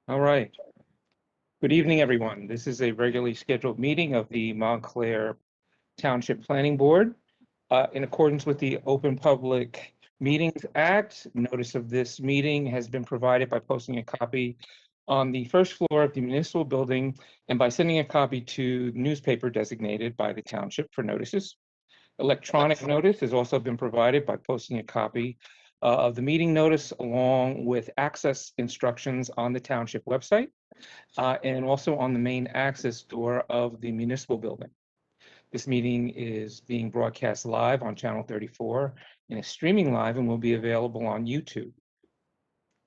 All right. Good evening, everyone. This is a regularly scheduled meeting of the Montclair Township Planning Board. In accordance with the Open Public Meetings Act, notice of this meeting has been provided by posting a copy on the first floor of the municipal building and by sending a copy to the newspaper designated by the township for notices. Electronic notice has also been provided by posting a copy of the meeting notice along with access instructions on the township website and also on the main access door of the municipal building. This meeting is being broadcast live on Channel 34 and is streaming live and will be available on YouTube.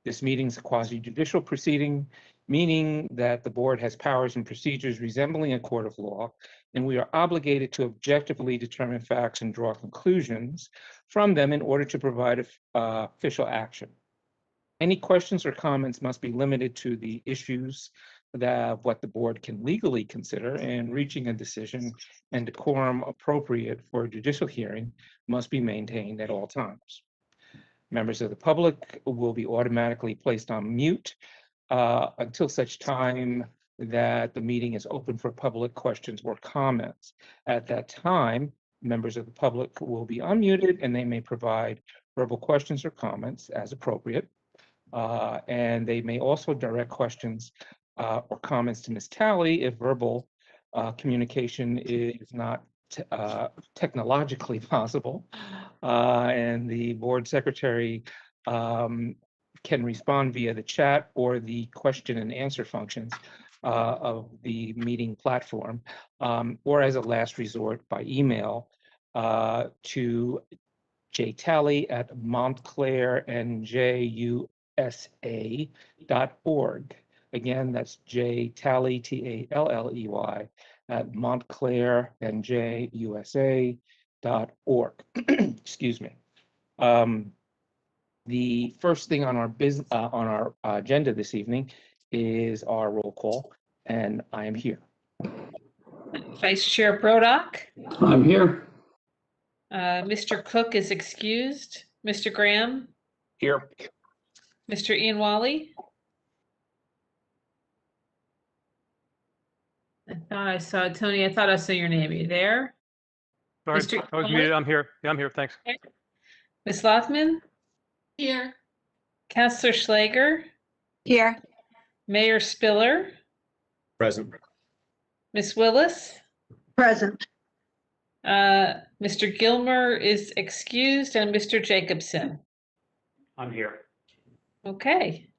This meeting is a quasi-judicial proceeding, meaning that the board has powers and procedures resembling a court of law, and we are obligated to objectively determine facts and draw conclusions from them in order to provide official action. Any questions or comments must be limited to the issues that what the board can legally consider, and reaching a decision and decorum appropriate for a judicial hearing must be maintained at all times. Members of the public will be automatically placed on mute until such time that the meeting is open for public questions or comments. At that time, members of the public will be unmuted and they may provide verbal questions or comments as appropriate. And they may also direct questions or comments to Ms. Talley if verbal communication is not technologically possible. And the board secretary can respond via the chat or the question and answer functions of the meeting platform, or as a last resort by email to jtalley@montclairnjusa.org. Again, that's jtalley, Talley, at montclairnjusa.org. Excuse me. The first thing on our agenda this evening is our roll call, and I am here. Vice Chair Brodock. I'm here. Mr. Cook is excused. Mr. Graham. Here. Mr. Ian Wally. I thought I saw Tony. I thought I saw your name. Are you there? Sorry, Mr. I was muted. I'm here. Yeah, I'm here. Thanks. Okay. Ms. Lothman. Here. Councillor Schlager. Here. Mayor Spiller. Present. Ms. Willis. Present. Mr. Gilmer is excused, and Mr. Jacobson. I'm here. Okay.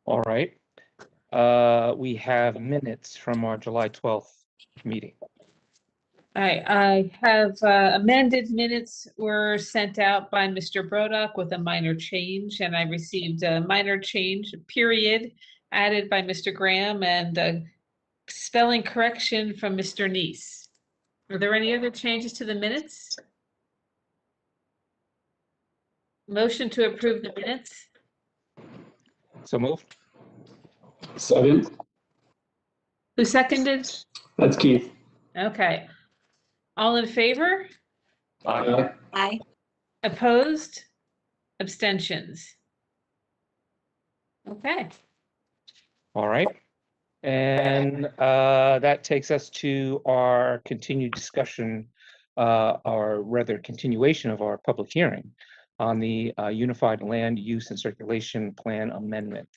All right. We have minutes from our July 12th meeting. All right, I have amended minutes were sent out by Mr. Brodock with a minor change, and I received a minor change, period, added by Mr. Graham, and a spelling correction from Mr. Neese. Are there any other changes to the minutes? Motion to approve the minutes? So moved. Second. Who seconded? That's Keith. Okay. All in favor? Aye. Aye. Opposed? Abstentions? Okay. All right. And that takes us to our continued discussion, or rather continuation of our public hearing on the Unified Land Use and Circulation Plan Amendment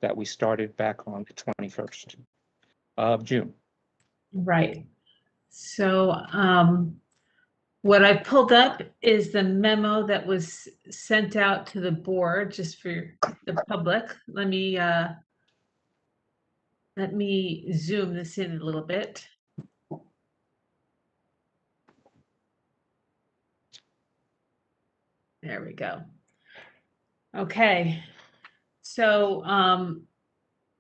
that we started back on the 21st of June. Right. So what I pulled up is the memo that was sent out to the board just for the public. Let me zoom this in a little bit. There we go. Okay. So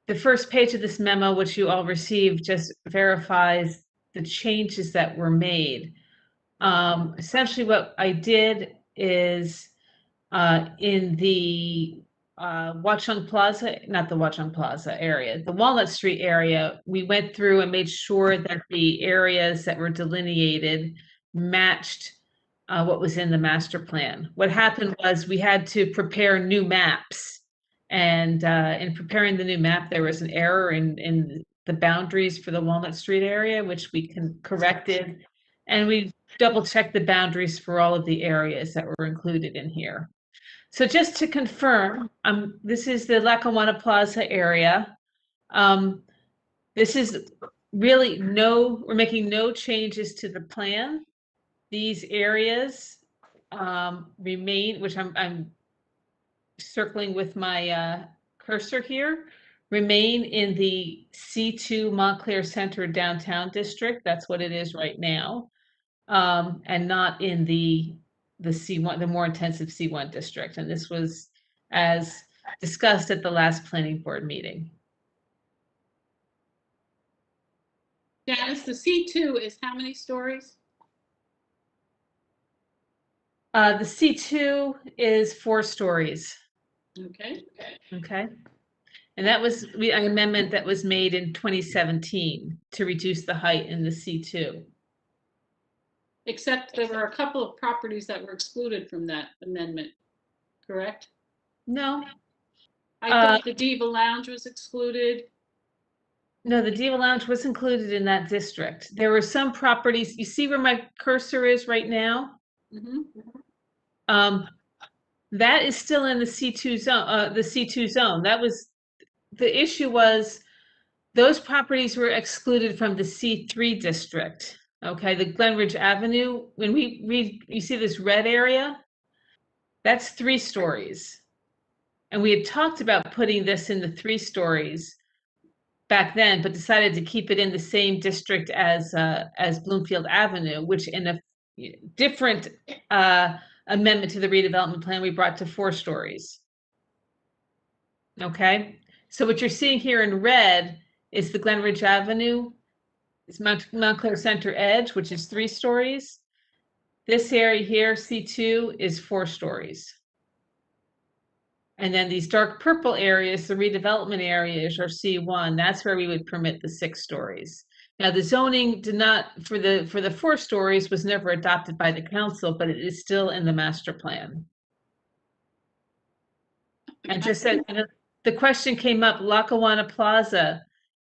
the first page of this memo, which you all received, just verifies the changes that were made. Essentially what I did is in the Watchung Plaza, not the Watchung Plaza area, the Walnut Street area, we went through and made sure that the areas that were delineated matched what was in the master plan. What happened was we had to prepare new maps And in preparing the new map, there was an error in the boundaries for the Walnut Street area, which we corrected. And we double checked the boundaries for all of the areas that were included in here. So just to confirm, this is the Lackawanna Plaza area. This is really we're making no changes to the plan. These areas remain, which I'm circling with my cursor here, remain in the C2 Montclair Center downtown district. That's what it is right now, and not in the C1, the more intensive C1 district. And this was as discussed at the last planning board meeting. Janice, the C2 is how many stories? The C2 is 4 stories. Okay. Okay. And that was an amendment that was made in 2017 to reduce the height in the C2. Except there were a couple of properties that were excluded from that amendment, correct? No, I thought the Diva Lounge was excluded. no, the Diva Lounge was included in that district. There were some properties, you see where my cursor is right now? Mm-hmm. That is still in the C2 zone, the C2 zone. That was, the issue was those properties were excluded from the C3 district. Okay, the Glenridge Avenue, when we read, you see this red area? That's 3 stories. And we had talked about putting this in the 3 stories back then, but decided to keep it in the same district as Bloomfield Avenue, which in a different amendment to the redevelopment plan, we brought to 4 stories. Okay, so what you're seeing here in red is the Glenridge Avenue. It's Montclair Center Edge, which is 3 stories. This area here, C2, is 4 stories. And then these dark purple areas, the redevelopment areas, are C1. That's where we would permit the 6 stories. Now, the zoning did not, for the 4 stories, was never adopted by the council, but it is still in the master plan. And just said, the question came up, Lackawanna Plaza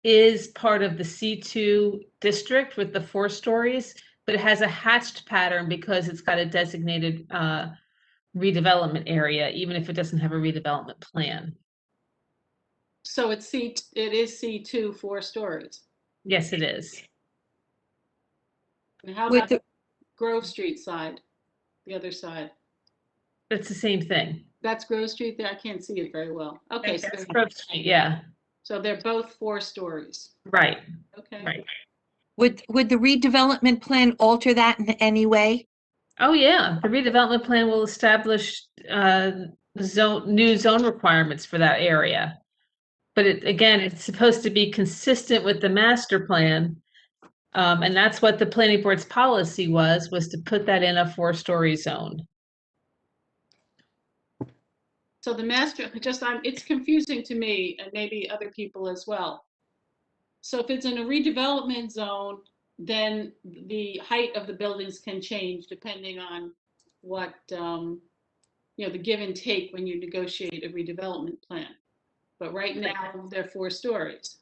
is part of the C2 district with the 4 stories, but it has a hatched pattern because it's got a designated redevelopment area, even if it doesn't have a redevelopment plan. So it is C2, 4 stories. Yes, it is. And how With about the Grove Street side, the other side? It's the same thing. That's Grove Street there? I can't see it very well. Okay, so That's Grove Street, yeah, they're both 4 stories. right, Okay. right. Would the redevelopment plan alter that in any way? Oh, yeah, the redevelopment plan will establish new zone requirements for that area. But again, it's supposed to be consistent with the master plan. And that's what the planning board's policy was to put that in a 4-story zone. So the master, it's confusing to me and maybe other people as well. So if it's in a redevelopment zone, then the height of the buildings can change depending on what, the give and take when you negotiate a redevelopment plan. But right now, they're 4 stories.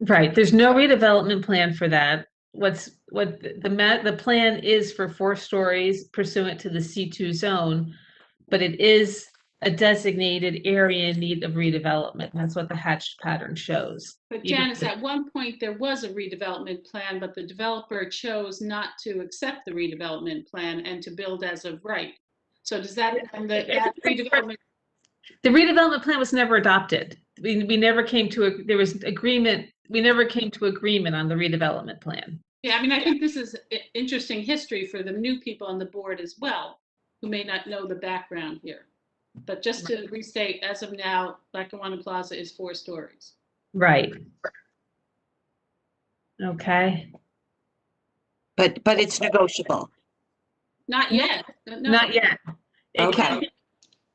Right, there's no redevelopment plan for that. What the plan is for 4 stories pursuant to the C2 zone, but it is a designated area in need of redevelopment. That's what the hatched pattern shows. But Janice, at one point there was a redevelopment plan, but the developer chose not to accept the redevelopment plan and to build as of right. So does that mean that redevelopment? The redevelopment plan was never adopted. We never came to there was agreement. We never came to agreement on the redevelopment plan. Yeah, I mean, I think this is interesting history for the new people on the board as well, who may not know the background here. But just to restate, as of now, Lackawanna Plaza is 4 stories. Right. Okay. But it's negotiable. Not yet. No. Not yet. Okay.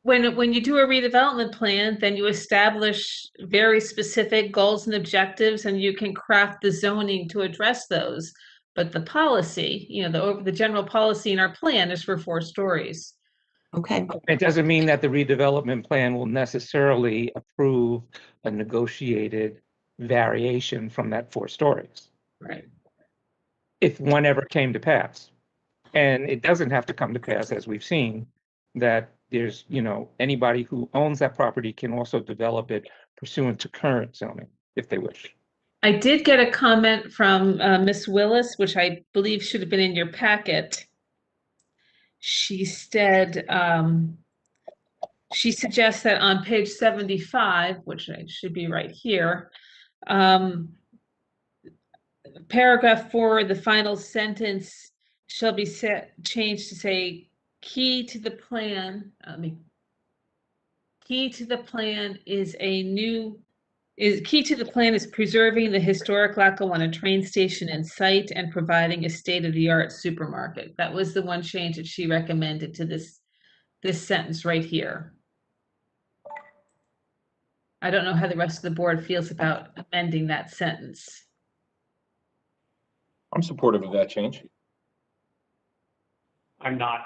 When you do a redevelopment plan, then you establish very specific goals and objectives, and you can craft the zoning to address those. But the policy, the general policy in our plan is for 4 stories. Okay, It doesn't mean that the redevelopment plan will necessarily approve a negotiated variation from that 4 stories, Right. if one ever came to pass. And it doesn't have to come to pass, as we've seen, that there's, anybody who owns that property can also develop it pursuant to current zoning, if they wish. I did get a comment from Miss Willis, which I believe should have been in your packet. She said, she suggests that on page 75, which should be right here, paragraph 4, the final sentence shall be changed to say, key to the plan, key to the plan is preserving the historic Lackawanna train station and site and providing a state-of-the-art supermarket. That was the one change that she recommended to this sentence right here. I don't know how the rest of the board feels about amending that sentence. I'm supportive of that change. I'm not.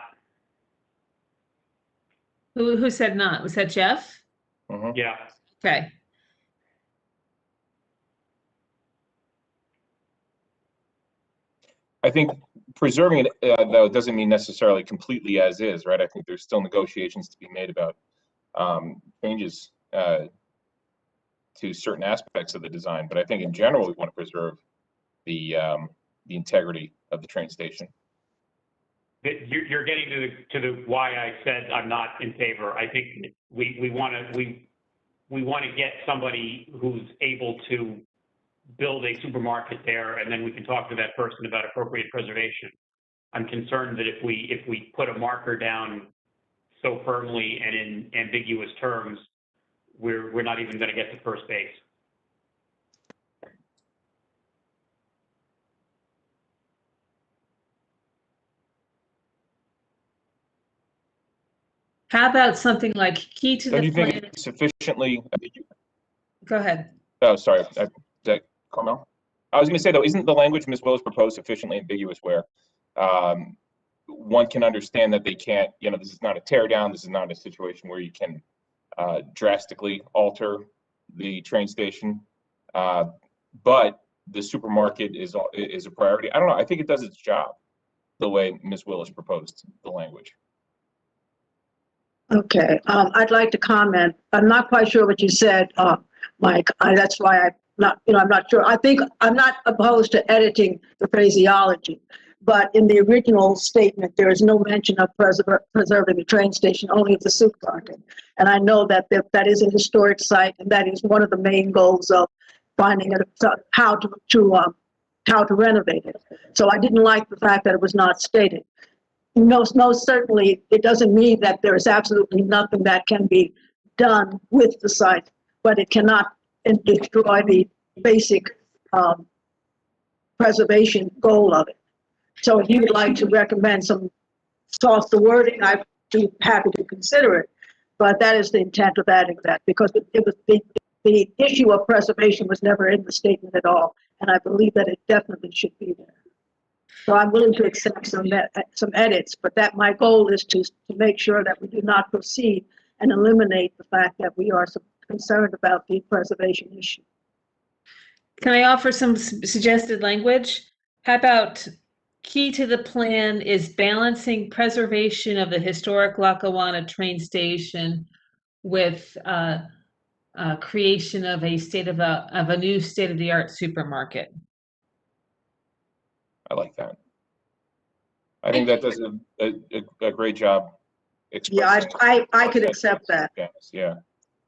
Who said not? Was that Jeff? Mhm. Yeah. Okay. I think preserving it, though, doesn't mean necessarily completely as is, right? I think there's still negotiations to be made about changes to certain aspects of the design. But I think in general, we want to preserve the integrity of the train station. You're getting to the why I said I'm not in favor. I think we want to get somebody who's able to build a supermarket there, and then we can talk to that person about appropriate preservation. I'm concerned that if we put a marker down so firmly and in ambiguous terms, we're not even going to get to first base. How about something like key to Don't the you think plan? it's sufficiently? Go ahead. Oh, sorry. Is that Carmel? I was going to say, though, isn't the language Ms. Willis proposed sufficiently ambiguous where one can understand that they can't, this is not a tear down, this is not a situation where you can drastically alter the train station, but the supermarket is a priority. I don't know. I think it does its job the way Ms. Willis proposed the language. Okay, I'd like to comment. I'm not quite sure what you said, Mike. That's why I'm not sure. I think I'm not opposed to editing the phraseology, but in the original statement, there is no mention of preserving the train station, only of the supermarket. And I know that that is a historic site, and that is one of the main goals of finding how to renovate it. So I didn't like the fact that it was not stated. Most certainly, it doesn't mean that there is absolutely nothing that can be done with the site, but it cannot destroy the basic preservation goal of it. So if you would like to recommend some softer wording, I'd be happy to consider it. But that is the intent of adding that, because it was the issue of preservation was never in the statement at all, and I believe that it definitely should be there. So I'm willing to accept some edits, but that my goal is to make sure that we do not proceed and eliminate the fact that we are concerned about the preservation issue. Can I offer some suggested language? How about key to the plan is balancing preservation of the historic Lackawanna train station with creation of a new state-of-the-art supermarket. I like that. I think that does a great job. Yeah, I could accept that. Yeah.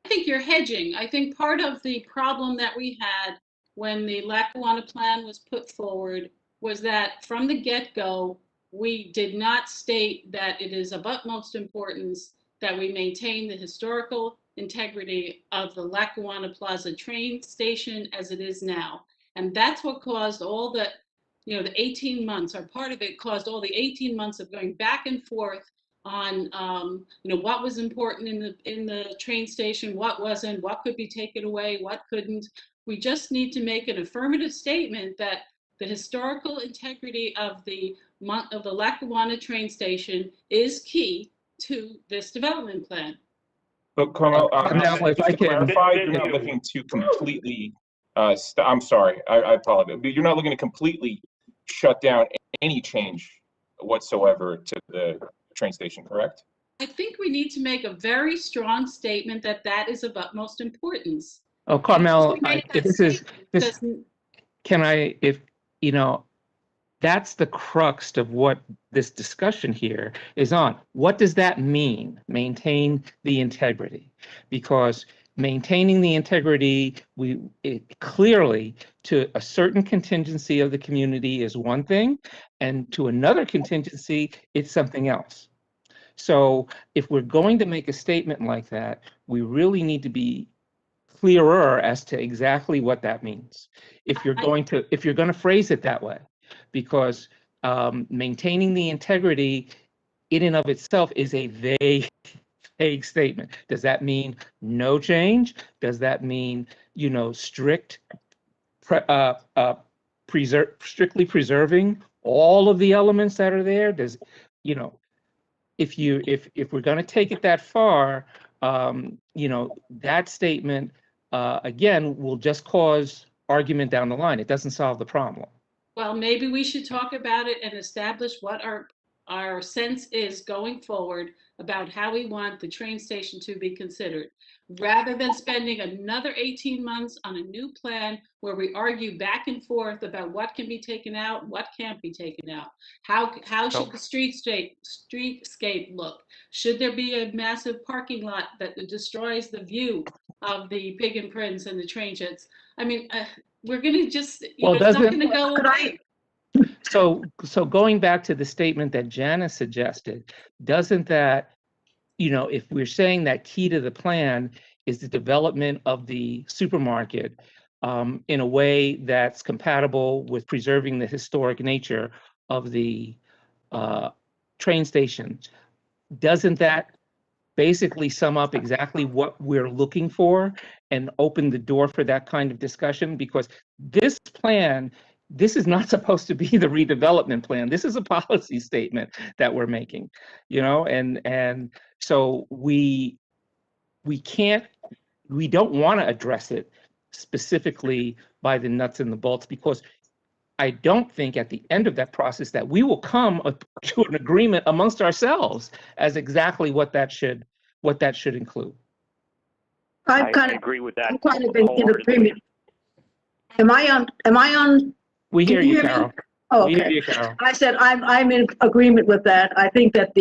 I think you're hedging. I think part of the problem that we had when the Lackawanna plan was put forward was that from the get-go, we did not state that it is of utmost importance that we maintain the historical integrity of the Lackawanna Plaza train station as it is now. And that's what caused all the 18 months, or part of it caused all the 18 months of going back and forth on, what was important in the train station, what wasn't, what could be taken away, what couldn't. We just need to make an affirmative statement that the historical integrity of the Lackawanna train station is key to this development plan. But Carmel, Now, if just I to can- clarify, you're not looking to completely, I'm sorry, I apologize, but you're not looking to completely shut down any change whatsoever to the train station, correct? I think we need to make a very strong statement that that is of utmost importance. Oh, Carmel, Just make that this statement this, doesn't- can I, if, you know, that's the crux of what this discussion here is on. What does that mean? Maintain the integrity? Because maintaining the integrity, clearly to a certain contingency of the community is one thing, and to another contingency, it's something else. So if we're going to make a statement like that, we really need to be clearer as to exactly what that means. If you're going to phrase it that way, because maintaining the integrity in and of itself is a vague statement. Does that mean no change? Does that mean, you know, strictly preserving all of the elements that are there? Does, you know, if we're going to take it that far, you know, that statement again will just cause argument down the line. It doesn't solve the problem. Well, maybe we should talk about it and establish what our sense is going forward about how we want the train station to be considered, rather than spending another 18 months on a new plan where we argue back and forth about what can be taken out, what can't be taken out. How should the streetscape look? Should there be a massive parking lot that destroys the view of the Pig and Prince and the train jets? I mean, we're going to just, Well, it's not doesn't- going to go away. So going back to the statement that Janice suggested, doesn't that, you know, if we're saying that key to the plan is the development of the supermarket in a way that's compatible with preserving the historic nature of the train station, doesn't that basically sum up exactly what we're looking for and open the door for that kind of discussion? Because this plan, this is not supposed to be the redevelopment plan. This is a policy statement that we're making, you know, and so we don't want to address it specifically by the nuts and the bolts, because I don't think at the end of that process that we will come to an agreement amongst ourselves as exactly what that should include. I I've kind of, agree with that. I'm kind of in wholeheartedly. agreement. Am I on? We hear Can you you, hear me? Carol. Oh, We hear okay. you, Carol. I said I'm in agreement with that. I think that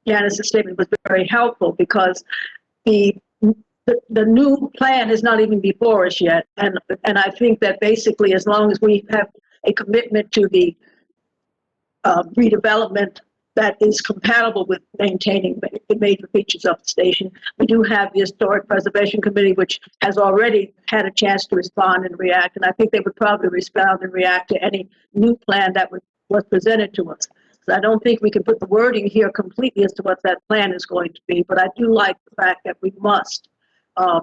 Janice's statement was very helpful, because the new plan is not even before us yet, and I think that basically, as long as we have a commitment to the redevelopment that is compatible with maintaining the major features of the station. We do have the Historic Preservation Committee, which has already had a chance to respond and react, and I think they would probably respond and react to any new plan that was presented to us. So I don't think we can put the wording here completely as to what that plan is going to be, but I do like the fact that we must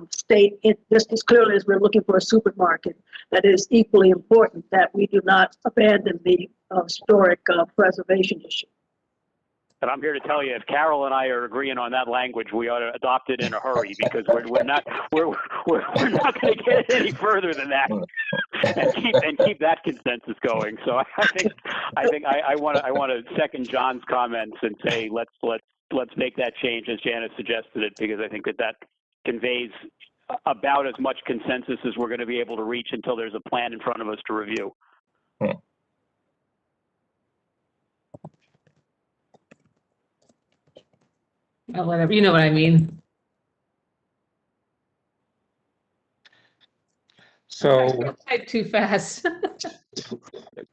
state it just as clearly as we're looking for a supermarket, that it is equally important that we do not abandon the historic preservation issue. And I'm here to tell you, if Carol and I are agreeing on that language, we ought to adopt it in a hurry, because we're not going to get any further than that, and keep that consensus going. So I think I want to second John's comments and say let's make that change as Janice suggested it, because I think that conveys about as much consensus as we're going to be able to reach until there's a plan in front of us to review. Oh, whatever, you know what I mean. So Type too fast.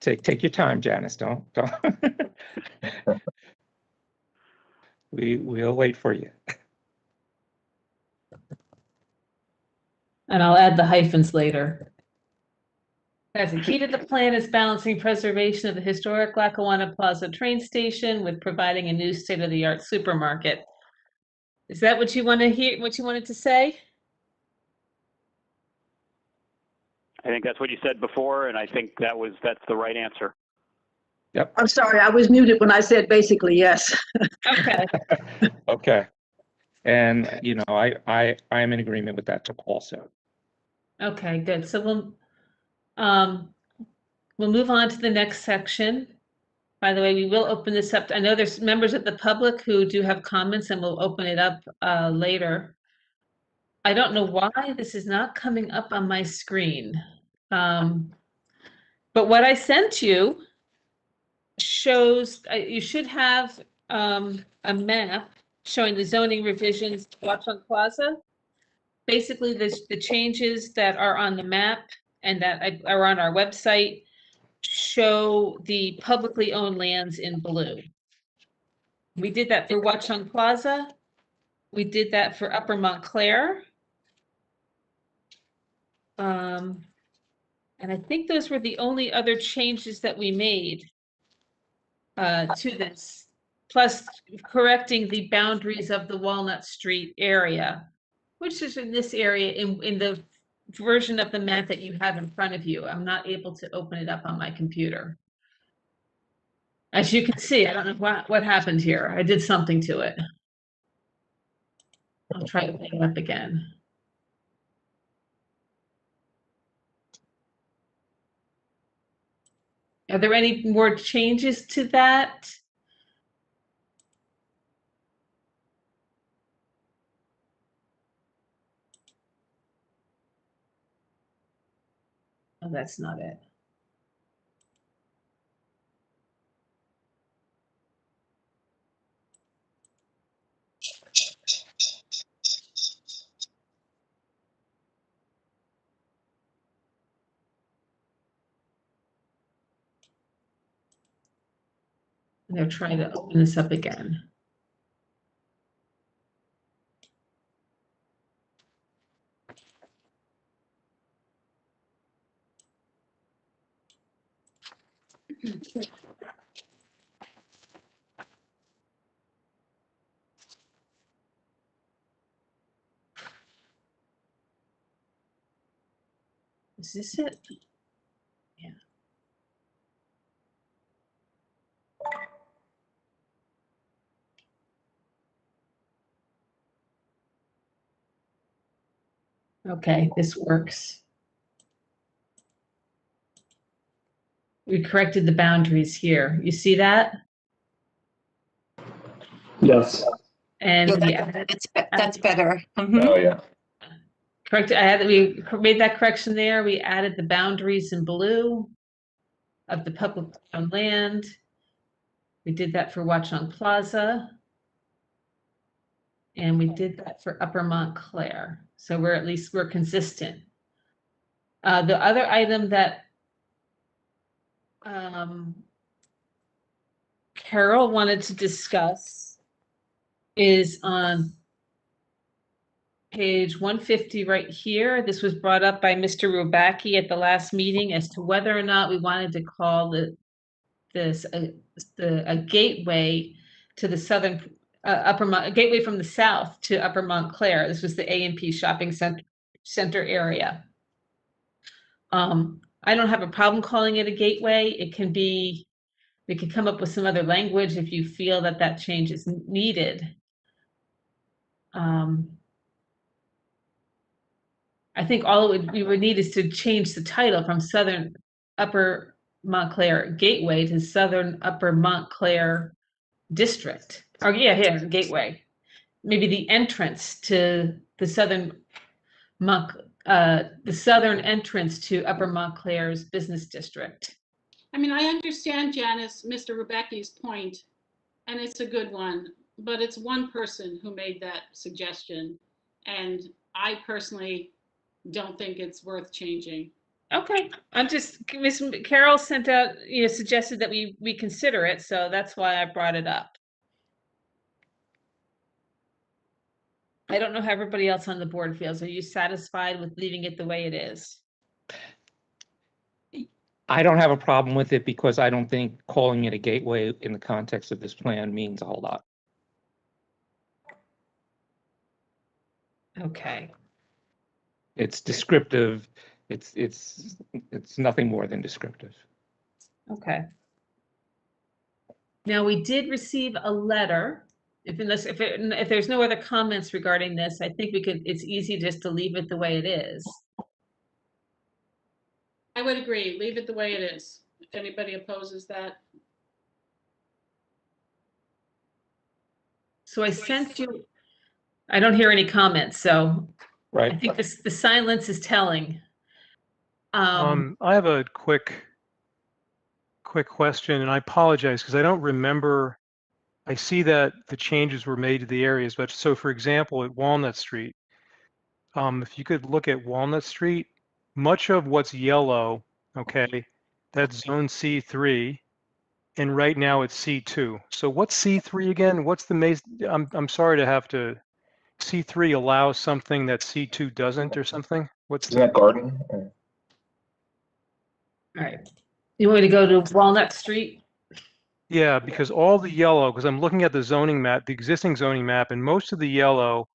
take your time, Janice. Don't. We'll wait for you. And I'll add the hyphens later. As the key to the plan is balancing preservation of the historic Lackawanna Plaza train station with providing a new state-of-the-art supermarket. Is that what you want to hear, what you wanted to say? I think that's what you said before, and I think that's the right answer. I'm sorry, I was muted when I said basically yes. Okay, Okay. And, you know, I am in agreement with that also. okay, good. So we'll move on to the next section. By the way, we will open this up. I know there's members of the public who do have comments, and we'll open it up later. I don't know why this is not coming up on my screen. But what I sent you shows, you should have a map showing the zoning revisions to Watchung Plaza. Basically, the changes that are on the map and that are on our website show the publicly owned lands in blue. We did that for Watchung Plaza. We did that for Upper Montclair. And I think those were the only other changes that we made to this, plus correcting the boundaries of the Walnut Street area, which is in this area in the version of the map that you have in front of you. I'm not able to open it up on my computer. As you can see, I don't know what happened here. I did something to it. I'll try opening it up again. Are there any more changes to that? Oh, that's not it. They're trying to open this up again. Is this it? Yeah. Okay, this works. We corrected the boundaries here. You see that? Yes. And Yeah, we added, That's better. Mhm. Oh, yeah. we made that correction there. We added the boundaries in blue of the public owned land. We did that for Watchung Plaza. And we did that for Upper Montclair. So we're consistent. The other item that Carol wanted to discuss is on page 150 right here. This was brought up by Mr. Rubacki at the last meeting as to whether or not we wanted to call this a gateway to the southern a gateway from the south to Upper Montclair. This was the A&P shopping center area. I don't have a problem calling it a gateway. It can be, we can come up with some other language if you feel that that change is needed. I think all we would need is to change the title from Southern Upper Montclair Gateway to Southern Upper Montclair District. Or yeah, Gateway. Maybe the entrance to the southern entrance to Upper Montclair's business district. I mean, I understand, Janice, Mr. Rebecki's point, and it's a good one, but it's one person who made that suggestion. And I personally don't think it's worth changing. Okay, I'm just, Miss Carol sent out, suggested that we consider it, so that's why I brought it up. I don't know how everybody else on the board feels. Are you satisfied with leaving it the way it is? I don't have a problem with it because I don't think calling it a gateway in the context of this plan means a whole lot. Okay. It's descriptive. It's nothing more than descriptive. Okay. Now, we did receive a letter. If there's no other comments regarding this, I think it's easy just to leave it the way it is. I would agree, leave it the way it is. If anybody opposes that. So I sent you, I don't hear any comments, so I Right. think the silence is telling. I have a quick question, and I apologize because I don't remember. I see that the changes were made to the areas, but so for example, at Walnut Street, if you could look at Walnut Street, much of what's yellow, okay, that's zone C3, and right now it's C2. So what's C3 again? What's the I'm sorry to have to. C3 allows something that C2 doesn't, or something. What's Isn't that garden? All right. You want me to go to Walnut Street? Yeah, because all the yellow, because I'm looking at the zoning map, the existing zoning map, and most of the yellow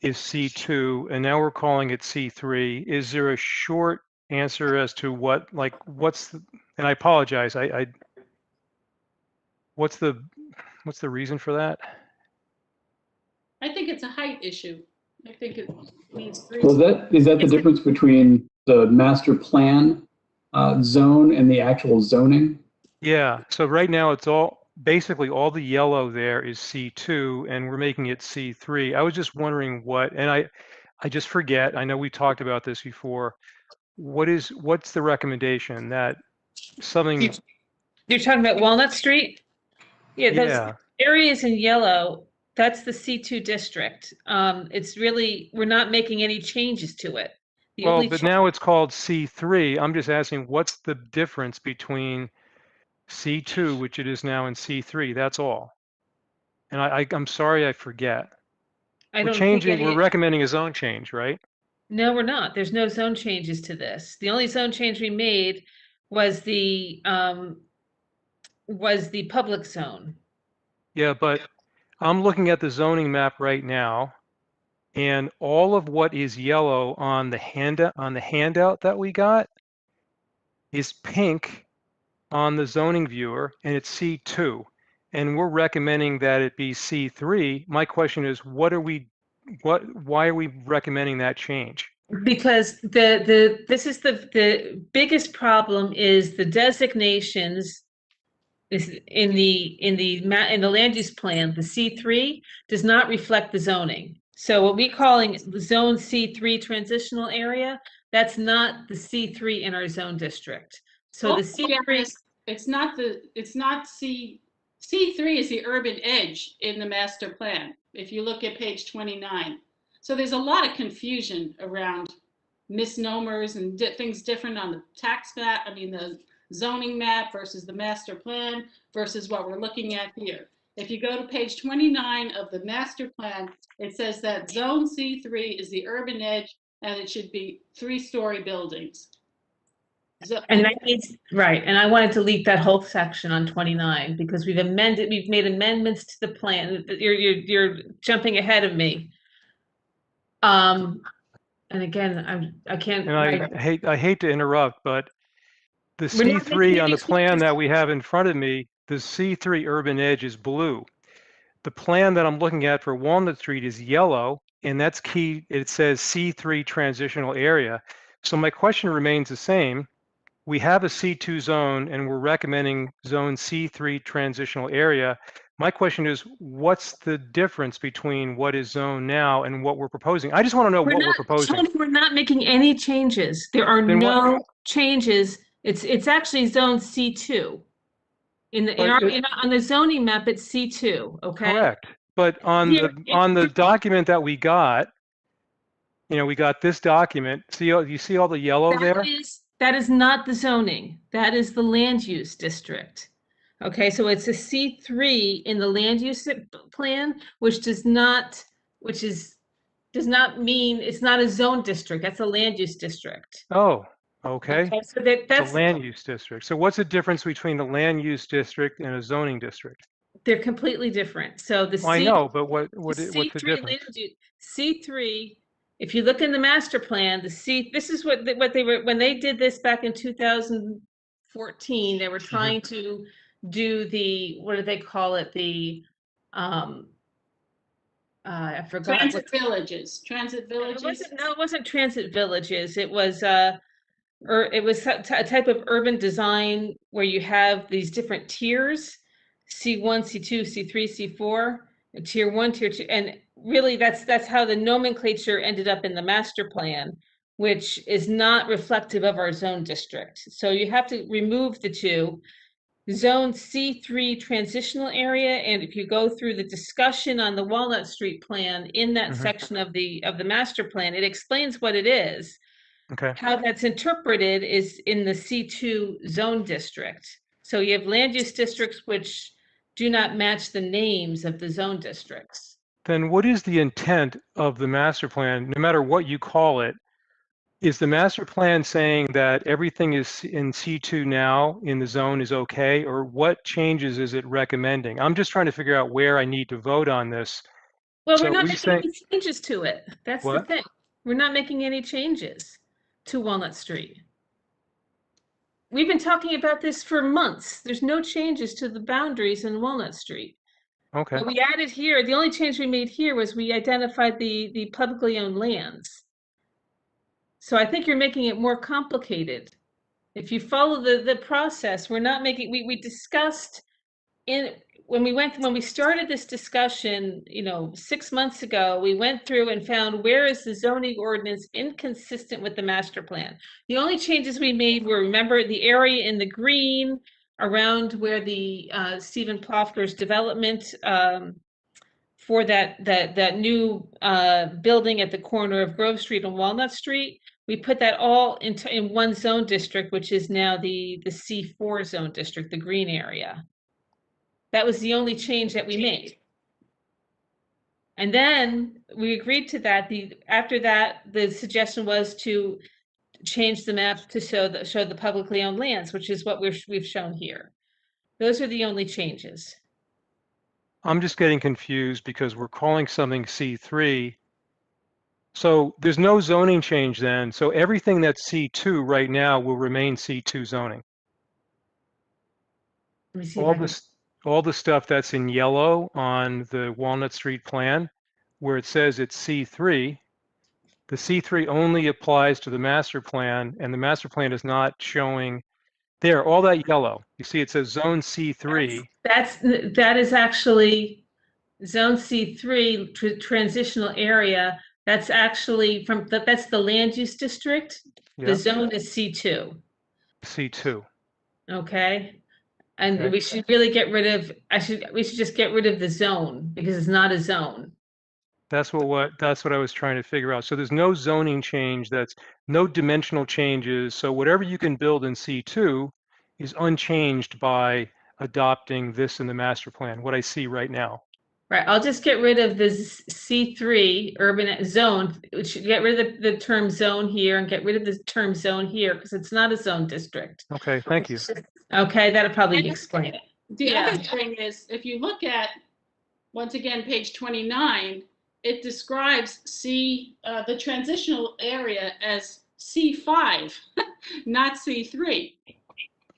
is C2, and now we're calling it C3. Is there a short answer as to what's the, and I apologize, what's the reason for that? I think it's a height issue. I think it needs 3. So is that the difference between the master plan zone and the actual zoning? Yeah, so right now it's basically all the yellow there is C2, and we're making it C3. I was just wondering and I just forget, I know we talked about this before. What's the recommendation that something? You're talking about Walnut Street? Yeah, those areas in yellow, that's the C2 district. It's really, we're not making any changes to it. Well, but now it's called C3. I'm just asking, what's the difference between C2, which it is now, and C3? That's all. And I'm sorry, I forget. We're recommending a zone change, right? No, we're not. There's no zone changes to this. The only zone change we made was the public zone. Yeah, but I'm looking at the zoning map right now, and all of what is yellow on the handout that we got is pink on the zoning viewer, and it's C2. And we're recommending that it be C3. My question is, why are we recommending that change? Because the biggest problem is the designations is in the land use plan. The C3 does not reflect the zoning. So what we calling zone C3 transitional area, that's not the C3 in our zone district. So the C3, C3 is the urban edge in the master plan. If you look at page 29. So there's a lot of confusion around misnomers and things different on the tax map. I mean, the zoning map versus the master plan versus what we're looking at here. If you go to page 29 of the master plan, it says that zone C3 is the urban edge and it should be 3-story buildings. and I wanted to delete that whole section on 29 because we've made amendments to the plan. You're jumping ahead of me. And again, I can't. And I hate to interrupt, but the C3 on the plan that we have in front of me, the C3 urban edge is blue. The plan that I'm looking at for Walnut Street is yellow, and that's key. It says C3 transitional area. So my question remains the same. We have a C2 zone, and we're recommending zone C3 transitional area. My question is, what's the difference between what is zone now and what we're proposing? I just want to know what we're proposing. We're not making any changes. There are no changes. It's actually zone C2. On the zoning map, it's C2. Okay. Correct. But on the document that we got, we got this document. You see all the yellow there? That is not the zoning. That is the land use district. Okay, so it's a C3 in the land use plan, which does not mean it's not a zone district. That's a land use district. Oh, okay. So that's a land use district. So what's the difference between the land use district and a zoning district? They're completely different. So I know, but what's the difference? C3, if you look in the master plan, this is what they were when they did this back in 2014. They were trying to do the, what do they call it? I forgot. Transit villages, transit It villages. wasn't, no, it wasn't transit villages. It was a type of urban design where you have these different tiers, C1, C2, C3, C4, tier 1, tier 2, and really that's how the nomenclature ended up in the master plan, which is not reflective of our zone district. So you have to remove the two. Zone C3 transitional area, and if you go through the discussion on the Walnut Street plan in that Mhm. section of the master plan, it explains what it is. Okay. How that's interpreted is in the C2 zone district. So you have land use districts which do not match the names of the zone districts. Then what is the intent of the master plan, no matter what you call it? Is the master plan saying that everything is in C2 now in the zone is okay, or what changes is it recommending? I'm just trying to figure out where I need to vote on this. Well, So we're not we making say- any changes to it. That's the What? thing. We're not making any changes to Walnut Street. We've been talking about this for months. There's no changes to the boundaries in Walnut Street. Okay, What we added here, the only change we made here was we identified the publicly owned lands. So I think you're making it more complicated. If you follow the process, we're not making, we discussed when we started this discussion, 6 months ago, we went through and found where is the zoning ordinance inconsistent with the master plan. The only changes we made were, remember, the area in the green around where the Stephen Plofker's development for that new building at the corner of Grove Street and Walnut Street. We put that all in one zone district, which is now the C4 zone district, the green area. That was the only change that we made. And then we agreed to that. After that, the suggestion was to change the map to show the publicly owned lands, which is what we've shown here. Those are the only changes. I'm just getting confused because we're calling something C3. So there's no zoning change then. So everything that's C2 right now will remain C2 zoning. Let me see if I can- All the stuff that's in yellow on the Walnut Street plan, where it says it's C3, the C3 only applies to the master plan, and the master plan is not showing there, all that yellow. You see, it says zone C3. That is actually zone C3 transitional area. That's actually that's the land use district. Yeah, The zone is C2. C2. Okay. And Okay. we should really get rid of, we should just get rid of the zone because it's not a zone. That's what I was trying to figure out. So there's no zoning change, that's no dimensional changes. So whatever you can build in C2 is unchanged by adopting this in the master plan, what I see right now. Right, I'll just get rid of the C3 urban zone, which should get rid of the term zone here and get rid of the term zone here because it's not a zone district. Okay, thank you. Okay, that'll probably explain it. The other thing is, if you look at, once again, page 29, it describes the transitional area as C5, not C3.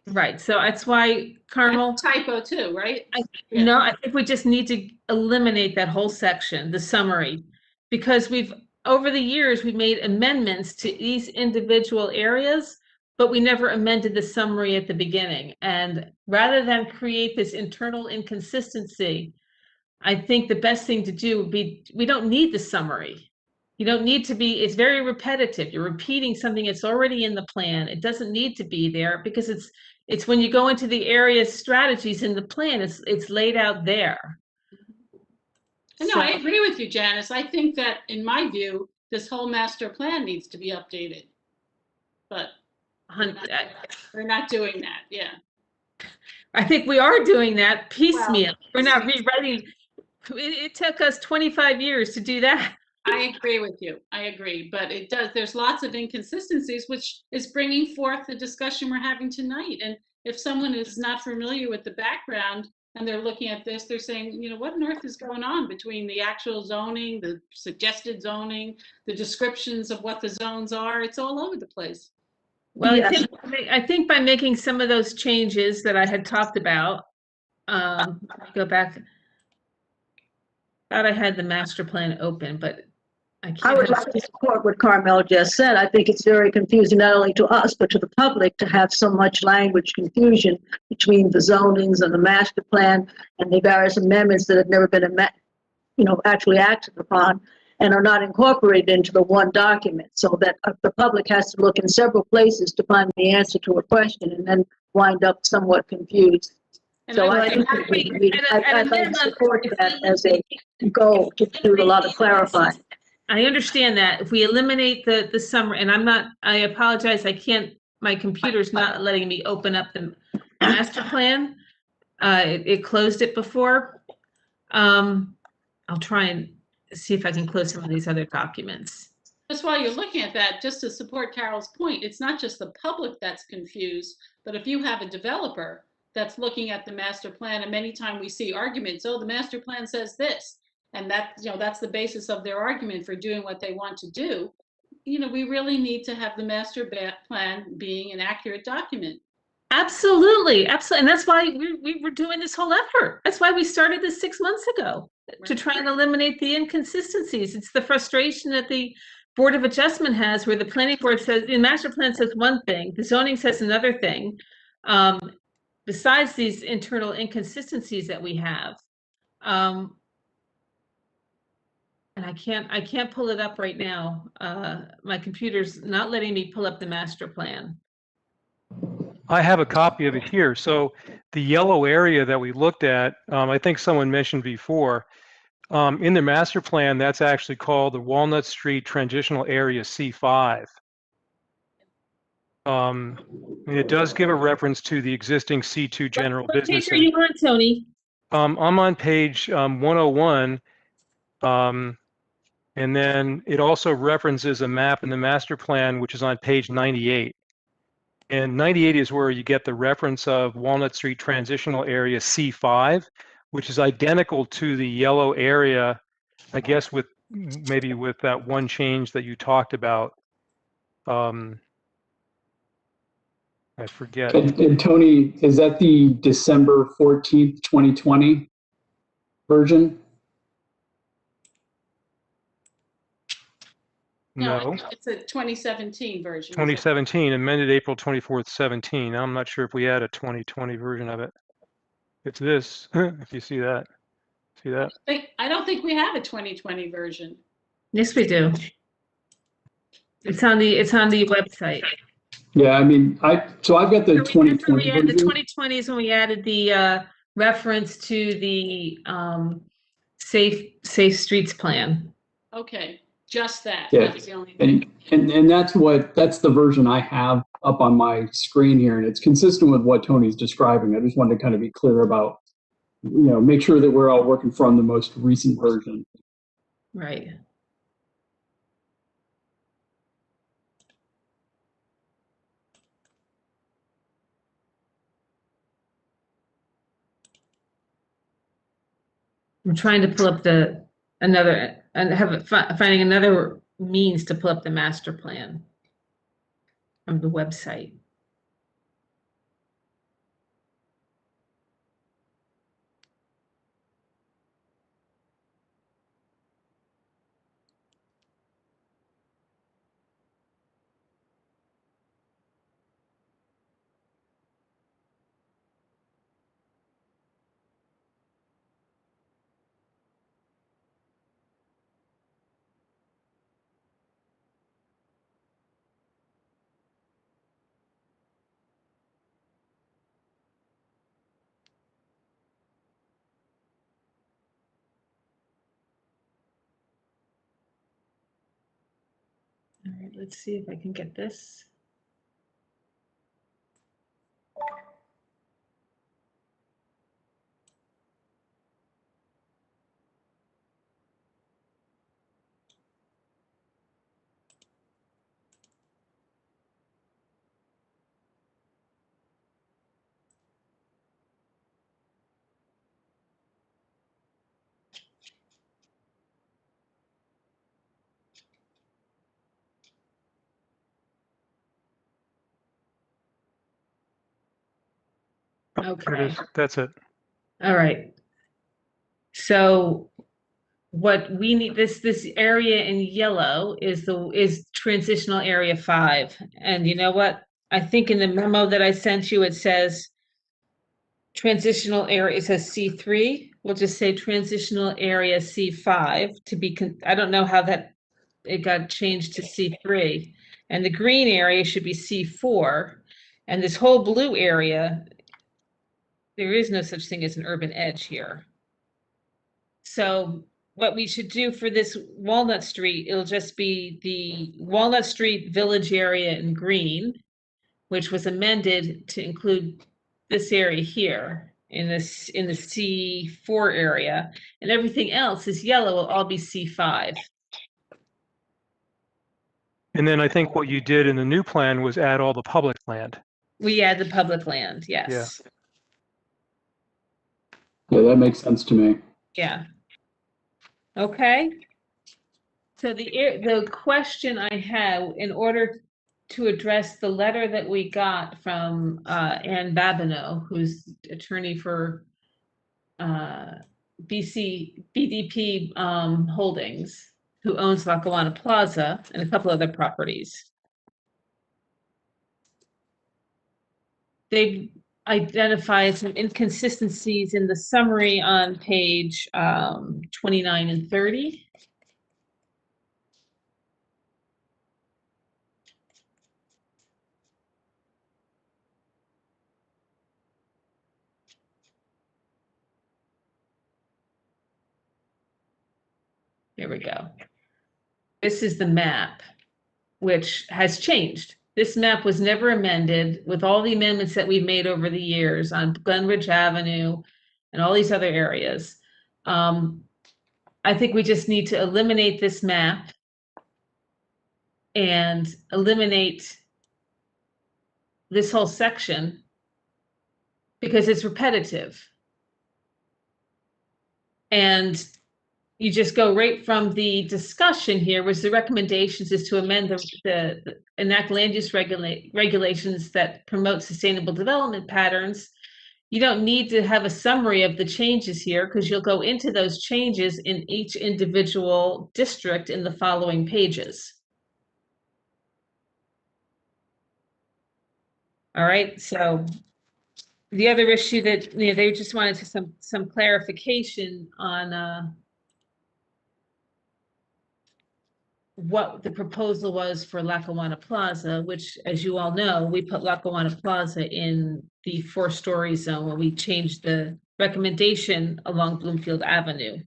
Right, so that's why, Carmel, Typo too, right? no, I think we just need to eliminate that whole section, the summary, because over the years, we've made amendments to these individual areas, but we never amended the summary at the beginning. And rather than create this internal inconsistency, I think the best thing to do would be, we don't need the summary. You don't need to be, it's very repetitive. You're repeating something that's already in the plan. It doesn't need to be there because it's when you go into the area strategies in the plan, it's laid out there. No, I agree with you, Janice. I think that, in my view, this whole master plan needs to be updated. But we're not doing that, yeah. I think we are doing that piecemeal. We're not rewriting. It took us 25 years to do that. I agree with you. I agree. But there's lots of inconsistencies, which is bringing forth the discussion we're having tonight. And if someone is not familiar with the background and they're looking at this, they're saying, what on earth is going on between the actual zoning, the suggested zoning, the descriptions of what the zones are? It's all over the place. Well, I think by making some of those changes that I had talked about, let me go back. Thought I had the master plan open, but I I can't. would like to support what Carmel just said. I think it's very confusing, not only to us, but to the public, to have so much language confusion between the zonings and the master plan and the various amendments that have never been actually acted upon and are not incorporated into the one document, so that the public has to look in several places to find the answer to a question and then wind up somewhat confused. So I think I'd like to support that as a goal to do a lot of clarifying. I understand that. If we eliminate the summary, and I apologize, I can't, my computer's not letting me open up the master plan. It closed it before. I'll try and see if I can close some of these other documents. Just while you're looking at that, just to support Carol's point, it's not just the public that's confused, but if you have a developer that's looking at the master plan, and many times we see arguments, oh, the master plan says this, and that's the basis of their argument for doing what they want to do. We really need to have the master plan being an accurate document. Absolutely, absolutely. And that's why we were doing this whole effort. That's why we started this 6 months ago, to try and eliminate the inconsistencies. It's the frustration that the Board of Adjustment has, where the planning board says, the master plan says one thing, the zoning says another thing. Besides these internal inconsistencies that we have. And I can't pull it up right now. My computer's not letting me pull up the master plan. I have a copy of it here. So the yellow area that we looked at, I think someone mentioned before, in the master plan, that's actually called the Walnut Street Transitional Area C5. It does give a reference to the existing C2 general business. What page are you on, Tony? I'm on page 101. And then it also references a map in the master plan, which is on page 98. And 98 is where you get the reference of Walnut Street Transitional Area C5, which is identical to the yellow area, I guess, with maybe with that one change that you talked about. I forget. And Tony, is that the December 14th, 2020 version? No. It's a 2017 version. 2017, amended April 24th, 17. I'm not sure if we had a 2020 version of it. It's this, if you see that. See that? I don't think we have a 2020 version. Yes, we do. It's on the website. Yeah, I mean, so I've got the 2020 version. The 2020 is when we added the reference to the safe streets plan. Okay, just that. Yeah, That's the only thing. and that's the version I have up on my screen here, and it's consistent with what Tony's describing. I just wanted to kind of be clear about, make sure that we're all working from the most recent version. Right. I'm trying to pull up finding another means to pull up the master plan from the website. All right, let's see if I can get this. Okay. That's it. All right. So what we need, this area in yellow is transitional area 5. And you know what? I think in the memo that I sent you, it says transitional area, it says C3. We'll just say transitional area C5 to be, I don't know how that, it got changed to C3. And the green area should be C4. And this whole blue area, there is no such thing as an urban edge here. So what we should do for this Walnut Street, it'll just be the Walnut Street Village area in green, which was amended to include this area here in the C4 area, and everything else is yellow will all be C5. And then I think what you did in the new plan was add all the public land. We add the public land, yes. Yeah, that makes sense to me. Yeah. Okay. So the question I had, in order to address the letter that we got from Ann Babineau, who's attorney for BDP Holdings, who owns Lackawanna Plaza and a couple other properties. They've identified some inconsistencies in the summary on page 29 and 30. Here we go. This is the map, which has changed. This map was never amended with all the amendments that we've made over the years on Glenridge Avenue and all these other areas. I think we just need to eliminate this map and eliminate this whole section because it's repetitive. And you just go right from the discussion here, which the recommendations is to amend the enact land use regulations that promote sustainable development patterns. You don't need to have a summary of the changes here because you'll go into those changes in each individual district in the following pages. All right, so the other issue that they just wanted some clarification on what the proposal was for Lackawanna Plaza, which, as you all know, we put Lackawanna Plaza in the 4-story zone when we changed the recommendation along Bloomfield Avenue.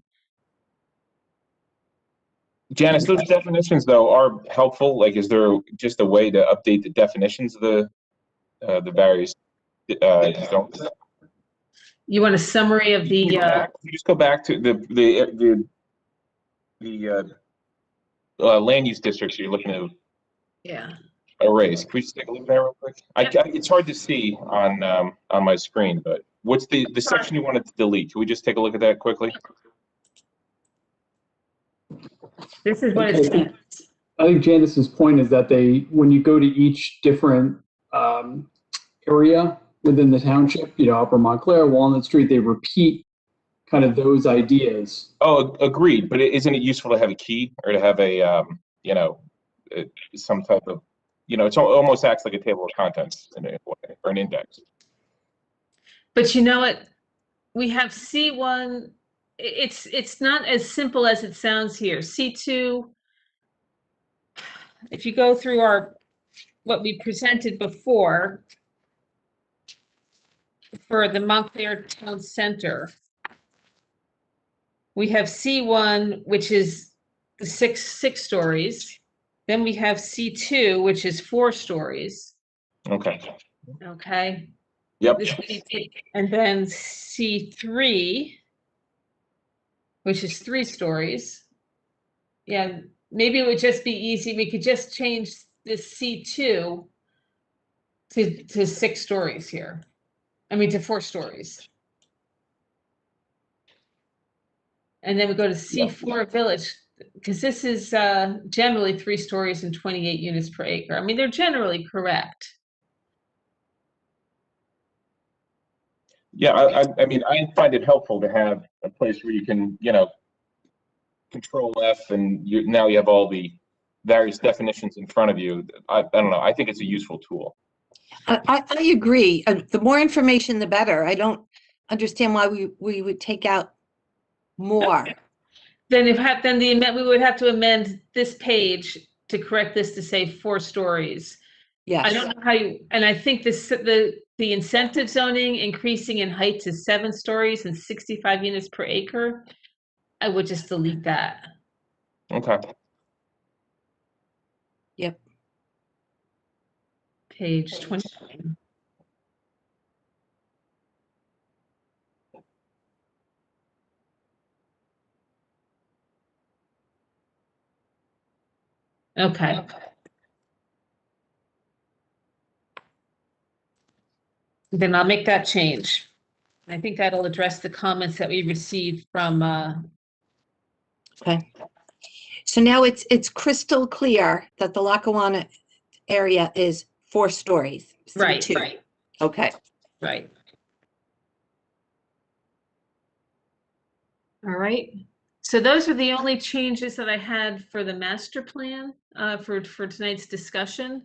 Janice, those definitions though are helpful. Like, is there just a way to update the definitions of the various zones? You want a summary of the? You just go back to the land use districts you're looking to erase. Can we just take a look at that real quick? It's hard to see on my screen, but what's the section you wanted to delete? Can we just take a look at that quickly? This is what it's. I think Janice's point is that when you go to each different area within the township, Upper Montclair, Walnut Street, they repeat kind of those ideas. Oh, agreed. But isn't it useful to have a key or to have a, some type of, it almost acts like a table of contents in a way, or an index. But you know what? We have C1. It's not as simple as it sounds here. C2, if you go through what we presented before for the Montclair Town Center, we have C1, which is the six stories. Then we have C2, which is 4 stories. Okay. Okay. Yep. And then C3, which is 3 stories. Yeah, maybe it would just be easy. We could just change this C2 to 6 stories here. I mean, to 4 stories. And then we go to C4 Village, because this is generally 3 stories and 28 units per acre. I mean, they're generally correct. Yeah, I mean, I find it helpful to have a place where you can, Control F and now you have all the various definitions in front of you. I don't know. I think it's a useful tool. I agree. The more information, the better. I don't understand why we would take out more. Then we would have to amend this page to correct this to say 4 stories. Yes. I don't know how you, and I think the incentive zoning increasing in height to 7 stories and 65 units per acre, I would just delete that. Okay. Yep. Page 20. Okay. Then I'll make that change. I think that'll address the comments that we received from, Okay. So now it's crystal clear that the Lackawanna area is 4 stories. right, C2. right, Okay. right. All right. So those are the only changes that I had for the master plan, for tonight's discussion.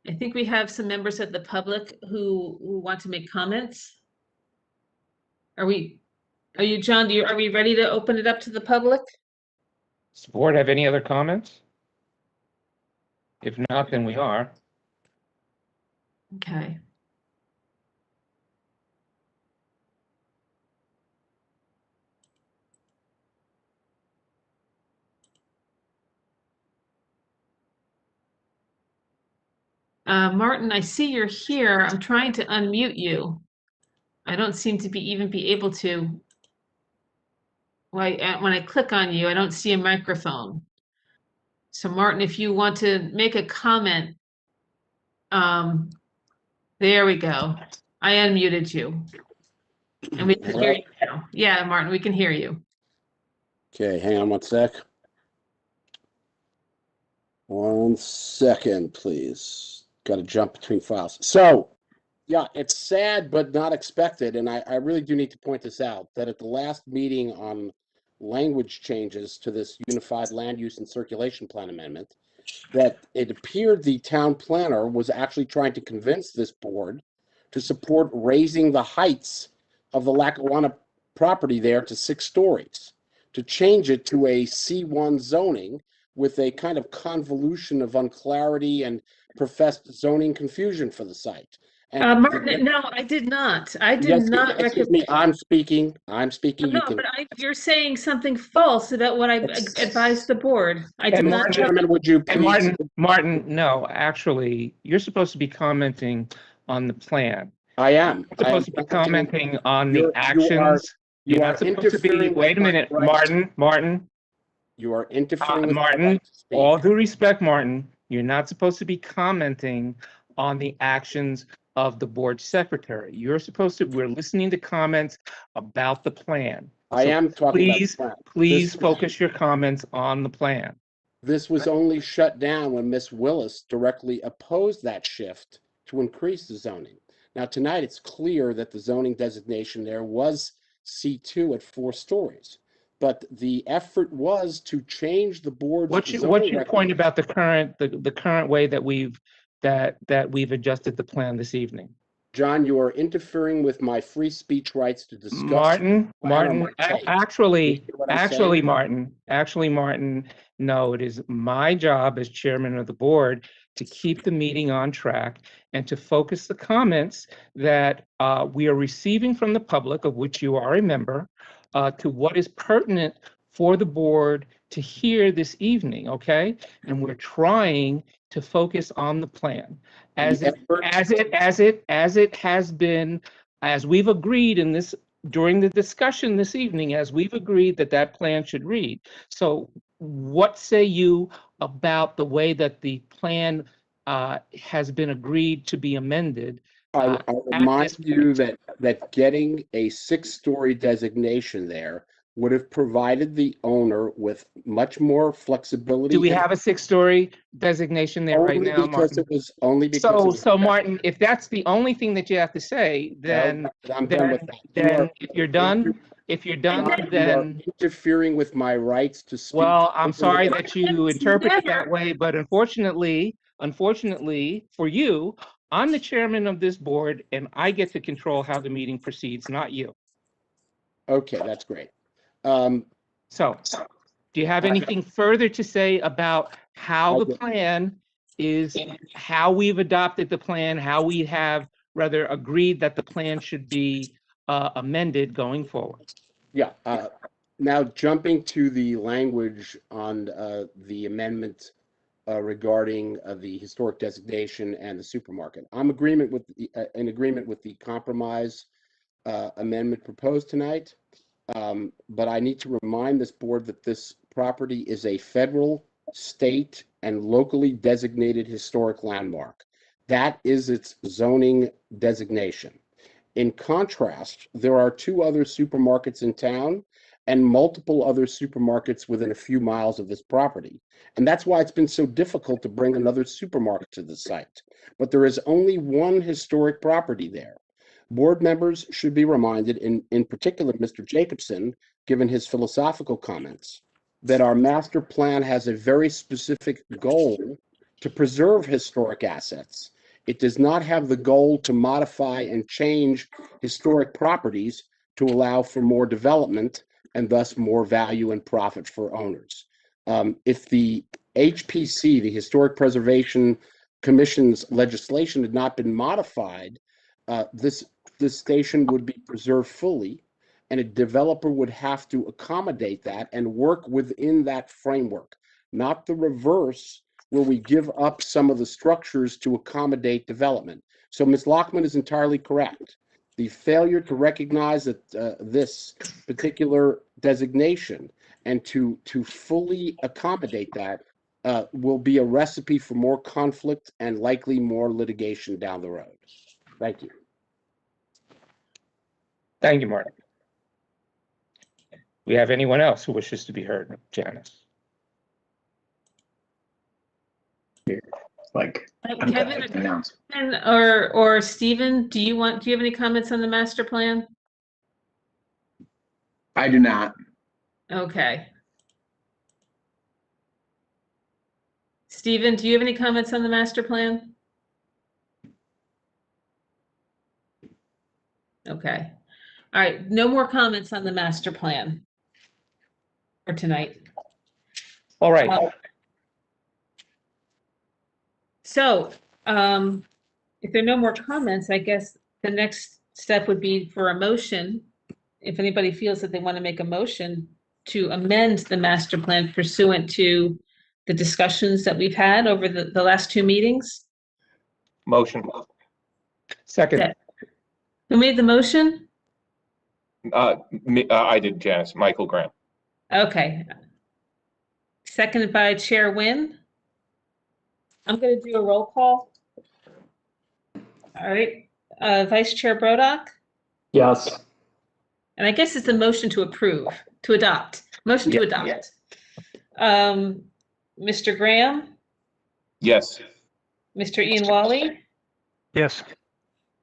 I think we have some members of the public who want to make comments. Are you, John, are we ready to open it up to the public? Does the board have any other comments? If not, then we are. Okay. Martin, I see you're here. I'm trying to unmute you. I don't seem to even be able to. When I click on you, I don't see a microphone. So Martin, if you want to make a comment, there we go. I unmuted you. And we can hear you now. Yeah, Martin, we can hear you. Okay, hang on 1 sec. 1 second, please. Got to jump between files. So, yeah, it's sad but not expected, and I really do need to point this out, that at the last meeting on language changes to this Unified Land Use and Circulation Plan Amendment, that it appeared the town planner was actually trying to convince this board to support raising the heights of the Lackawanna property there to 6 stories, to change it to a C1 zoning with a kind of convolution of unclarity and professed zoning confusion for the site. And Martin, no, I did not. I did yes, not. excuse me, I'm speaking. No, but you're saying something false about what I advised the board. I did not. Chairman, would you please? And Martin, no, actually, you're supposed to be commenting on the plan. I am. You're supposed to be commenting on the actions. You're not supposed to be, wait a minute, Martin. You are interfering with Martin, all due respect, Martin, you're not supposed to be commenting on the actions of the board secretary. You're supposed to, we're listening to comments about the plan. I am talking about the plan. Please focus your comments on the plan. This was only shut down when Ms. Willis directly opposed that shift to increase the zoning. Now, tonight, it's clear that the zoning designation there was C2 at 4 stories. But the effort was to change the board's What's your point about the current way that we've adjusted the plan this evening? John, you are interfering with my free speech rights to discuss. Martin, actually, Martin, no, it is my job as chairman of the board to keep the meeting on track and to focus the comments that we are receiving from the public, of which you are a member, to what is pertinent for the board to hear this evening, okay? And we're trying to focus on the plan as it has been, as we've agreed in this during the discussion this evening, as we've agreed that plan should read. So what say you about the way that the plan has been agreed to be amended? I remind you that getting a 6-story designation there would have provided the owner with much more flexibility. Do we have a 6-story designation there right Only now, because Martin? it was only because it was. So Martin, if that's the only thing that you have to say, then, I'm done with that. then if you're done, then, Interfering with my rights to speak. well, I'm sorry that you interpret it that way, but unfortunately for you, I'm the chairman of this board and I get to control how the meeting proceeds, not you. Okay, that's great. So, do you have anything further to say about how I the do. plan is, how we've adopted the plan, how we have rather agreed that the plan should be amended going forward? Yeah, now jumping to the language on the amendment regarding the historic designation and the supermarket. I'm in agreement with the compromise amendment proposed tonight. But I need to remind this board that this property is a federal, state, and locally designated historic landmark. That is its zoning designation. In contrast, there are 2 other supermarkets in town and multiple other supermarkets within a few miles of this property. And that's why it's been so difficult to bring another supermarket to the site. But there is only one historic property there. Board members should be reminded, in particular, Mr. Jacobson, given his philosophical comments, that our master plan has a very specific goal to preserve historic assets. It does not have the goal to modify and change historic properties to allow for more development and thus more value and profit for owners. If the HPC, the Historic Preservation Commission's legislation, had not been modified, this station would be preserved fully, and a developer would have to accommodate that and work within that framework, not the reverse, where we give up some of the structures to accommodate development. So Ms. Lockman is entirely correct. The failure to recognize that this particular designation and to fully accommodate that will be a recipe for more conflict and likely more litigation down the road. Thank you. Thank you, Martin. We have anyone else who wishes to be heard? Janice? Like, Kevin announce. or Stephen, do you have any comments on the master plan? I do not. Okay. Stephen, do you have any comments on the master plan? Okay. All right, no more comments on the master plan for tonight. All right. So, if there are no more comments, I guess the next step would be for a motion. If anybody feels that they want to make a motion to amend the master plan pursuant to the discussions that we've had over the last 2 meetings. Motion. Second. Who made the motion? I did, Janice. Michael Graham. Okay. Seconded by Chair Nguyen. I'm going to do a roll call. All right. Vice Chair Brodock. Yes. And I guess it's a motion to approve, to adopt. Motion to adopt. Yes. Mr. Graham, Yes. Mr. Ian Wally, Yes.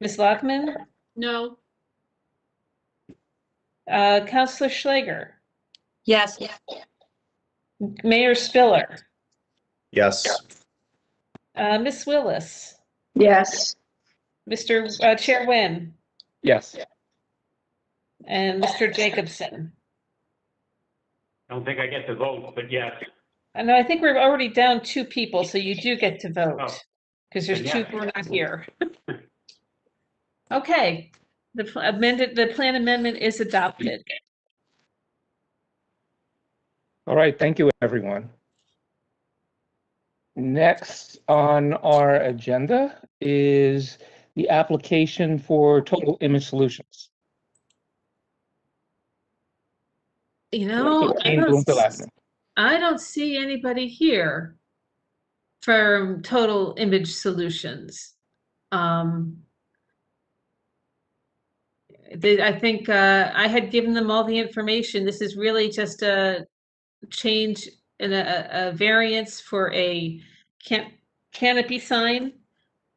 Ms. Lockman, No, Councillor Schlager, Yes. Mayor Spiller, Yes. Ms. Willis, Yes. Mr. Chair Nguyen, Yes. and Mr. Jacobson. I don't think I get to vote, but yes. And I think we're already down 2 people, so you do get to vote Oh. because there's Yeah. 2 who are not here. Okay, the plan amendment is adopted. All right, thank you, everyone. Next on our agenda is the application for Total Image Solutions. You know, 15 Bloomfield Avenue. I don't see anybody here from Total Image Solutions. I think I had given them all the information. This is really just a change in a variance for a canopy sign.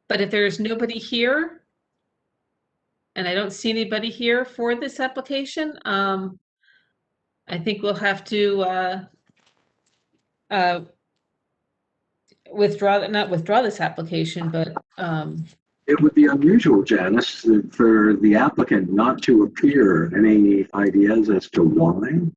But if there's nobody here, and I don't see anybody here for this application, I think we'll have to not withdraw this application, but It would be unusual, Janice, for the applicant not to appear. Any ideas as to why?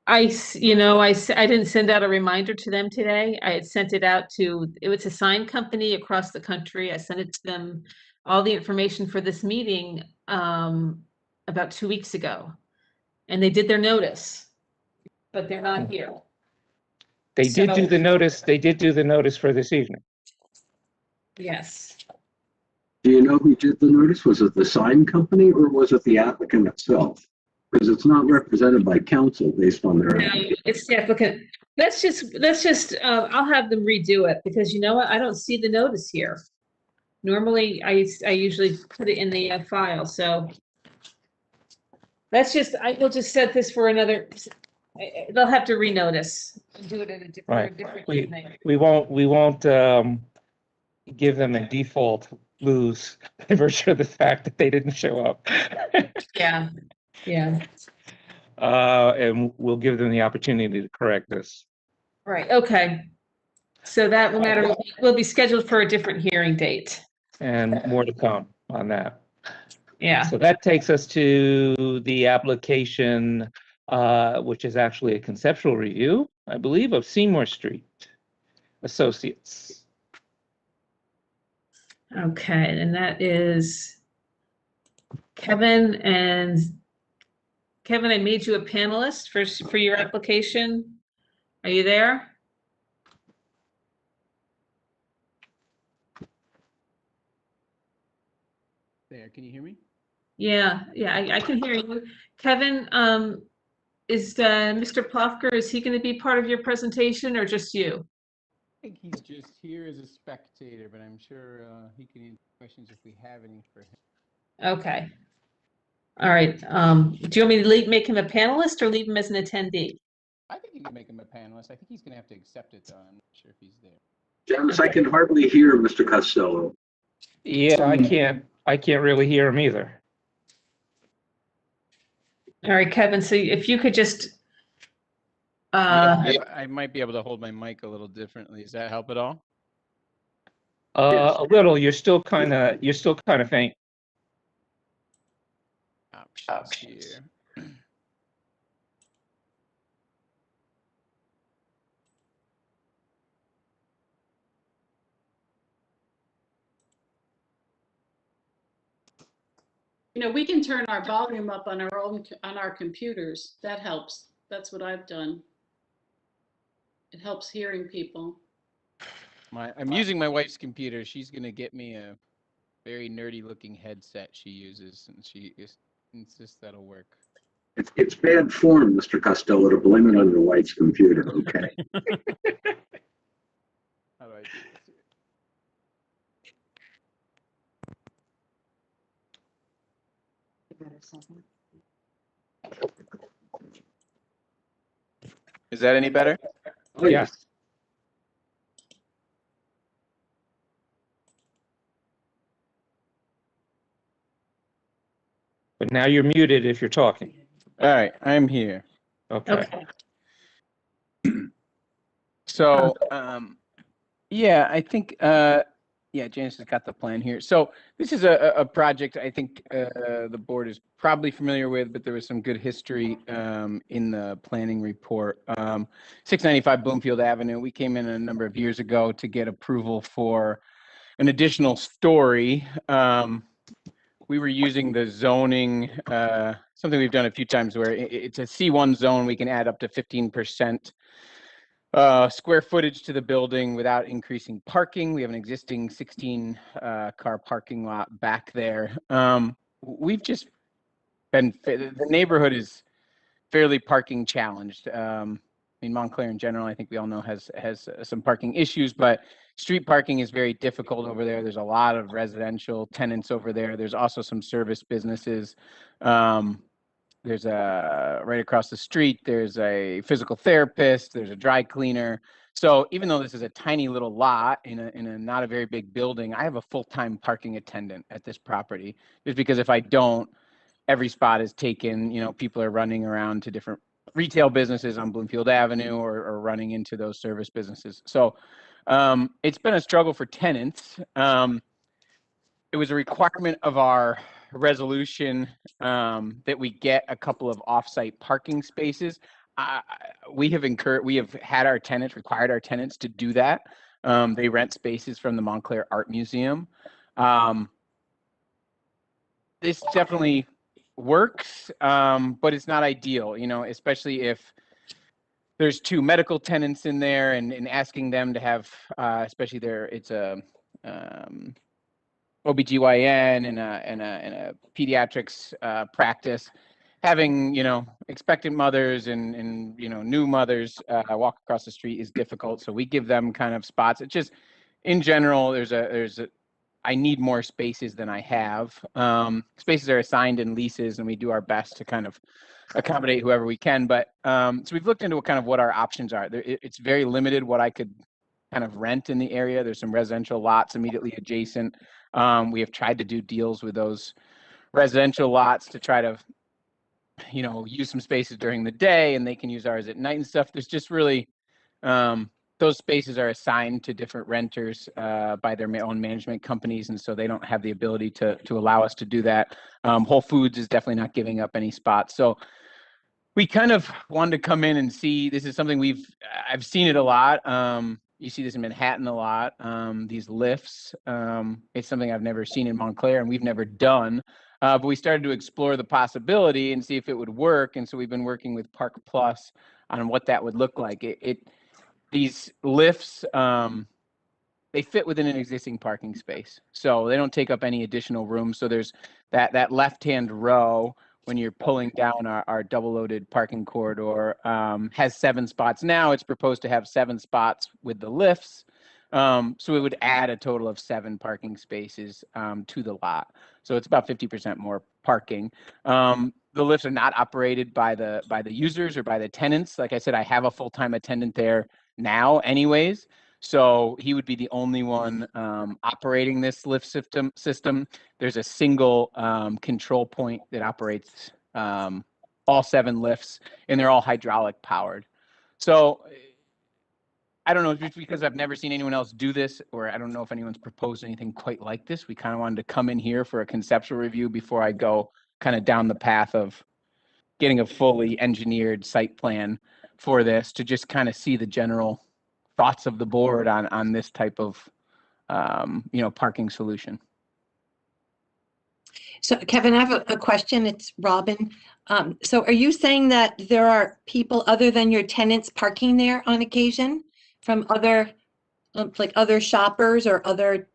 I didn't send out a reminder to them today. I had sent it out to, it was a sign company across the country. I sent it to them, all the information for this meeting about 2 weeks ago. And they did their notice, but they're not here. They did do the notice, they did do the notice for this evening. Yes. Do you know who did the notice? Was it the sign company or was it the applicant itself? Because it's not represented by counsel based on their. No, it's the applicant. Let's just, I'll have them redo it because you know what? I don't see the notice here. Normally, I usually put it in the file, so. I will just set this for another, they'll have to renotice and do it at a different evening. We won't give them a default lose by virtue of the fact that they didn't show up. Yeah, yeah. And we'll give them the opportunity to correct this. Right, okay. So that matter will be scheduled for a different hearing date. And more to come on that. Yeah. So that takes us to the application, which is actually a conceptual review, I believe, of Seymour Street Associates. Okay, and that is Kevin. And Kevin, I made you a panelist for your application. Are you there? There, can you hear me? Yeah, I can hear you. Kevin, is Mr. Plofker, is he going to be part of your presentation or just you? I think he's just here as a spectator, but I'm sure he can answer questions if we have any for him. Okay. All right. Do you want me to make him a panelist or leave him as an attendee? I think you can make him a panelist. I think he's going to have to accept it, though. I'm not sure if he's there. Janice, I can hardly hear Mr. Costello. Yeah, I can't really hear him either. All right, Kevin, so if you could just I might be able to hold my mic a little differently. Does that help at all? A little. You're still kind of faint. Options here. You know, we can turn our volume up on our computers. That helps. That's what I've done. It helps hearing people. I'm using my wife's computer. She's going to get me a very nerdy looking headset she uses, and she insists that'll work. It's bad form, Mr. Costello, to blame it on your wife's computer, okay? How do I do this here? Is that any better? Oh, Yes. But now you're muted if you're talking. All right, I'm here. Okay. So, yeah, I think, yeah, Janice has got the plan here. So this is a project I think the board is probably familiar with, but there was some good history in the planning report. 695 Bloomfield Avenue. We came in a number of years ago to get approval for an additional story. We were using the zoning, something we've done a few times where it's a C1 zone. We can add up to 15% square footage to the building without increasing parking. We have an existing 16 car parking lot back there. We've just been, the neighborhood is fairly parking challenged. I mean, Montclair in general, I think we all know has some parking issues, but street parking is very difficult over there. There's a lot of residential tenants over there. There's also some service businesses. There's right across the street, there's a physical therapist, there's a dry cleaner. So even though this is a tiny little lot in a not a very big building, I have a full-time parking attendant at this property, just because if I don't, every spot is taken. People are running around to different retail businesses on Bloomfield Avenue or running into those service businesses. So it's been a struggle for tenants. It was a requirement of our resolution that we get a couple of off-site parking spaces. We have had our tenants, required our tenants to do that. They rent spaces from the Montclair Art Museum. This definitely works, but it's not ideal, especially if there's two medical tenants in there and asking them to have, especially it's a OBGYN and a pediatrics practice, having expectant mothers and new mothers walk across the street is difficult. So we give them kind of spots. It's just in general, I need more spaces than I have. Spaces are assigned in leases, and we do our best to kind of accommodate whoever we can. But so we've looked into what our options are. It's very limited what I could kind of rent in the area. There's some residential lots immediately adjacent. We have tried to do deals with those residential lots to try to, use some spaces during the day, and they can use ours at night and stuff. There's just really, those spaces are assigned to different renters by their own management companies, and so they don't have the ability to allow us to do that. Whole Foods is definitely not giving up any spots. So we kind of wanted to come in and see. This is something I've seen it a lot. You see this in Manhattan a lot, these lifts. It's something I've never seen in Montclair and we've never done, but we started to explore the possibility and see if it would work. And so we've been working with Park Plus on what that would look like. These lifts, they fit within an existing parking space. So they don't take up any additional room. So there's that left-hand row when you're pulling down our double-loaded parking corridor, has 7 spots. Now it's proposed to have 7 spots with the lifts. So it would add a total of 7 parking spaces to the lot. So it's about 50% more parking. The lifts are not operated by the users or by the tenants. Like I said, I have a full-time attendant there now anyways. So he would be the only one operating this lift system. There's a single control point that operates all 7 lifts, and they're all hydraulic powered. So I don't know, just because I've never seen anyone else do this, or I don't know if anyone's proposed anything quite like this. We kind of wanted to come in here for a conceptual review before I go kind of down the path of getting a fully engineered site plan for this, to just kind of see the general thoughts of the board on this type of parking solution. So Kevin, I have a question. It's Robin. So are you saying that there are people other than your tenants parking there on occasion from other, like other shoppers or other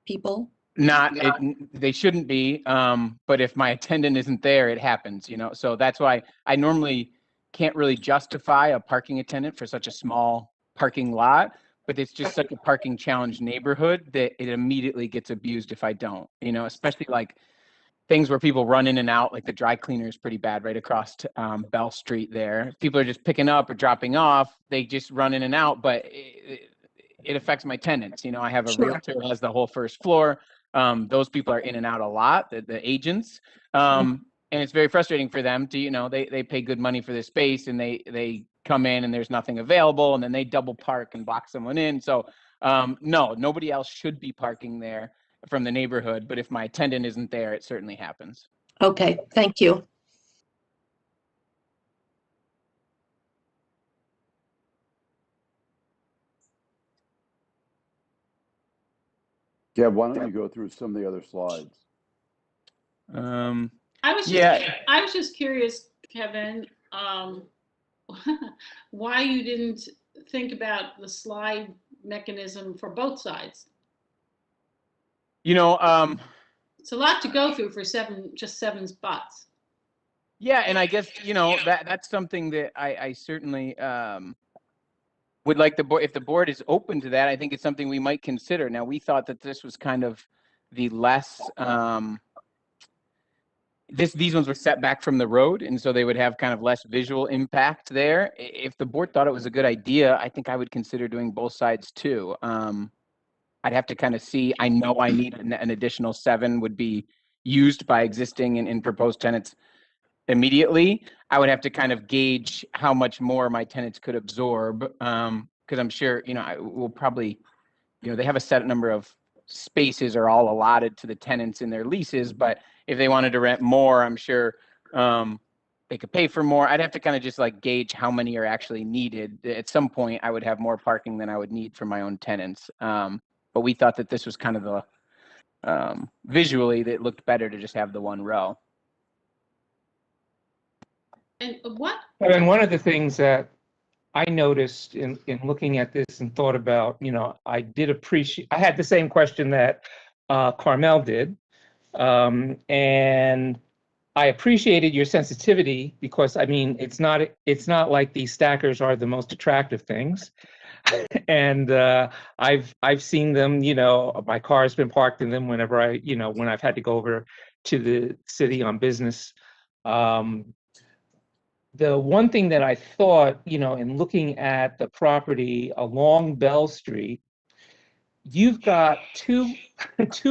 people? They shouldn't be, but if my attendant isn't there, it happens, so that's why I normally can't really justify a parking attendant for such a small parking lot, but it's just such a parking challenged neighborhood that it immediately gets abused if I don't, especially like things where people run in and out, like the dry cleaner is pretty bad right across Bell Street there. People are just picking up or dropping off. They just run in and out, but it affects my tenants. I have a realtor who has the whole first floor. Those people are in and out a lot, the agents. And it's very frustrating for them to, they pay good money for this space, and they come in and there's nothing available, and then they double park and block someone in. So no, nobody else should be parking there from the neighborhood, but if my attendant isn't there, it certainly happens. Okay, thank you. Yeah, why don't you go through some of the other slides? I was just curious, Kevin, why you didn't think about the slide mechanism for both sides. It's a lot to go through for just 7 spots. Yeah, and I guess that's something that I certainly would like the board, if the board is open to that, I think it's something we might consider. Now, we thought that this was kind of the less, these ones were set back from the road, and so they would have kind of less visual impact there. If the board thought it was a good idea, I think I would consider doing both sides too. I'd have to kind of see, I know I need an additional 7 would be used by existing and proposed tenants immediately. I would have to kind of gauge how much more my tenants could absorb, because I'm sure, I will probably, they have a set number of spaces are all allotted to the tenants in their leases, but if they wanted to rent more, I'm sure they could pay for more. I'd have to kind of just like gauge how many are actually needed. At some point, I would have more parking than I would need for my own tenants. But we thought that this was kind of the, visually, that it looked better to just have the one row. And what? And one of the things that I noticed in looking at this and thought about, I did appreciate, I had the same question that Carmel did. And I appreciated your sensitivity because, I mean, it's not like these stackers are the most attractive things. And I've seen them, my car's been parked in them whenever when I've had to go over to the city on business. The one thing that I thought, in looking at the property along Bell Street, you've got two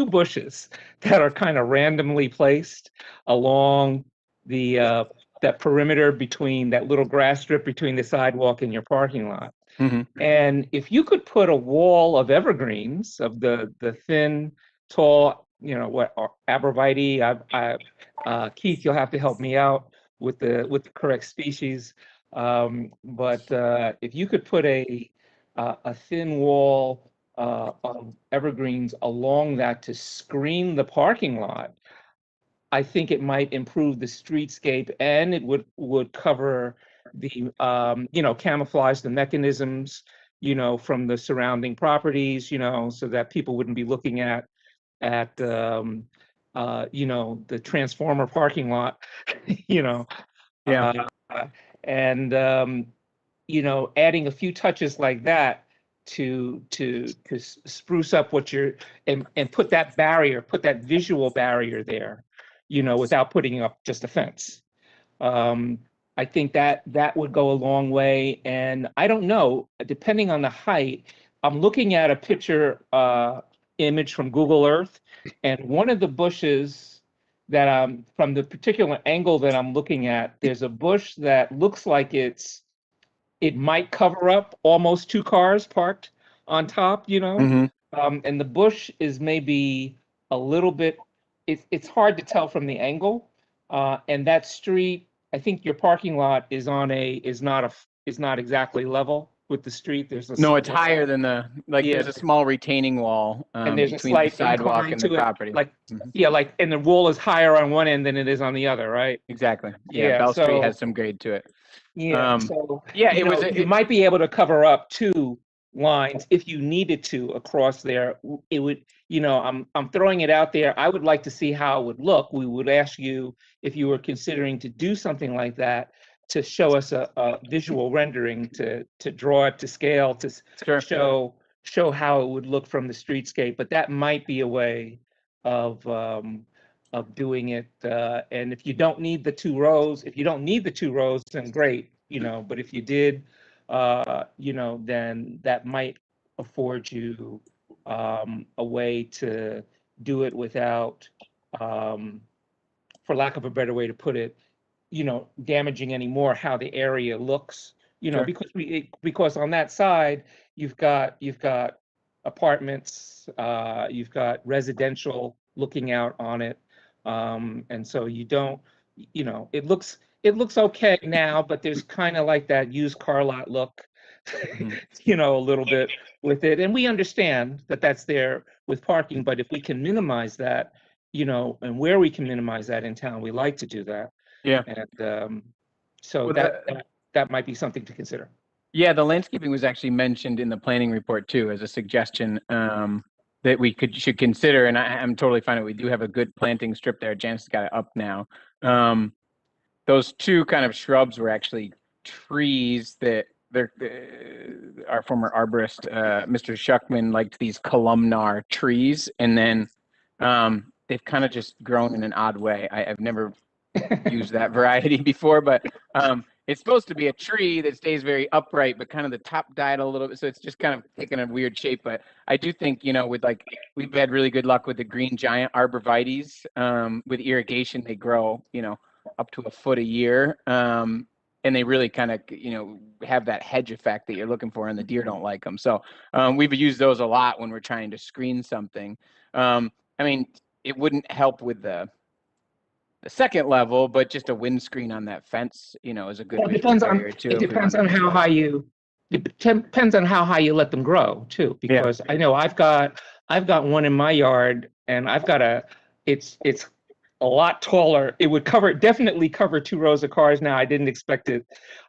bushes that are kind of randomly placed along the that perimeter between that little grass strip between the sidewalk and your parking lot. Mm-hmm. And if you could put a wall of evergreens, of the thin, tall, arborvitae, Keith, you'll have to help me out with the correct species. But if you could put a thin wall of evergreens along that to screen the parking lot, I think it might improve the streetscape, and it would cover the camouflage the mechanisms from the surrounding properties, so that people wouldn't be looking at the transformer parking lot. Yeah. And adding a few touches like that to spruce up what you're and put that barrier, put that visual barrier there, without putting up just a fence. I think that would go a long way. And I don't know, depending on the height, I'm looking at a picture image from Google Earth, and one of the bushes that from the particular angle that I'm looking at, there's a bush that looks like it might cover up almost 2 cars parked on top, Mm-hmm. And the bush is maybe a little bit, it's hard to tell from the angle. And that street, I think your parking lot is not exactly level with the street. No, it's higher than there's a small retaining wall and there's between a slight the sidewalk incline and the to it, property. Mm-hmm. And the wall is higher on one end than it is on the other, right? Exactly. Yeah, Bell Street has some grade to it. Yeah. You might be able to cover up 2 lines if you needed to across there. It would, I'm throwing it out there. I would like to see how it would look. We would ask you if you were considering to do something like that, to show us a visual rendering, to draw it to scale, to show how it would look from the streetscape. But that might be a way of doing it. And if you don't need the 2 rows, then great, but if you did, then that might afford you a way to do it without, for lack of a better way to put it, damaging any more how the area looks, because on that side, you've got apartments, you've got residential looking out on it. And so you don't, it looks okay now, but there's kind of like that used car lot look, a little bit with it. And we understand that that's there with parking, but if we can minimize that, and where we can minimize that in town, we like to do that. Yeah. And so that might be something to consider. Yeah, the landscaping was actually mentioned in the planning report too, as a suggestion that we should consider. And I'm totally fine with it. We do have a good planting strip there. Janice has got it up now. Those 2 kind of shrubs were actually trees that our former arborist, Mr. Shuckman, liked these columnar trees, and then they've kind of just grown in an odd way. I've never used that variety before, but it's supposed to be a tree that stays very upright, but kind of the top died a little bit, so it's just kind of taken a weird shape. But I do think, with we've had really good luck with the green giant arborvitaes. With irrigation, they grow, up to a foot a year. And they really kind of, have that hedge effect that you're looking for, and the deer don't like them. So we've used those a lot when we're trying to screen something. I mean, it wouldn't help with the second level, but just a windscreen on that fence, is a good barrier too. It depends on how high you. It depends on how high you let them grow too, because I know I've got one in my yard, and it's a lot taller. It would definitely cover 2 rows of cars now. I didn't expect it.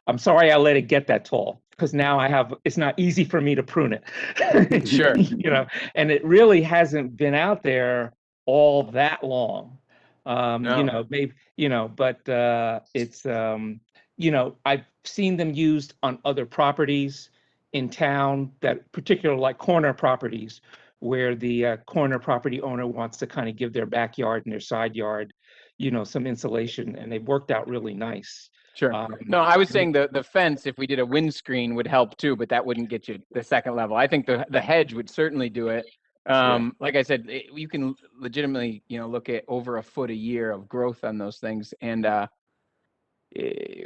I'm sorry I let it get that tall, because now it's not easy for me to prune it. Sure. And it really hasn't been out there all that long. No. Maybe, but it's, I've seen them used on other properties in town, that particular like corner properties, where the corner property owner wants to kind of give their backyard and their side yard, some insulation, and they've worked out really nice. Sure. No, I was saying the fence, if we did a windscreen, would help too, but that wouldn't get you the second level. I think the hedge would certainly do it. Like I said, you can legitimately, look at over a foot a year of growth on those things. And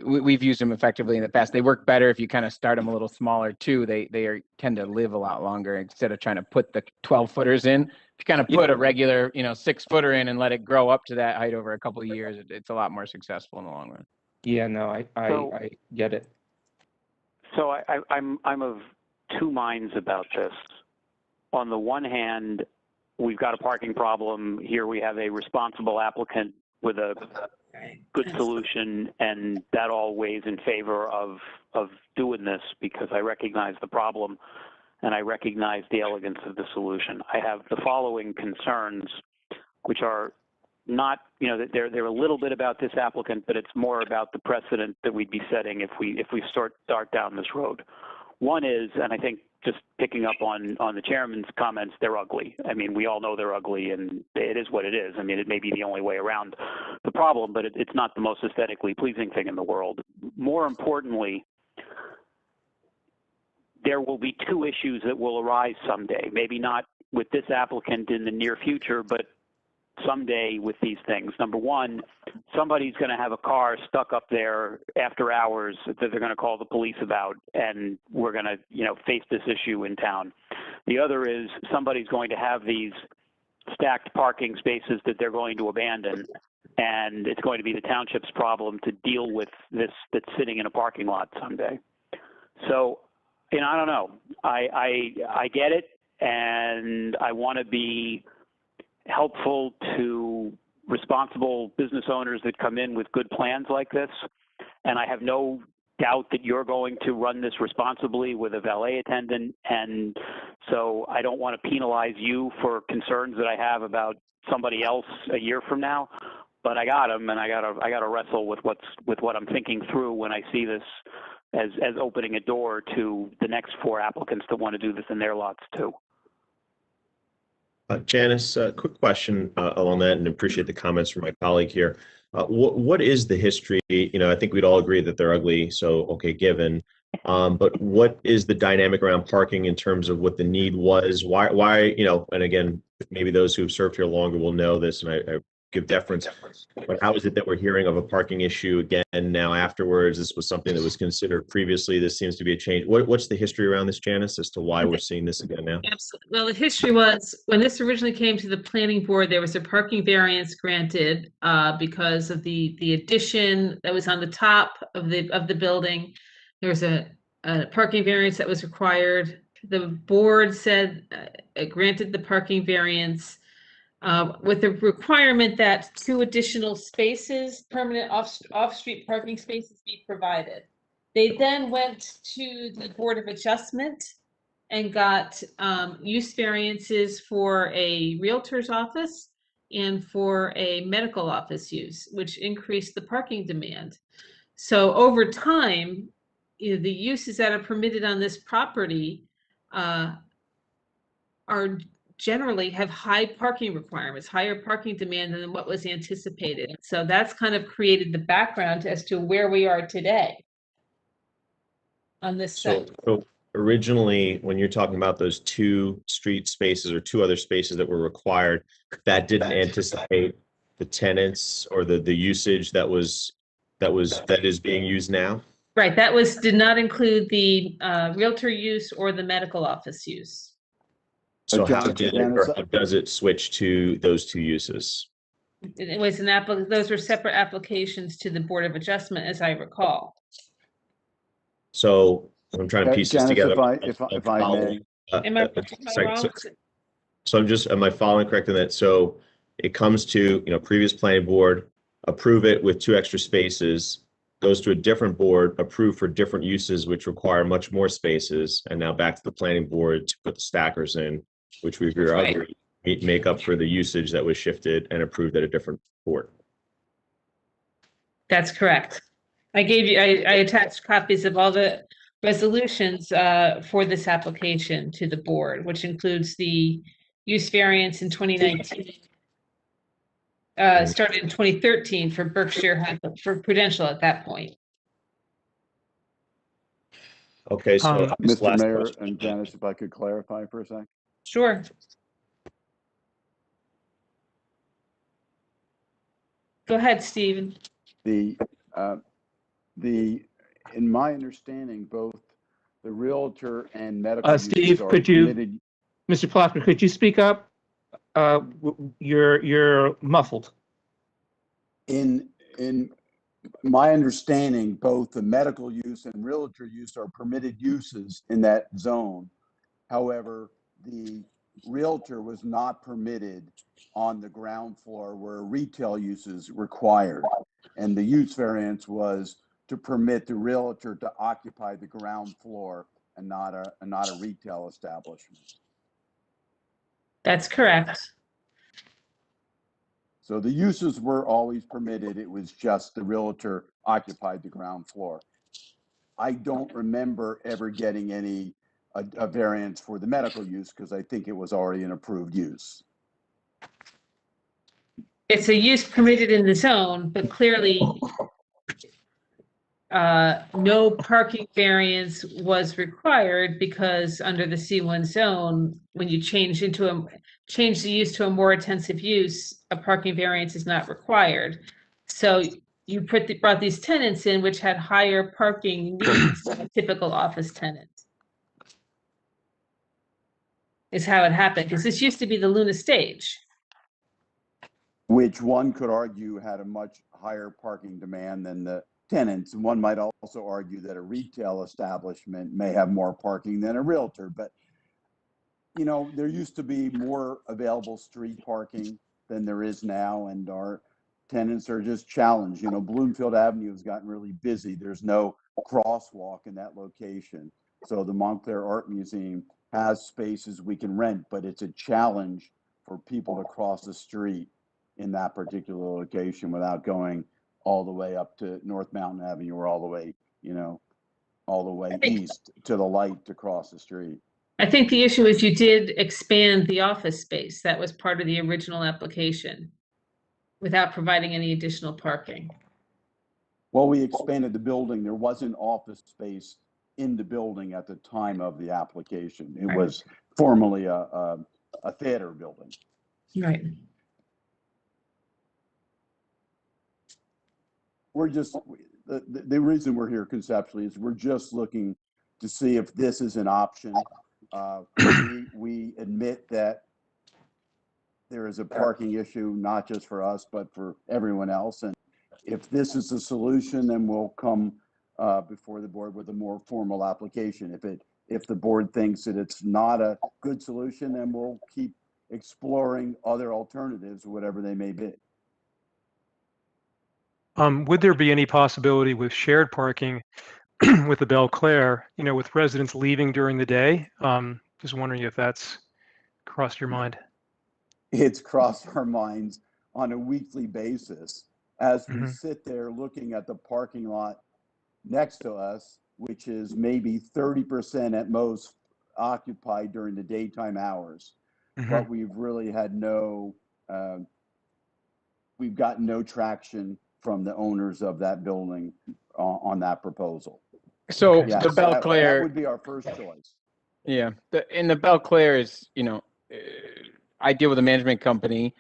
we've used them effectively in the past. They work better if you kind of start them a little smaller too. They tend to live a lot longer, instead of trying to put the 12-footers in. If you kind of put a regular, 6-footer in and let it grow up to that height over a couple of years, it's a lot more successful in the long run. Yeah, no, I get it. So I'm of 2 minds about this. On the one hand, we've got a parking problem. Here we have a responsible applicant with a good solution, and that all weighs in favor of doing this, because I recognize the problem and I recognize the elegance of the solution. I have the following concerns, which are not, they're a little bit about this applicant, but it's more about the precedent that we'd be setting if we start down this road. One is, and I think just picking up on the chairman's comments, they're ugly. I mean, we all know they're ugly, and it is what it is. I mean, it may be the only way around the problem, but it's not the most aesthetically pleasing thing in the world. More importantly, there will be 2 issues that will arise someday. Maybe not with this applicant in the near future, but someday with these things. Number one, somebody's going to have a car stuck up there after hours that they're going to call the police about, and we're going to, face this issue in town. The other is somebody's going to have these stacked parking spaces that they're going to abandon, and it's going to be the township's problem to deal with this that's sitting in a parking lot someday. So, I don't know. I get it, and I want to be helpful to responsible business owners that come in with good plans like this. And I have no doubt that you're going to run this responsibly with a valet attendant. And so I don't want to penalize you for concerns that I have about somebody else a year from now, but I got them, and I got to wrestle with what I'm thinking through when I see this as opening a door to the next 4 applicants that want to do this in their lots too. Janice, quick question along that, and appreciate the comments from my colleague here. What is the history? I think we'd all agree that they're ugly, so okay, given. But what is the dynamic around parking in terms of what the need was? Why, and again, maybe those who have served here longer will know this, and I give deference, but how is it that we're hearing of a parking issue again now afterwards? This was something that was considered previously. This seems to be a change. What's the history around this, Janice, as to why we're seeing this again now? Absolutely. Well, the history was, when this originally came to the planning board, there was a parking variance granted because of the addition that was on the top of the building. There was a parking variance that was required. The board said granted the parking variance with the requirement that 2 additional spaces, permanent off-street parking spaces, be provided. They then went to the Board of Adjustment and got use variances for a realtor's office and for a medical office use, which increased the parking demand. So over time, you know, the uses that are permitted on this property are generally have high parking requirements, higher parking demand than what was anticipated. So that's kind of created the background as to where we are today on this site. So originally, when you're talking about those 2 street spaces or 2 other spaces that were required, that didn't anticipate the tenants or the usage that is being used now? Right, that did not include the realtor use or the medical office use. So how did it, or how does it switch to those 2 uses? It was those were separate applications to the Board of Adjustment, as I recall. So I'm trying to piece this Janice, together. if I may. Am I wrong? So am I following correct in that? So it comes to, previous planning board, approve it with 2 extra spaces, goes to a different board, approved for different uses, which require much more spaces, and now back to the planning board to put the stackers in, which we agree make up for the usage that was shifted and approved at a different board. That's correct. I attached copies of all the resolutions for this application to the board, which includes the use variance in 2019. Started in 2013 for for Prudential at that point. Okay, so Mr. Mayor and Janice, if I could clarify for a sec. Sure. Go ahead, Stephen. In my understanding, both the realtor and medical Steve, are could you, permitted. Mr. Plouffer, could you speak up? You're muffled. In my understanding, both the medical use and realtor use are permitted uses in that zone. However, the realtor was not permitted on the ground floor where retail use is required. And the use variance was to permit the realtor to occupy the ground floor and not a retail establishment. That's correct. So the uses were always permitted. It was just the realtor occupied the ground floor. I don't remember ever getting a variance for the medical use because I think it was already an approved use. It's a use permitted in the zone, but clearly no parking variance was required because under the C1 zone, when you change the use to a more intensive use, a parking variance is not required. So you brought these tenants in which had higher parking needs than a typical office tenant. Is how it happened, because this used to be the Luna Stage. Which one could argue had a much higher parking demand than the tenants. And one might also argue that a retail establishment may have more parking than a realtor. But, there used to be more available street parking than there is now. And our tenants are just challenged. Bloomfield Avenue has gotten really busy. There's no crosswalk in that location. So the Montclair Art Museum has spaces we can rent, but it's a challenge for people to cross the street in that particular location without going all the way up to North Mountain Avenue or all the way east to the light to cross the street. I think the issue is you did expand the office space. That was part of the original application without providing any additional parking. Well, we expanded the building. There wasn't office space in the building at the time of the application. It was formerly a theater building. Right. We're just, the reason we're here conceptually is we're just looking to see if this is an option. We admit that there is a parking issue, not just for us, but for everyone else. And if this is a solution, then we'll come before the board with a more formal application. If the board thinks that it's not a good solution, then we'll keep exploring other alternatives, whatever they may be. Would there be any possibility with shared parking with the Belclair, with residents leaving during the day? Just wondering if that's crossed your mind. It's crossed our minds on a weekly basis as we sit there looking at the parking lot next to us which is maybe 30% at most occupied during the daytime hours. But we've really had we've gotten no traction from the owners of that building on that proposal. So Yes, the Belclair that would be our first choice. Yeah, and the Belclair is, I deal with a management company.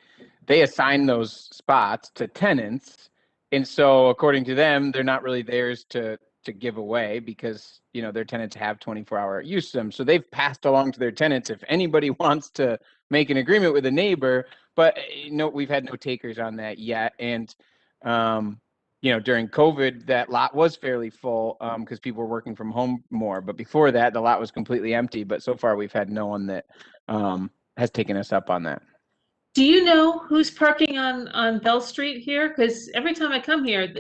They assign those spots to tenants, and so according to them, they're not really theirs to give away because their tenants have 24-hour use of them. So they've passed along to their tenants if anybody wants to make an agreement with a neighbor. But we've had no takers on that yet, and during COVID, that lot was fairly full because people were working from home more. But before that, the lot was completely empty. But so far, we've had no one that has taken us up on that. Do you know who's parking on Bell Street here? Because every time I come here,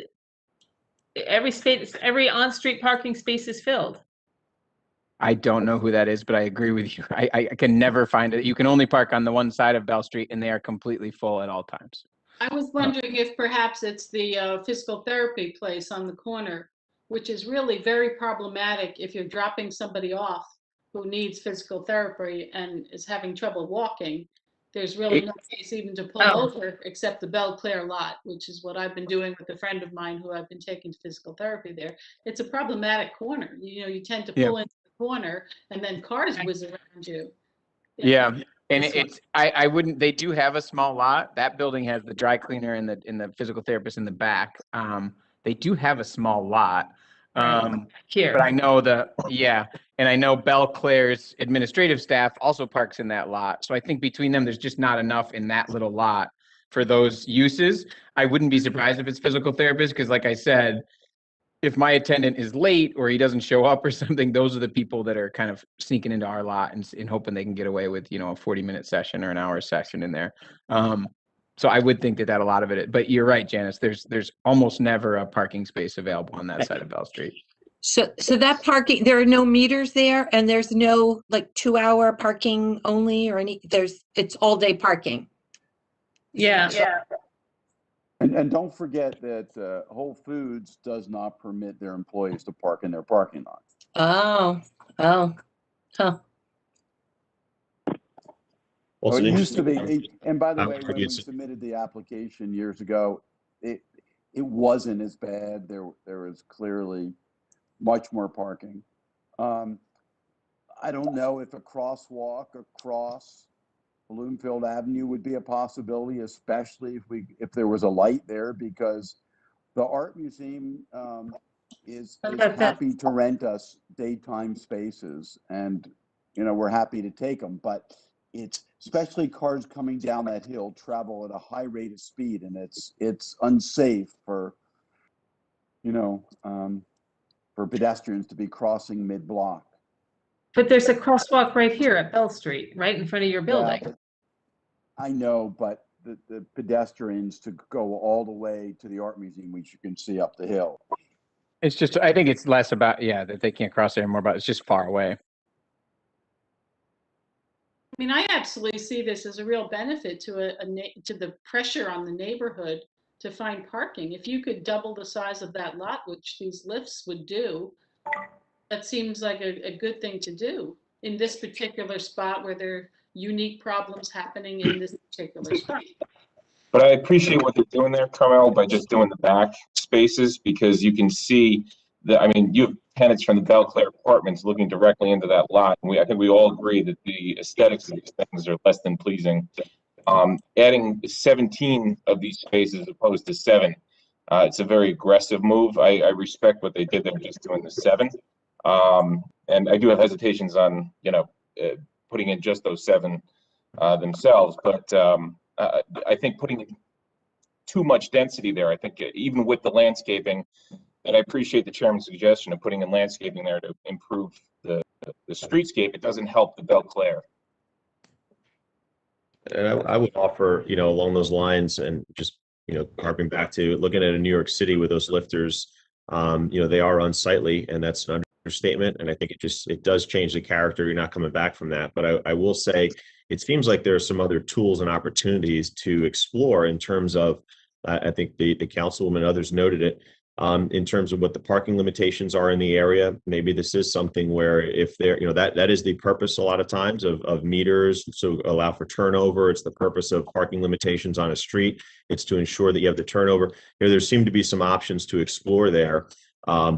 every on-street parking space is filled. I don't know who that is, but I agree with you. I can never find it. You can only park on the one side of Bell Street, and they are completely full at all times. I was wondering if perhaps it's the physical therapy place on the corner, which is really very problematic if you're dropping somebody off who needs physical therapy and is having trouble walking. There's really no place even to pull over except the Belclair lot, which is what I've been doing with a friend of mine who I've been taking to physical therapy there. It's a problematic corner. You tend to pull into the corner and then cars whiz around you. Yeah. And I wouldn't, they do have a small lot. That building has the dry cleaner and the physical therapist in the back. They do have a small lot. Here. But I know and I know Belclair's administrative staff also parks in that lot. So I think between them, there's just not enough in that little lot for those uses. I wouldn't be surprised if it's physical therapist, because like I said, if my attendant is late or he doesn't show up or something, those are the people that are kind of sneaking into our lot and hoping they can get away with, a 40-minute session or an hour session in there. So I would think that a lot of it, but you're right, Janice, there's almost never a parking space available on that side of Bell Street. So that parking, there are no meters there, and there's no 2-hour parking only or it's all day parking. Yeah. And don't forget that Whole Foods does not permit their employees to park in their parking lot. Huh. Also, It used interesting- to be, and by the way, when we it's- submitted the application years ago, it wasn't as bad. There was clearly much more parking. I don't know if a crosswalk across Bloomfield Avenue would be a possibility, especially if there was a light there, because the art museum is happy to rent us daytime spaces, and we're happy to take them, but it's especially cars coming down that hill travel at a high rate of speed, and it's unsafe for pedestrians to be crossing mid-block. But there's a crosswalk right here at Bell Street, right in front of your building. Yeah, I know, but the pedestrians to go all the way to the art museum, which you can see up the hill. It's just, I think it's less about, that they can't cross there, more about it's just far away. I mean, I absolutely see this as a real benefit to the pressure on the neighborhood to find parking. If you could double the size of that lot, which these lifts would do, that seems like a good thing to do in this particular spot where there are unique problems happening in this particular spot. But I appreciate what they're doing there, Carmel, by just doing the back spaces, because you can see you have tenants from the Belclair apartments looking directly into that lot. And I think we all agree that the aesthetics of these things are less than pleasing. Adding 17 of these spaces as opposed to 7, it's a very aggressive move. I respect what they did there, just doing the 7. And I do have hesitations on, putting in just those 7 themselves. But I think putting too much density there, I think even with the landscaping, and I appreciate the chairman's suggestion of putting in landscaping there to improve the streetscape, it doesn't help the Belclair. And I would offer, along those lines, and just, harping back to looking at a New York City with those lifters, they are unsightly, and that's an understatement. And I think it does change the character. You're not coming back from that. But I will say, it seems like there are some other tools and opportunities to explore in terms of, I think the councilwoman and others noted it, in terms of what the parking limitations are in the area. Maybe this is something where if there, that is the purpose a lot of times of meters, so allow for turnover. It's the purpose of parking limitations on a street. It's to ensure that you have the turnover. There seem to be some options to explore there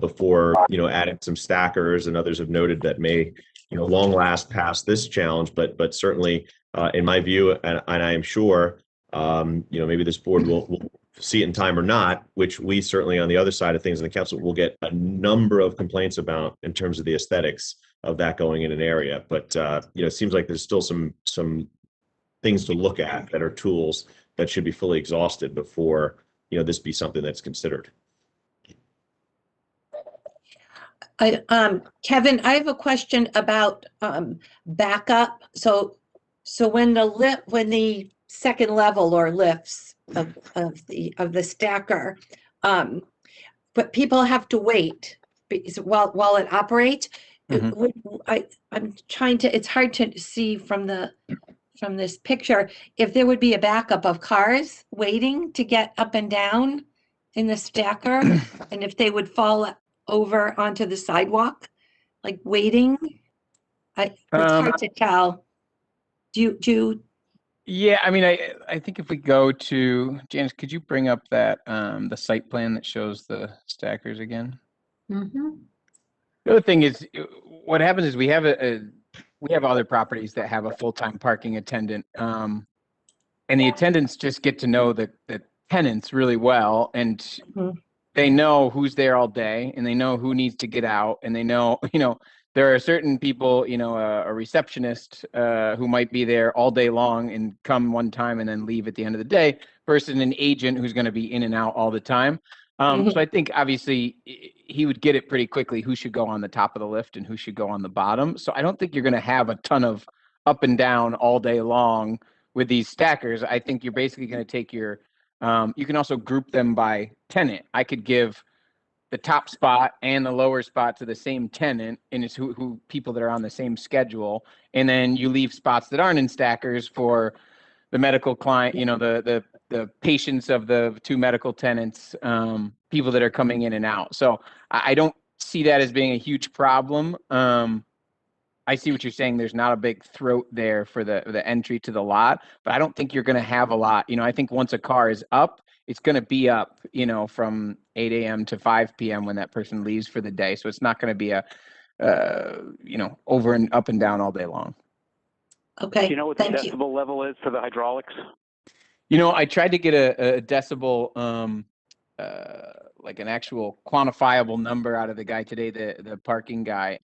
before, adding some stackers, and others have noted that may, long last past this challenge, but certainly in my view, and I am sure, maybe this board will see it in time or not, which we certainly on the other side of things in the council will get a number of complaints about in terms of the aesthetics of that going in an area. But, it seems like there's still some things to look at that are tools that should be fully exhausted before, this be something that's considered. Kevin, I have a question about backup. So when the second level or lifts of the stacker, but people have to wait while it operates. I'm trying to. It's hard to see from this picture if there would be a backup of cars waiting to get up and down in the stacker, and if they would fall over onto the sidewalk, like waiting. It's hard to tell. Do you? Yeah, I mean, I think if we go to Janice, could you bring up that the site plan that shows the stackers again? Mm-hmm. The other thing is, what happens is we have other properties that have a full-time parking attendant, and the attendants just get to know the tenants really well, and they know who's there all day, and they know who needs to get out, and they know, there are certain people, a receptionist who might be there all day long and come one time and then leave at the end of the day, versus an agent who's going to be in and out all the time. So I think obviously he would get it pretty quickly who should go on the top of the lift and who should go on the bottom. So I don't think you're going to have a ton of up and down all day long with these stackers. I think you're basically going to take your, you can also group them by tenant. I could give the top spot and the lower spot to the same tenant, and it's who people that are on the same schedule. And then you leave spots that aren't in stackers for the medical client, the patients of the two medical tenants, people that are coming in and out. So I don't see that as being a huge problem. I see what you're saying. There's not a big throat there for the entry to the lot, but I don't think you're going to have a lot. I think once a car is up, it's going to be up, from 8 a.m. to 5 p.m. when that person leaves for the day. So it's not going to be a, over and up and down all day long. Okay. Do you know what the decibel level is for the hydraulics? I tried to get a decibel, like an actual quantifiable number out of the guy today, the parking guy.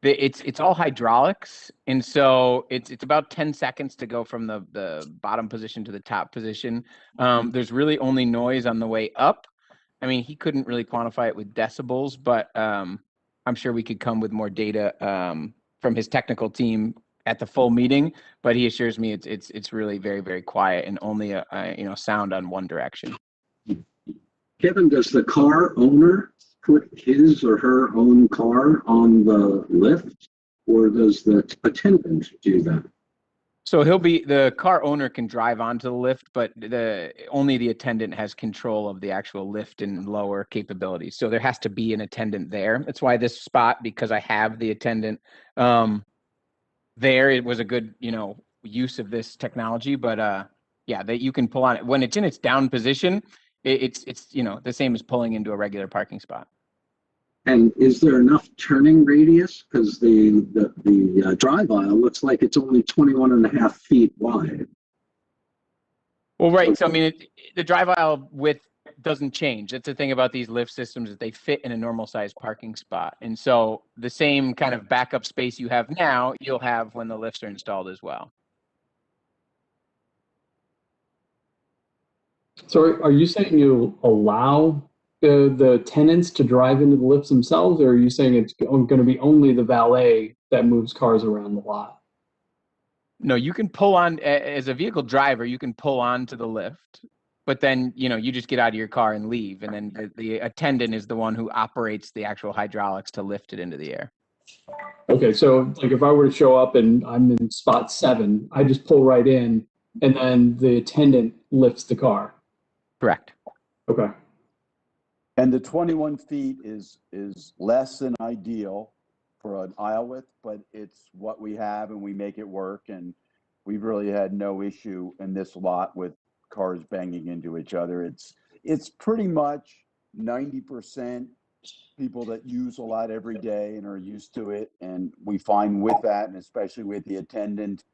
It's all hydraulics, and so it's about 10 seconds to go from the bottom position to the top position. There's really only noise on the way up. I mean, he couldn't really quantify it with decibels, but I'm sure we could come with more data from his technical team at the full meeting. But he assures me it's really very, very quiet and only a sound on one direction. Kevin, does the car owner put his or her own car on the lift, or does the attendant do that? So the car owner can drive onto the lift, but only the attendant has control of the actual lift and lower capabilities. So there has to be an attendant there. That's why this spot, because I have the attendant there, it was a good, use of this technology. But yeah, that you can pull on it when it's in its down position. It's the same as pulling into a regular parking spot. And is there enough turning radius? Because the drive aisle looks like it's only 21.5 feet wide. Well, right. So I mean, the drive aisle width doesn't change. That's the thing about these lift systems, that they fit in a normal size parking spot. And so the same kind of backup space you have now, you'll have when the lifts are installed as well. So are you saying you allow the tenants to drive into the lifts themselves, or are you saying it's going to be only the valet that moves cars around the lot? No, you can pull on, as a vehicle driver, you can pull on to the lift, but then, you just get out of your car and leave. And then the attendant is the one who operates the actual hydraulics to lift it into the air. Okay, so like if I were to show up and I'm in spot 7, I just pull right in and then the attendant lifts the car. Correct. Okay. And the 21 feet is less than ideal for an aisle width, but it's what we have and we make it work. And we've really had no issue in this lot with cars banging into each other. It's pretty much 90% people that use a lot every day and are used to it. And we find with that, and especially with the attendant,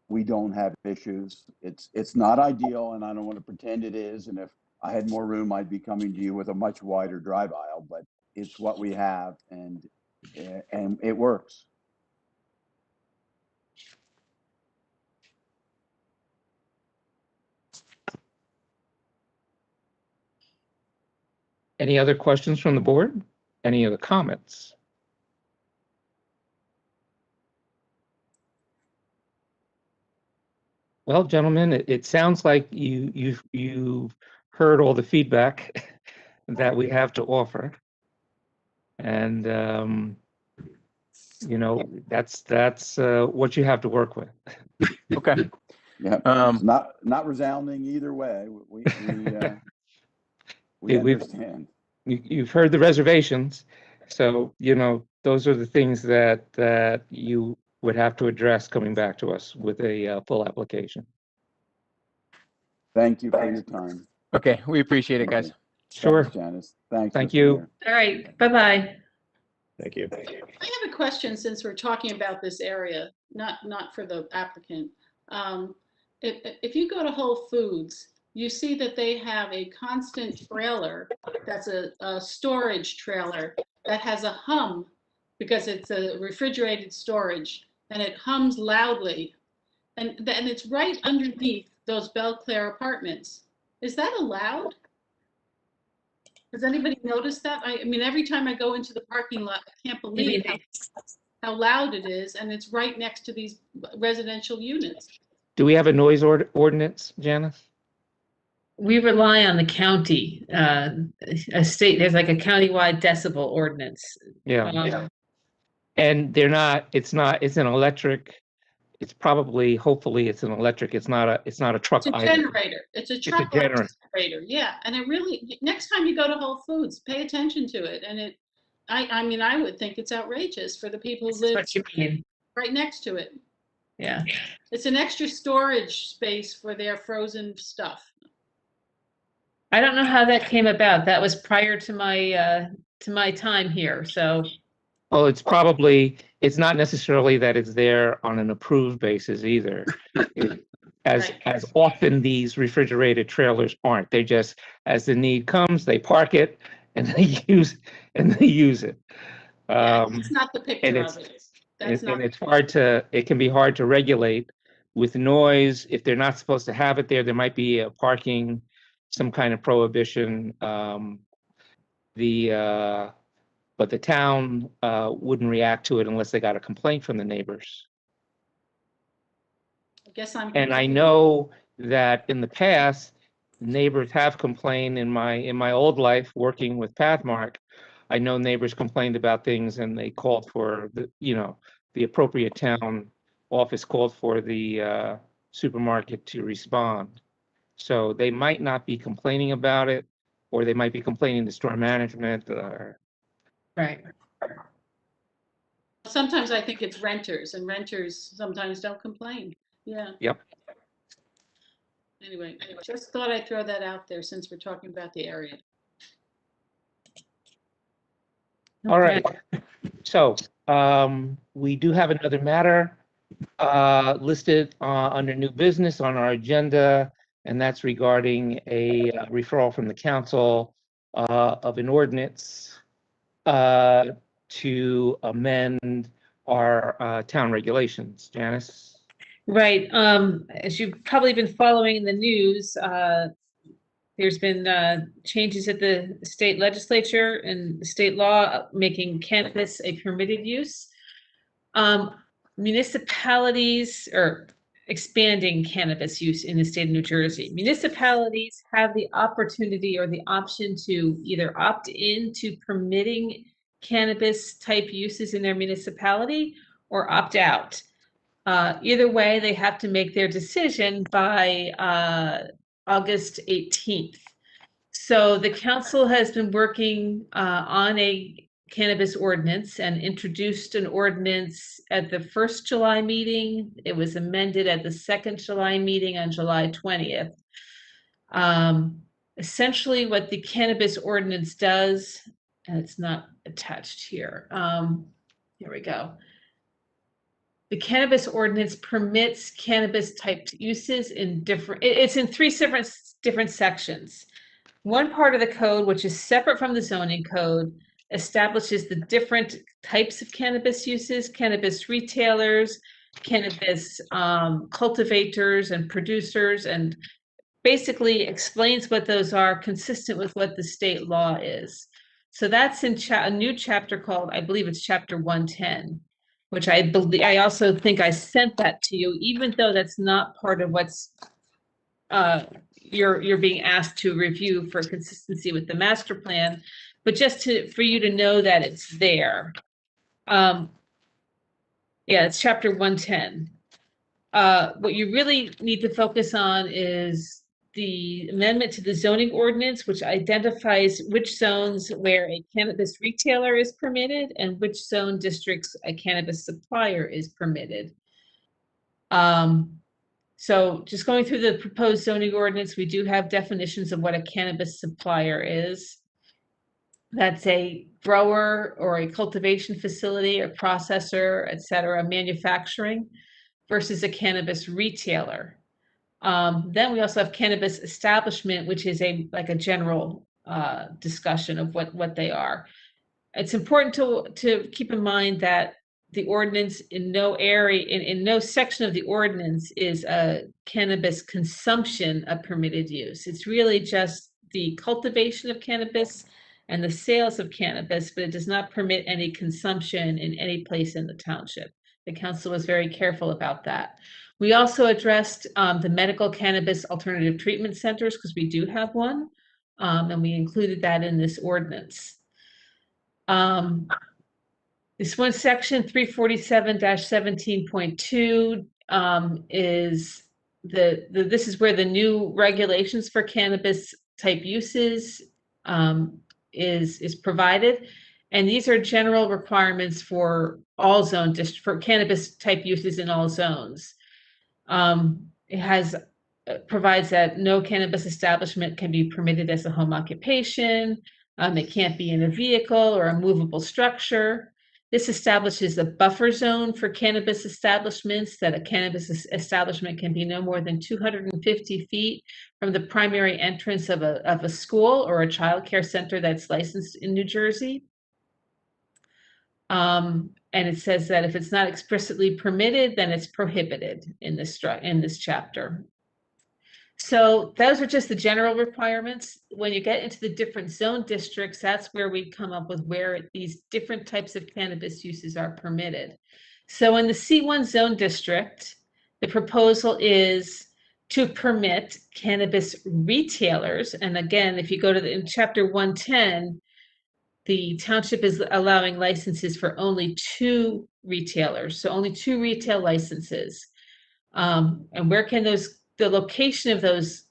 we don't have issues. It's not ideal, and I don't want to pretend it is. And if I had more room, I'd be coming to you with a much wider drive aisle, but it's what we have, and it works. Any other questions from the board? Any other comments? Well, gentlemen, it sounds like you've heard all the feedback that we have to offer. And, you know, that's what you have to work with. Okay. Yeah, not resounding either way. We understand. You've heard the reservations, so you know those are the things that you would have to address coming back to us with a full application. Thank you for your time. Okay, we appreciate it, guys. Sure. Thanks, Janice. Thanks. Thank Mr. you. Mayor. All right, bye-bye. Thank you. I have a question since we're talking about this area, not for the applicant. If you go to Whole Foods, you see that they have a constant trailer that's a storage trailer that has a hum because it's a refrigerated storage, and it hums loudly. And it's right underneath those Belclair apartments. Is that allowed? Has anybody noticed that? I mean, every time I go into the parking lot, I can't believe how loud it is, and it's right next to these residential units. Do we have a noise ordinance, Janice? We rely on the county, a state, there's like a countywide decibel ordinance. Yeah. And it's an electric, it's probably, hopefully it's an electric, it's not a truck. It's a generator. It's a truck generator. Yeah. And it really, next time you go to Whole Foods, pay attention to it. And I mean, I would think it's outrageous for the people who live right next to it. Yeah. It's an extra storage space for their frozen stuff. I don't know how that came about. That was prior to my time here, so. Well, it's not necessarily that it's there on an approved basis either. As often these refrigerated trailers aren't. They just, as the need comes, they park it and they use it. It's not the picture of it. It can be hard to regulate with noise. If they're not supposed to have it there might be a parking, some kind of prohibition. But the town wouldn't react to it unless they got a complaint from the neighbors. I guess And I know that in the past, neighbors have complained in my old life working with Pathmark. I know neighbors complained about things and they called for the appropriate town office called for the supermarket to respond. So they might not be complaining about it, or they might be complaining to store management. Right. Sometimes I think it's renters, and renters sometimes don't complain. Yeah. Yep. Anyway, just thought I'd throw that out there since we're talking about the area. All right. So we do have another matter listed under new business on our agenda, and that's regarding a referral from the council of an ordinance to amend our town regulations. Janice? Right. As you've probably been following in the news, there's been changes at the state legislature and state law making cannabis a permitted use. Municipalities are expanding cannabis use in the state of New Jersey. Municipalities have the opportunity or the option to either opt in to permitting cannabis type uses in their municipality or opt out. Either way, they have to make their decision by August 18th. So the council has been working on a cannabis ordinance and introduced an ordinance at the first July meeting. It was amended at the second July meeting on July 20th. Essentially what the cannabis ordinance does, and it's not attached here. Here we go. The cannabis ordinance permits cannabis type uses in it's in three different sections. One part of the code, which is separate from the zoning code, establishes the different types of cannabis uses, cannabis retailers, cannabis cultivators and producers, and basically explains what those are consistent with what the state law is. So that's in a new chapter called, I believe it's chapter 110, which I also think I sent that to you, even though that's not part of what's you're being asked to review for consistency with the master plan, but just for you to know that it's there. Yeah, it's chapter 110. What you really need to focus on is the amendment to the zoning ordinance, which identifies which zones where a cannabis retailer is permitted and which zone districts a cannabis supplier is permitted. So just going through the proposed zoning ordinance, we do have definitions of what a cannabis supplier is. That's a grower or a cultivation facility, a processor, et cetera, manufacturing, versus a cannabis retailer. Then we also have cannabis establishment, which is like a general discussion of what they are. It's important to keep in mind that the ordinance in no area, in no section of the ordinance is a cannabis consumption a permitted use. It's really just the cultivation of cannabis and the sales of cannabis, but it does not permit any consumption in any place in the township. The council was very careful about that. We also addressed the medical cannabis alternative treatment centers, because we do have one, and we included that in this ordinance. This one, section 347-17.2 is this is where the new regulations for cannabis type uses is provided. And these are general requirements for all zone for cannabis type uses in all zones. It provides that no cannabis establishment can be permitted as a home occupation. It can't be in a vehicle or a movable structure. This establishes a buffer zone for cannabis establishments, that a cannabis establishment can be no more than 250 feet from the primary entrance of a school or a child care center that's licensed in New Jersey. And it says that if it's not explicitly permitted, then it's prohibited in this chapter. So those are just the general requirements. When you get into the different zone districts, that's where we come up with where these different types of cannabis uses are permitted. So in the C1 zone district, the proposal is to permit cannabis retailers. And again, if you go to in chapter 110, the township is allowing licenses for only 2 retailers. So only 2 retail licenses. And where can the location of those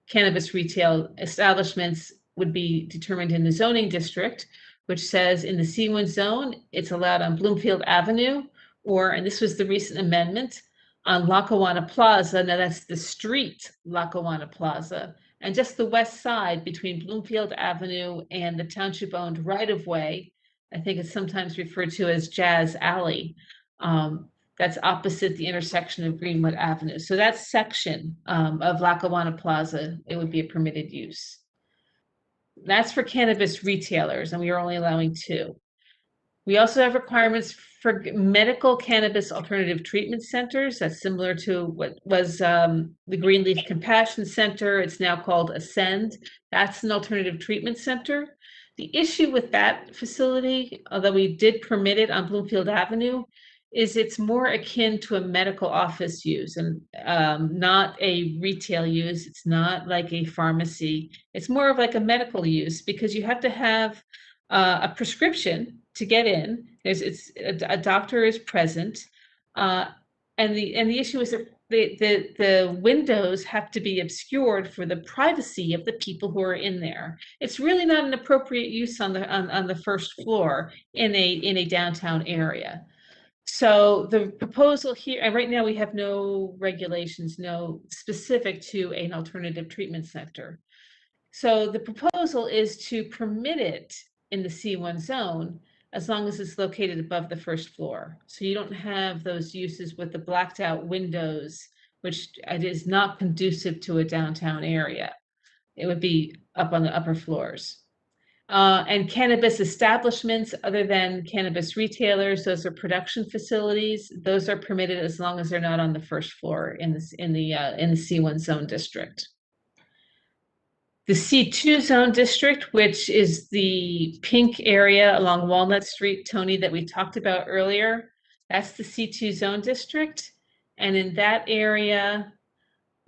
cannabis retail establishments would be determined in the zoning district, which says in the C1 zone, it's allowed on Bloomfield Avenue, and this was the recent amendment, on Lackawanna Plaza. Now that's the street Lackawanna Plaza, and just the west side between Bloomfield Avenue and the township-owned right-of-way. I think it's sometimes referred to as Jazz Alley. That's opposite the intersection of Greenwood Avenue. So that section of Lackawanna Plaza, it would be a permitted use. That's for cannabis retailers, and we are only allowing 2. We also have requirements for medical cannabis alternative treatment centers. That's similar to what was the Greenleaf Compassion Center. It's now called Ascend. That's an alternative treatment center. The issue with that facility, although we did permit it on Bloomfield Avenue, is it's more akin to a medical office use and not a retail use. It's not like a pharmacy. It's more of like a medical use, because you have to have a prescription to get in. A doctor is present, and the issue is that the windows have to be obscured for the privacy of the people who are in there. It's really not an appropriate use on the first floor in a downtown area. So the proposal here, and right now we have no regulations, no specific to an alternative treatment center. So the proposal is to permit it in the C1 zone as long as it's located above the first floor. So you don't have those uses with the blacked out windows, which it is not conducive to a downtown area. It would be up on the upper floors. And cannabis establishments, other than cannabis retailers, those are production facilities. Those are permitted as long as they're not on the first floor in the C1 zone district. The C2 zone district, which is the pink area along Walnut Street, Tony, that we talked about earlier, that's the C2 zone district. And in that area,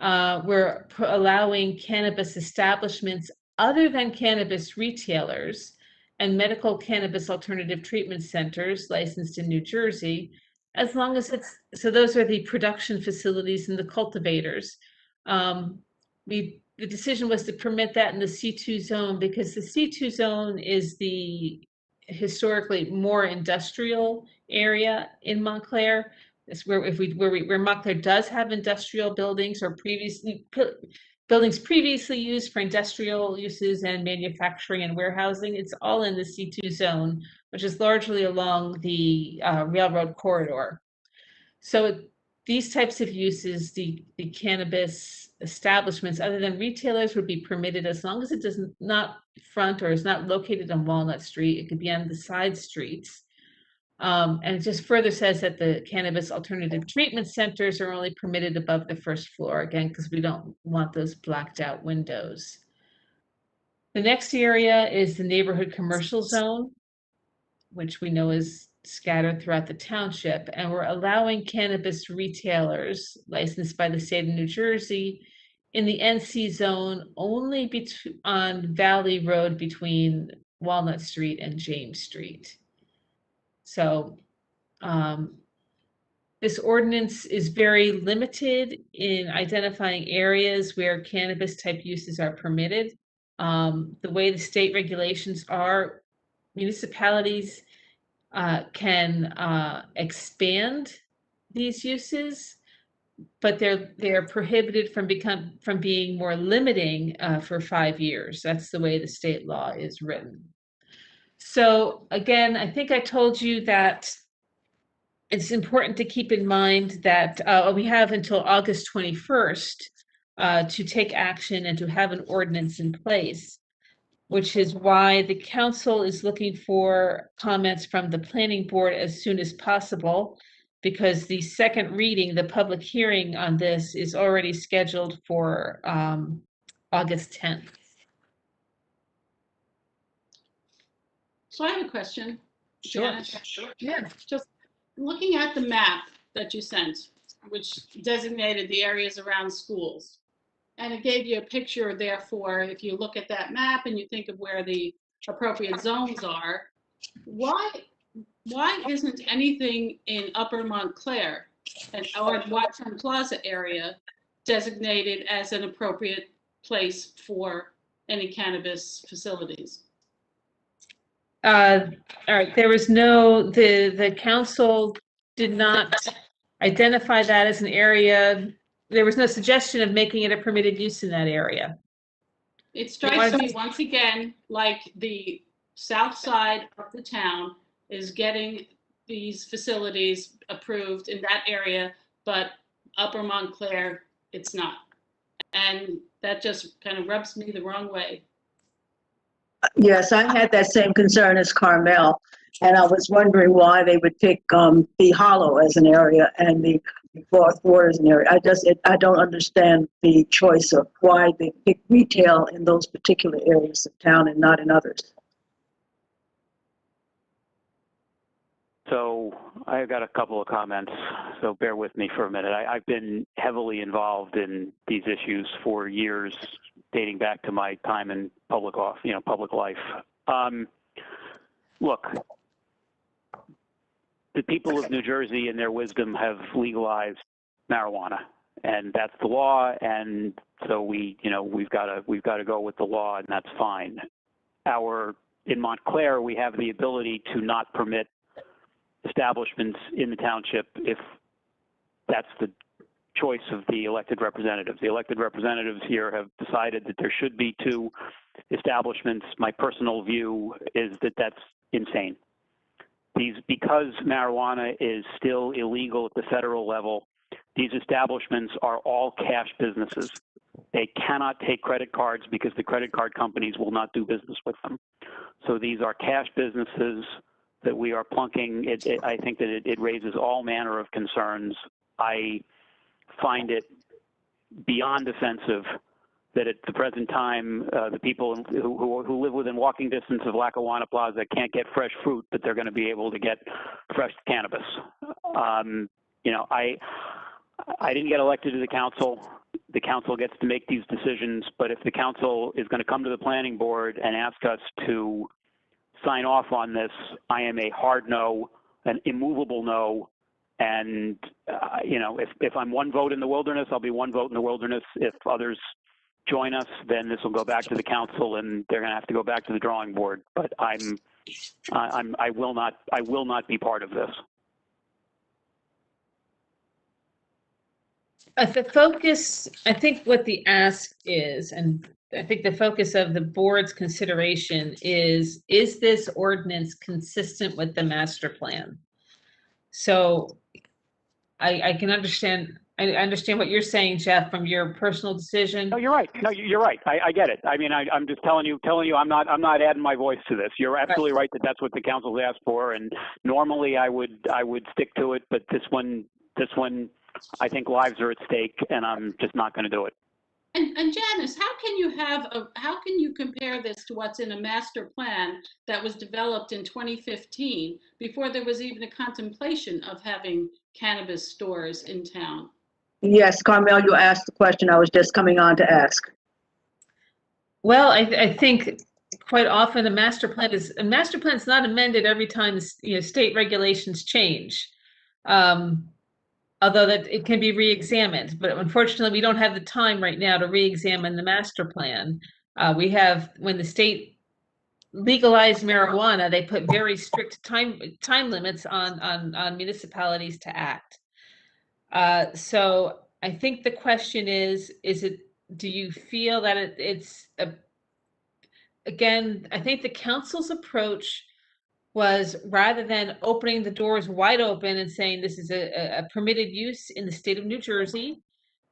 we're allowing cannabis establishments other than cannabis retailers and medical cannabis alternative treatment centers licensed in New Jersey, as long as so those are the production facilities and the cultivators. The decision was to permit that in the C2 zone because the C2 zone is the historically more industrial area in Montclair. It's where where Montclair does have industrial buildings or buildings previously used for industrial uses and manufacturing and warehousing. It's all in the C2 zone, which is largely along the railroad corridor. So these types of uses, the cannabis establishments, other than retailers, would be permitted as long as it does not front or is not located on Walnut Street. It could be on the side streets. And it just further says that the cannabis alternative treatment centers are only permitted above the first floor, again, because we don't want those blacked out windows. The next area is the neighborhood commercial zone, which we know is scattered throughout the township, and we're allowing cannabis retailers licensed by the state of New Jersey in the NC zone only on Valley Road between Walnut Street and James Street. So this ordinance is very limited in identifying areas where cannabis type uses are permitted. The way the state regulations are, municipalities can expand these uses, but they're prohibited from being more limiting for 5 years. That's the way the state law is written. So again, I think I told you that it's important to keep in mind that we have until August 21st to take action and to have an ordinance in place, which is why the council is looking for comments from the planning board as soon as possible, because the second reading, the public hearing on this, is already scheduled for August 10th. So I have a question. Sure. Yeah. Just looking at the map that you sent, which designated the areas around schools, and it gave you a picture, therefore, if you look at that map and you think of where the appropriate zones are, why isn't anything in Upper Montclair or Watson Plaza area designated as an appropriate place for any cannabis facilities? All right, there was no, the council did not identify that as an area. There was no suggestion of making it a permitted use in that area. It strikes me once again like the south side of the town is getting these facilities approved in that area, but Upper Montclair, it's not. And that just kind of rubs me the wrong way. Yes, I had that same concern as Carmel, and I was wondering why they would pick the Hollow as an area and the Fourth Ward as an area. I don't understand the choice of why they pick retail in those particular areas of town and not in others. So I've got a couple of comments, so bear with me for a minute. I've been heavily involved in these issues for years, dating back to my time in public life. Look, the people of New Jersey, in their wisdom, have legalized marijuana. and that's the law. And so we've got to go with the law, and that's fine. In Montclair, we have the ability to not permit establishments in the township if that's the choice of the elected representatives. The elected representatives here have decided that there should be 2 establishments. My personal view is that that's insane. Because marijuana is still illegal at the federal level, these establishments are all cash businesses. They cannot take credit cards because the credit card companies will not do business with them. So these are cash businesses that we are plunking. I think that it raises all manner of concerns. I find it beyond offensive that at the present time, the people who live within walking distance of Lackawanna Plaza can't get fresh fruit, but they're going to be able to get fresh cannabis. I didn't get elected to the council. The council gets to make these decisions, but if the council is going to come to the planning board and ask us to sign off on this, I am a hard no, an immovable no. And, if I'm one vote in the wilderness, I'll be one vote in the wilderness. If others join us, then this will go back to the council and they're going to have to go back to the drawing board. But I will not be part of this. The focus, I think what the ask is, and I think the focus of the board's consideration is this ordinance consistent with the master plan? So I can understand, I understand what you're saying, Jeff, from your personal decision. No, you're right. No, you're right. I get it. I mean, I'm just telling you, I'm not adding my voice to this. You're absolutely right that that's what the council's asked for. And normally I would stick to it, but this one, I think lives are at stake, and I'm just not going to do it. And Janice, how can you compare this to what's in a master plan that was developed in 2015 before there was even a contemplation of having cannabis stores in town? Yes, Carmel, you asked the question I was just coming on to ask. Well, I think quite often a master plan is not amended every time state regulations change. Although that it can be re-examined, but unfortunately we don't have the time right now to re-examine the master plan. We have, when the state legalized marijuana, they put very strict time limits on municipalities to act. So I think the question is do you feel that again, I think the council's approach was, rather than opening the doors wide open and saying this is a permitted use in the state of New Jersey,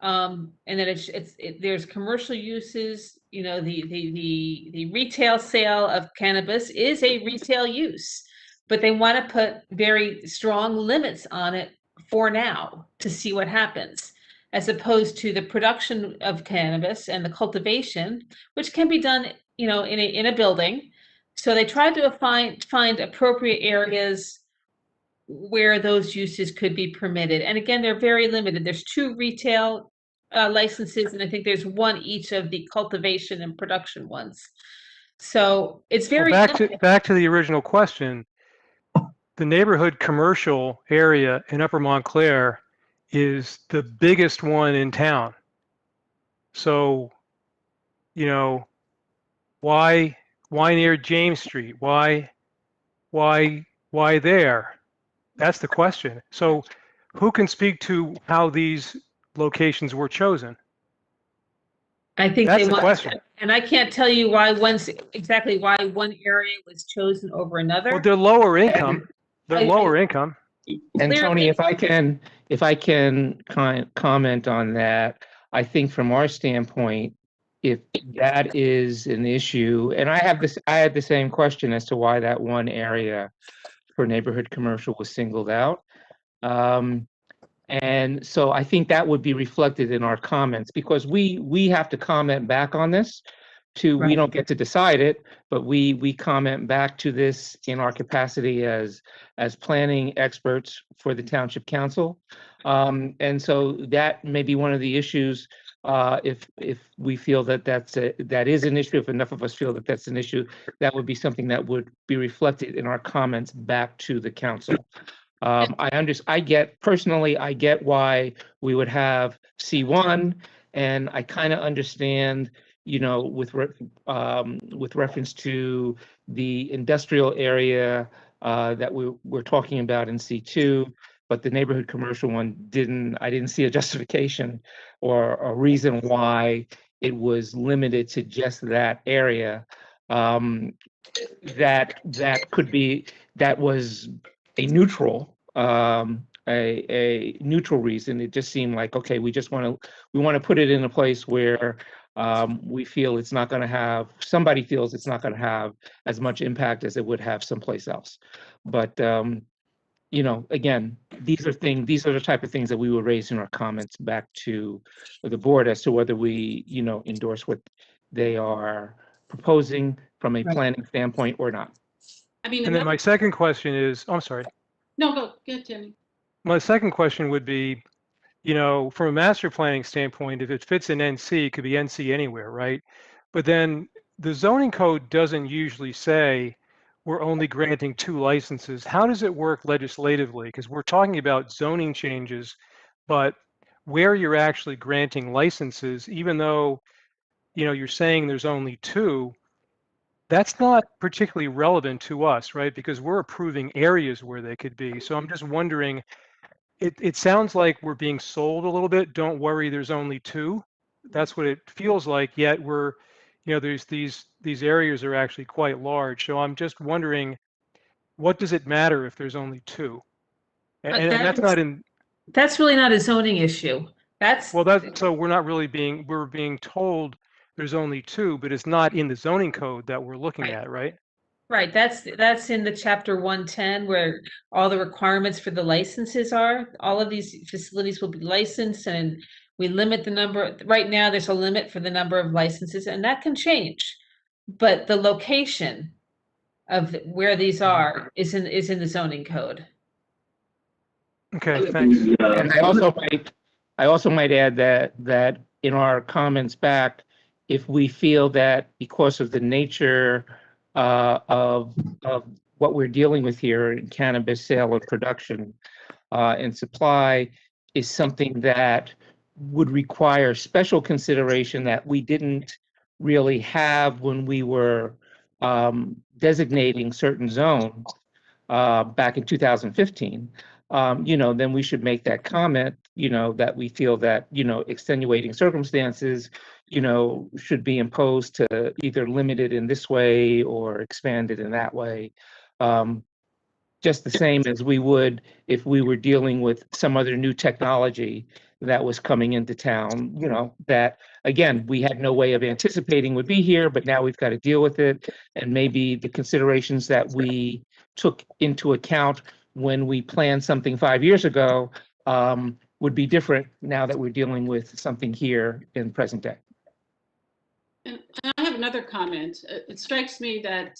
and that there's commercial uses, the retail sale of cannabis is a retail use, but they want to put very strong limits on it for now to see what happens, as opposed to the production of cannabis and the cultivation, which can be done, in a building. So they tried to find appropriate areas where those uses could be permitted. And again, they're very limited. There's 2 retail licenses, and I think there's 1 each of the cultivation and production ones. So it's very back to the original question. The neighborhood commercial area in Upper Montclair is the biggest one in town. So, why near James Street? Why there? That's the question. So who can speak to how these locations were chosen? I think that's the question. And I can't tell you exactly why one area was chosen over another. Well, they're lower income. Lower income. And Tony, if I can comment on that, I think from our standpoint, if that is an issue, and I had the same question as to why that one area for neighborhood commercial was singled out. And so I think that would be reflected in our comments, because we have to comment back on this. Right. We don't get to decide it, but we comment back to this in our capacity as planning experts for the township council. And so that may be one of the issues. If we feel that is an issue, if enough of us feel that that's an issue, that would be something that would be reflected in our comments back to the council. I get why we would have C1, and I kind of understand, with reference to the industrial area that we're talking about in C2, but the neighborhood commercial one I didn't see a justification or a reason why it was limited to just that area. That was a neutral reason. It just seemed like, okay, we want to put it in a place where we feel it's not going to have, somebody feels it's not going to have as much impact as it would have someplace else. But again, these are the type of things that we would raise in our comments back to the board as to whether we endorse what they are proposing from a planning standpoint or not. I mean, And then my second question is, I'm sorry. No, go ahead, Timmy. My second question would be, from a master planning standpoint, if it fits in NC, it could be NC anywhere, right? But then the zoning code doesn't usually say we're only granting 2 licenses. How does it work legislatively? Because we're talking about zoning changes, but where you're actually granting licenses, even though, you're saying there's only 2, that's not particularly relevant to us, right? Because we're approving areas where they could be. So I'm just wondering, it sounds like we're being sold a little bit. Don't worry, there's only 2. That's what it feels like, yet we're, there's these areas are actually quite large. So I'm just wondering, what does it matter if there's only 2? And that's not in. That's really not a zoning issue. So we're being told there's only 2, but it's not in the zoning code that we're looking at, right? Right, that's in the chapter 110 where all the requirements for the licenses are. All of these facilities will be licensed, and we limit the number. Right now, there's a limit for the number of licenses, and that can change. But the location of where these are is in the zoning code. Okay, thanks. And I also might add that in our comments back, if we feel that because of the nature of what we're dealing with here in cannabis sale and production and supply is something that would require special consideration that we didn't really have when we were designating certain zones back in 2015, then we should make that comment, that we feel that, extenuating circumstances, should be imposed to either limited in this way or expanded in that way. Just the same as we would if we were dealing with some other new technology that was coming into town, that, again, we had no way of anticipating would be here, but now we've got to deal with it. And maybe the considerations that we took into account when we planned something 5 years ago would be different now that we're dealing with something here in present day. And I have another comment. It strikes me that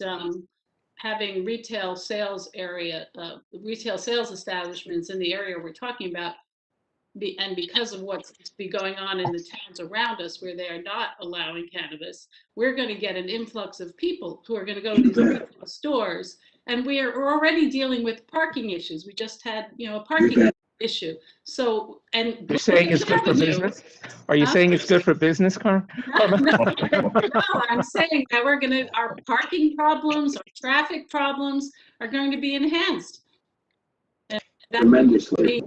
having retail sales establishments in the area we're talking about, and because of what's going on in the towns around us where they are not allowing cannabis, we're going to get an influx of people who are going to go to these retail stores. And we're already dealing with parking issues. We just had, a parking issue. So, and you're saying it's good for business? Are you saying it's good for business, Carmen? No, I'm saying that our parking problems, our traffic problems are going to be enhanced. And that tremendously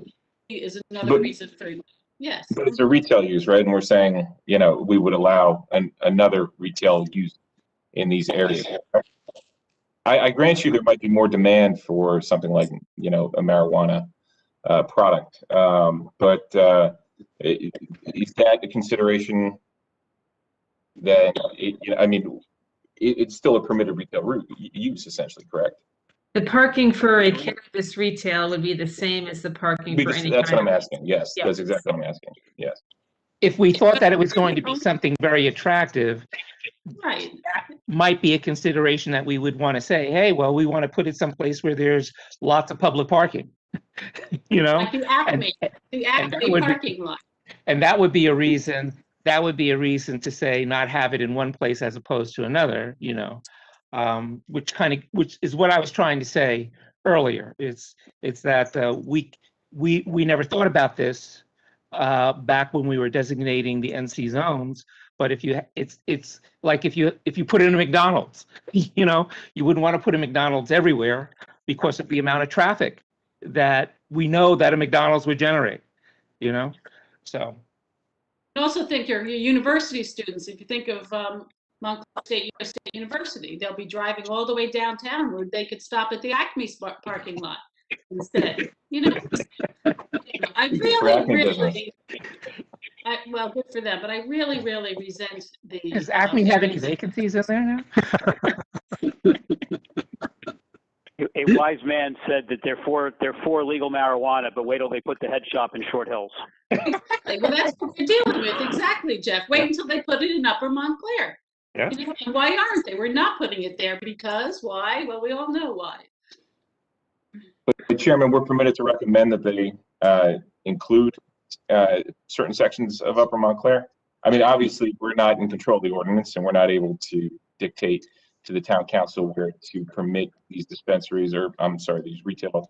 is another reason for, yes. But it's a retail use, right? And we're saying, we would allow another retail use in these areas. I grant you there might be more demand for something like, a marijuana product. But is that a consideration that, it's still a permitted retail use, essentially, correct? The parking for a cannabis retail would be the same as the parking for any That's kind what I'm of. asking. Yes, that's exactly what I'm asking. Yes. If we thought that it was going to be something very attractive, right, that might be a consideration that we would want to say, hey, well, we want to put it someplace where there's lots of public parking, Like the Acme parking lot. And that would be a reason. That would be a reason to say not have it in one place as opposed to another. Which is what I was trying to say earlier. It's that we never thought about this back when we were designating the NC zones. But if you, it's like if you put in a McDonald's, you know, you wouldn't want to put a McDonald's everywhere because of the amount of traffic that we know that a McDonald's would generate, you know, so. I also think your university students, if you think of Montclair State University, they'll be driving all the way downtown where they could stop at the Acme parking lot instead, you know. I really, well, good for them, but I really resent the. Does Acme have any vacancies in there now? A wise man said that they're for legal marijuana, but wait till they put the head shop in Short Hills. Exactly. Well, that's what we're dealing with. Exactly, Jeff. Wait until they put it in Upper Montclair. Yeah. You know, and why aren't they? We're not putting it there because why? Well, we all know why. But Chairman, we're permitted to recommend that they include certain sections of Upper Montclair. I mean, obviously, we're not in control of the ordinance, and we're not able to dictate to the town council where to permit these dispensaries, or I'm sorry, these retail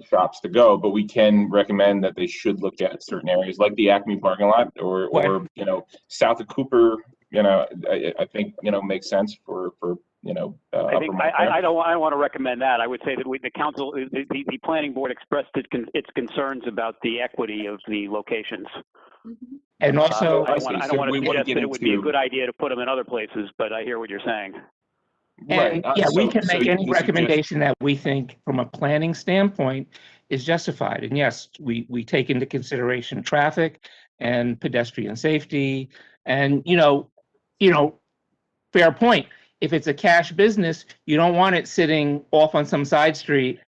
shops to go. But we can recommend that they should look at certain areas like the Acme parking lot, or you know, south of Cooper. You know, I think, you know, makes sense for you know. I think I don't want to recommend that. I would say that the council, the planning board expressed its concerns about the equity of the locations. And also, I don't want to suggest that it would be a good idea to put them in other places, but I hear what you're saying. And yeah, we can make any recommendation that we think from a planning standpoint is justified. And yes, we take into consideration traffic and pedestrian safety, and, you know, fair point. If it's a cash business, you don't want it sitting off on some side street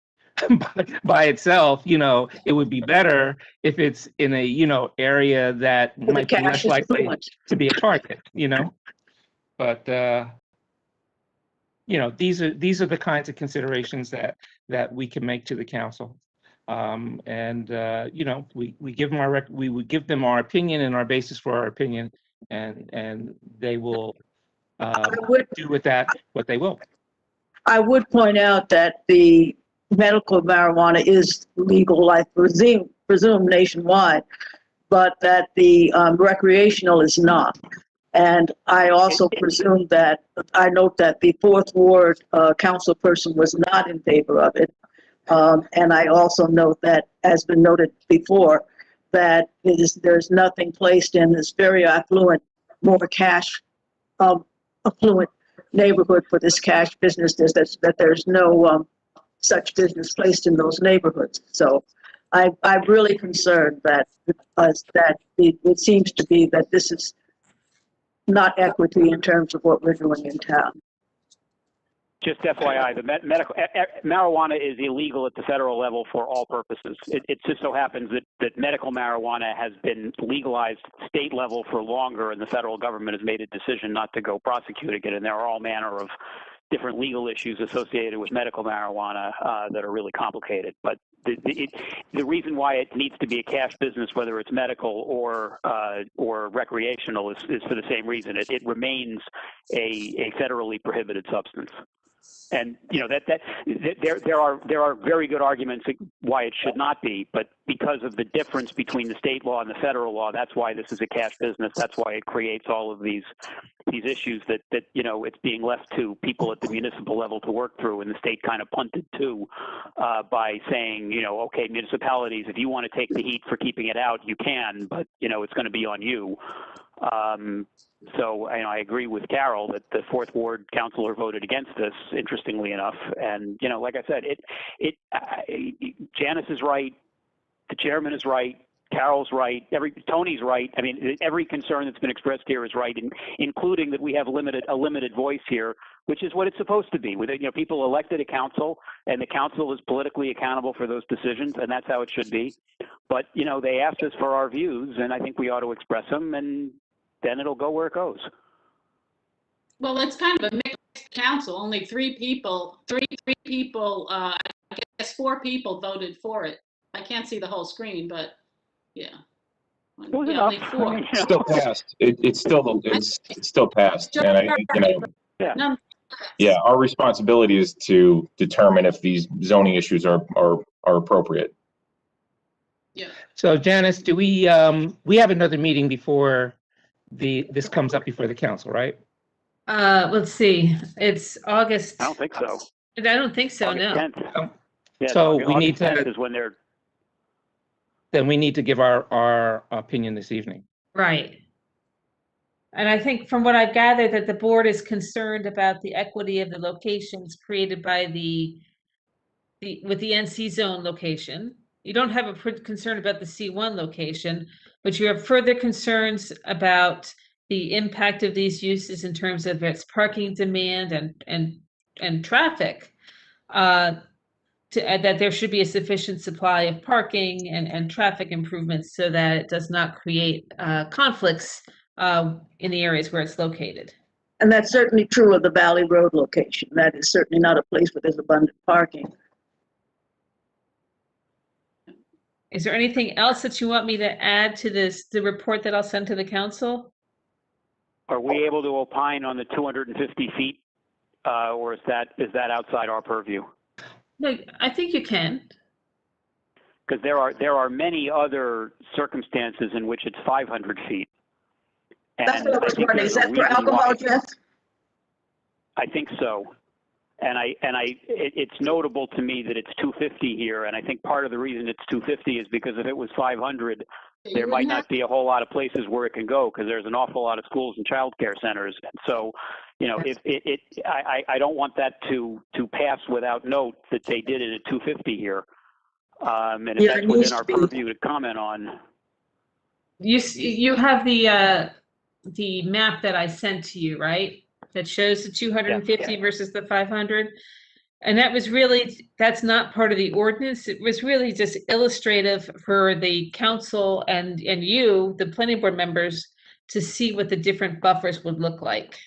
by itself. You know, it would be better if it's in a, you know, area that might be less likely to be a target, you know. But you know, these are the kinds of considerations that we can make to the council. And you know, we give them we would give them our opinion and our basis for our opinion, and they will do with that what they will. I would point out that the medical marijuana is legal, I presume nationwide, but that the recreational is not. And I also presume that, I note that the Fourth Ward council person was not in favor of it. And I also note that, as been noted before, that there's nothing placed in this very affluent, more cash affluent neighborhood for this cash business. That there's no such business placed in those neighborhoods. So I'm really concerned that it seems to be that this is not equity in terms of what we're doing in town. Just FYI, the marijuana is illegal at the federal level for all purposes. It just so happens that medical marijuana has been legalized state level for longer, and the federal government has made a decision not to go prosecuting it. And there are all manner of different legal issues associated with medical marijuana that are really complicated. But the reason why it needs to be a cash business, whether it's medical or recreational, is for the same reason. It remains a federally prohibited substance. And you know that there are very good arguments why it should not be, but because of the difference between the state law and the federal law, that's why this is a cash business. That's why it creates all of these issues that you know, it's being left to people at the municipal level to work through, and the state kind of punted to by saying, you know, okay, municipalities, if you want to take the heat for keeping it out, you can, but you know, it's going to be on you. So I agree with Carol that the Fourth Ward councilor voted against this, interestingly enough. And, you know, like I said, Janice is right. The chairman is right. Carol's right. Tony's right. I mean, every concern that's been expressed here is right, including that we have a limited voice here, which is what it's supposed to be. With, you know, people elected a council, and the council is politically accountable for those decisions, and that's how it should be. But, you know, they asked us for our views, and I think we ought to express them, and then it'll go where it goes. Well, it's kind of a mixed council. Only three people, I guess 4 people voted for it. I can't see the whole screen, but yeah. Yeah, only 4. Still passed. It's still passed. And None Yeah, our responsibility is to determine if these zoning issues are appropriate. Yeah. So Janice, do we have another meeting before this comes up before the council, right? Let's see, it's August. I don't think so. I don't think so, August no. 10th. Yeah, So August, we need August 10th to, is when they're, then we need to give our opinion this evening. Right. And I think from what I've gathered that the board is concerned about the equity of the locations created by with the NC zone location. You don't have a concern about the C1 location, but you have further concerns about the impact of these uses in terms of its parking demand and traffic. That there should be a sufficient supply of parking and traffic improvements so that it does not create conflicts in the areas where it's located. And that's certainly true of the Valley Road location. That is certainly not a place where there's abundant parking. Is there anything else that you want me to add to the report that I'll send to the council? are we able to opine on the 250 feet? Or is that outside our purview? No, I think you can. Because there are many other circumstances in which it's 500 feet. And That's what I was think wondering. there's Is a that for reason alcohol, why- Jeff? I think so. And it's notable to me that it's 250 here, and I think part of the reason it's 250 is because if it was 500, there might not be a whole lot of places where it can go because there's an awful lot of schools and child care centers. And so, you know, I don't want that to pass without note that they did it at 250 here. And if that's within our purview to comment on. You have the map that I sent to you, right? That shows the 250 versus the 500. And that's not part of the ordinance. It was really just illustrative for the council and you, the planning board members, to see what the different buffers would look like.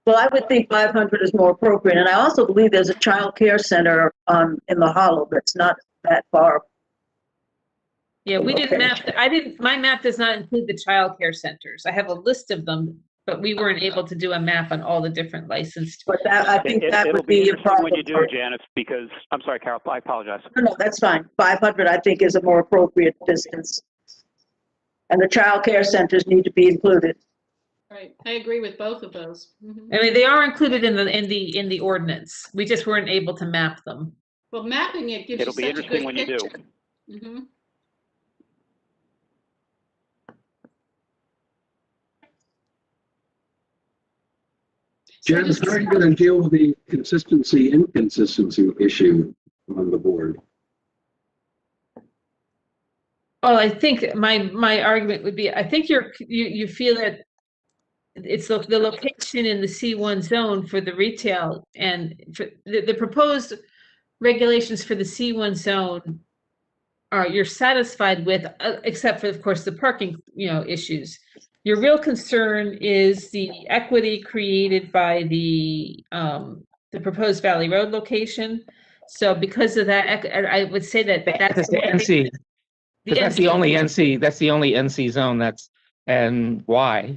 Well, I would think 500 is more appropriate. And I also believe there's a child care center in the hollow that's not that far. Yeah, we didn't map, my map does not include the child care centers. I have a list of them, but we weren't able to do a map on all the different licensed. But I think that would be a problem. When you do, Janice, because, I'm sorry, Carol, I apologize. No, that's fine. 500, I think, is a more appropriate distance. And the child care centers need to be included. Right, I agree with both of those. I mean, they are included in the ordinance. We just weren't able to map them. Well, mapping it gives you such a good picture. It'll be interesting when you do. Janice, how are you going to deal with the inconsistency issue on the board? Well, I think my argument would be, I think you feel that it's the location in the C1 zone for the retail, and for the proposed regulations for the C1 zone you're satisfied with, except for, of course, the parking, issues. Your real concern is the equity created by the proposed Valley Road location. So because of that, I would say that's the NC. That's the only NC. That's the only NC zone. And why?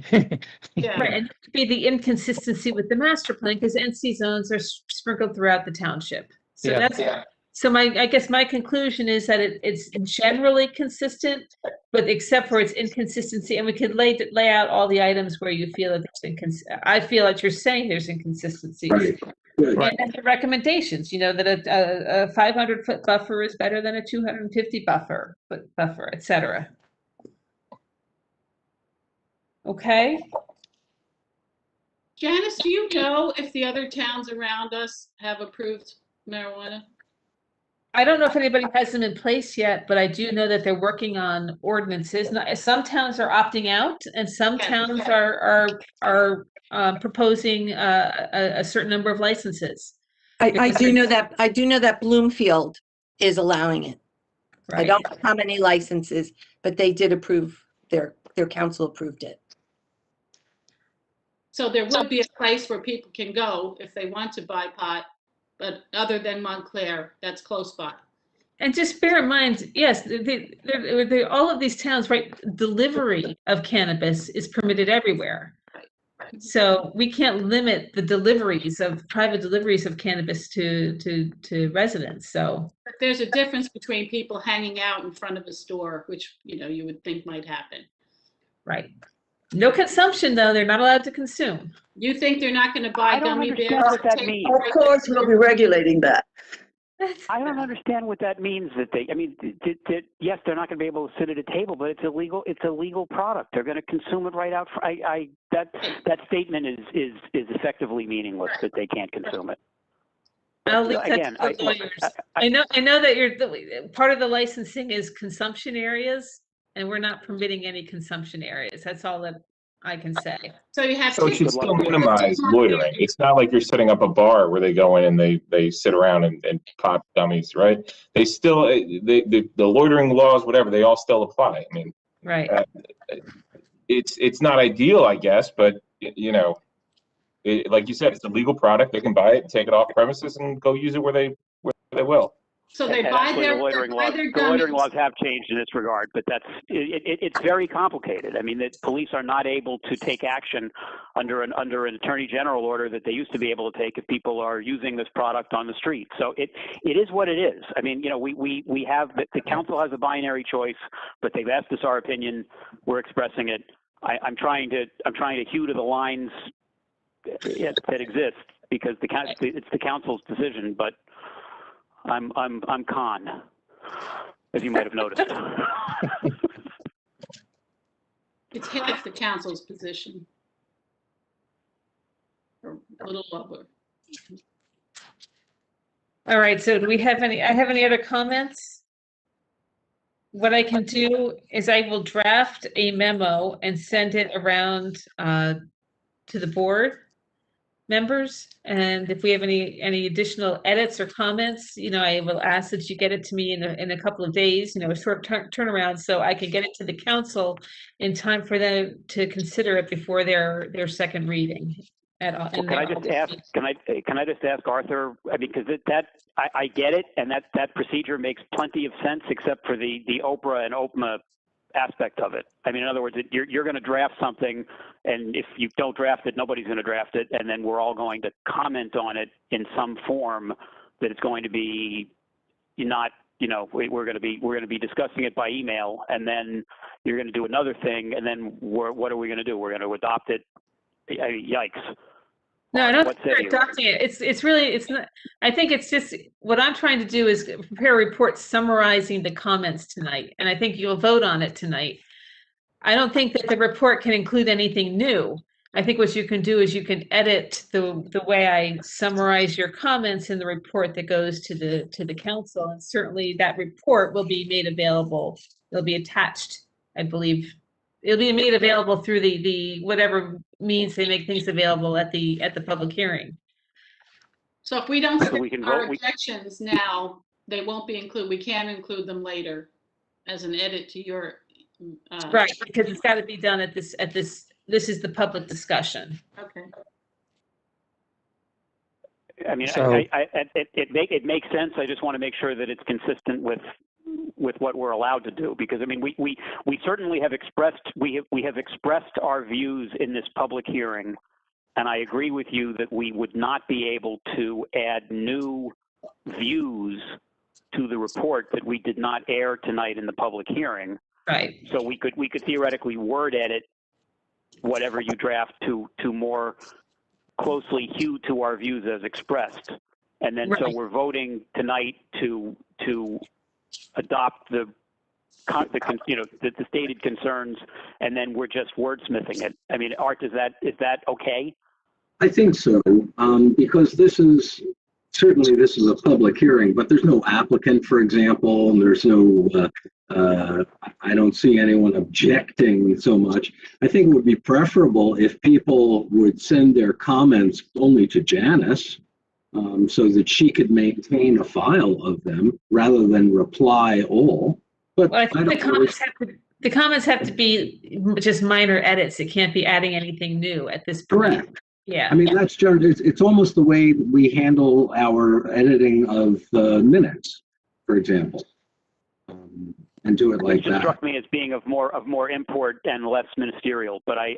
Yeah. Right, and it could be the inconsistency with the master plan because NC zones are sprinkled throughout the township. So So I guess my conclusion is that it's generally consistent, but except for its inconsistency, and we could lay out all the items where you feel that there's inconsistency. I feel that you're saying there's inconsistencies. Right. And the recommendations, that a 500-foot buffer is better than a 250 buffer, et cetera. Okay. Janice, do you know if the other towns around us have approved marijuana? I don't know if anybody has them in place yet, but I do know that they're working on ordinances. Some towns are opting out, and some towns are proposing a certain number of licenses. I do know that Bloomfield is allowing it. Right. I don't know how many licenses, but they did approve. Their council approved it. So there will be a place where people can go if they want to buy pot. But other than Montclair, that's close by. And just bear in mind, yes, all of these towns, right? Delivery of cannabis is permitted everywhere. So we can't limit the deliveries of private deliveries of cannabis to residents. So But there's a difference between people hanging out in front of a store, which, you would think might happen. right. No consumption though. They're not allowed to consume. You think they're not going to buy I don't gummy understand bears? what that to take- means. Of course, we'll be regulating that. I don't understand what that means. Yes, they're not going to be able to sit at a table, but it's illegal. It's a legal product. They're going to consume it right out. That statement is effectively meaningless that they can't consume it. I'll leave that Again, to the lawyers. I know that part of the licensing is consumption areas, and we're not permitting any consumption areas. That's all that I can say. So you have. So it should tickets. still minimize loitering. It's not like you're setting up a bar where they go in and they sit around and pop dummies, right? They still, the loitering laws, whatever, they all still apply. I mean, Right. It's not ideal, I guess, but like you said, it's a legal product. They can buy it, take it off premises, and go use it where they will. So they And buy actually, their the loitering gummies. laws have changed in this regard, but it's very complicated. I mean, the police are not able to take action under an attorney general order that they used to be able to take if people are using this product on the street. So it is what it is. I mean, we have the council has a binary choice, but they've asked us our opinion. We're expressing it. I'm trying to hew to the lines that exist because it's the council's decision, but I'm con, as you might have noticed. It's the council's position. Or a little lower. All right. So do we have any? I have any other comments? What I can do is I will draft a memo and send it around to the board members, and if we have any additional edits or comments, I will ask that you get it to me in a couple of days, a short turnaround, so I can get it to the council in time for them to consider it before their second reading. Can I just ask Arthur? I mean, because I get it, and that procedure makes plenty of sense, except for the Oprah and OPMA aspect of it. I mean, in other words, you're going to draft something, and if you don't draft it, nobody's going to draft it, and then we're all going to comment on it in some form that it's going to be not, we're going to be discussing it by email, and then you're going to do another thing, and then what are we going to do? We're going to adopt it. Yikes. No, I don't think we're adopting it. It's not, I think it's just, what I'm trying to do is prepare a report summarizing the comments tonight, and I think you'll vote on it tonight. I don't think that the report can include anything new. I think what you can do is you can edit the way I summarize your comments in the report that goes to the council, and certainly that report will be made available. It'll be attached, I believe. It'll be made available through the whatever means they make things available at the public hearing. So if we don't So we can our vote, objections now, they won't be included. We can include them later as an edit to your. Right, because it's got to be done at this. This is the public discussion. Okay. I mean, So- it makes sense. I just want to make sure that it's consistent with what we're allowed to do, because I mean, we certainly have expressed our views in this public hearing, and I agree with you that we would not be able to add new views to the report that we did not air tonight in the public hearing. Right. So we could theoretically word edit whatever you draft to more closely hew to our views as expressed, and then so Right. we're voting tonight to adopt the stated concerns, and then we're just wordsmithing it. I mean, Art, is that okay? I think so, because this is a public hearing, but there's no applicant, for example, and there's no, I don't see anyone objecting so much. I think it would be preferable if people would send their comments only to Janice, so that she could maintain a file of them rather than reply all. But Well, I think the comments have to be just minor edits. It can't be adding anything new at this point. Correct. Yeah. I mean, that's just, it's almost the way we handle our editing of minutes, for example. and do it like It just that. struck me as being of more import and less ministerial. But I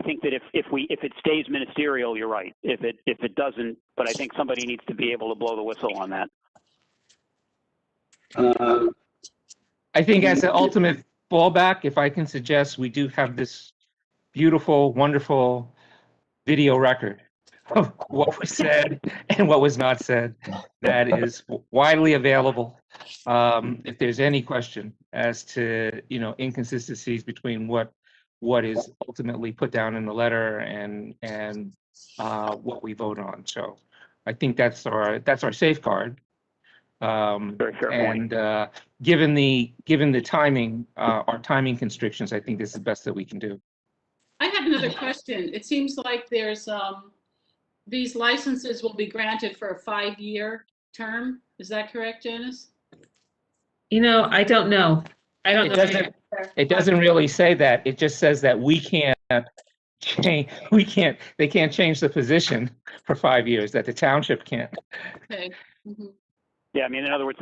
think that if it stays ministerial, you're right. If it doesn't, but I think somebody needs to be able to blow the whistle on that. I think as an ultimate fallback, if I can suggest, we do have this beautiful, wonderful video record of what was said and what was not said that is widely available. If there's any question as to, inconsistencies between what is ultimately put down in the letter and what we vote on. So I think that's our safeguard. Very fair point. And given the timing, our timing constrictions, I think this is the best that we can do. I have another question. It seems like there's, these licenses will be granted for a 5-year term. Is that correct, Janice? I don't know. I don't know. It doesn't really say that. It just says that we can't change, they can't change the position for 5 years, that the township can't. Okay. Mm-hmm. Yeah, I mean, in other words,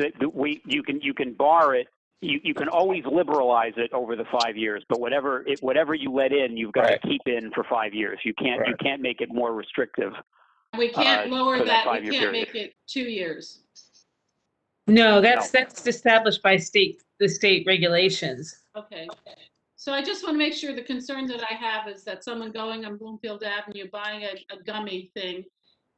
you can bar it. You can always liberalize it over the 5 years, but whatever you let in, you've got to keep in for 5 years. You can't make it more restrictive. We can't lower that. We 5-year can't period. make it 2 years. No, that's established by the state regulations. Okay. So I just want to make sure the concern that I have is that someone going on Bloomfield Avenue buying a gummy thing,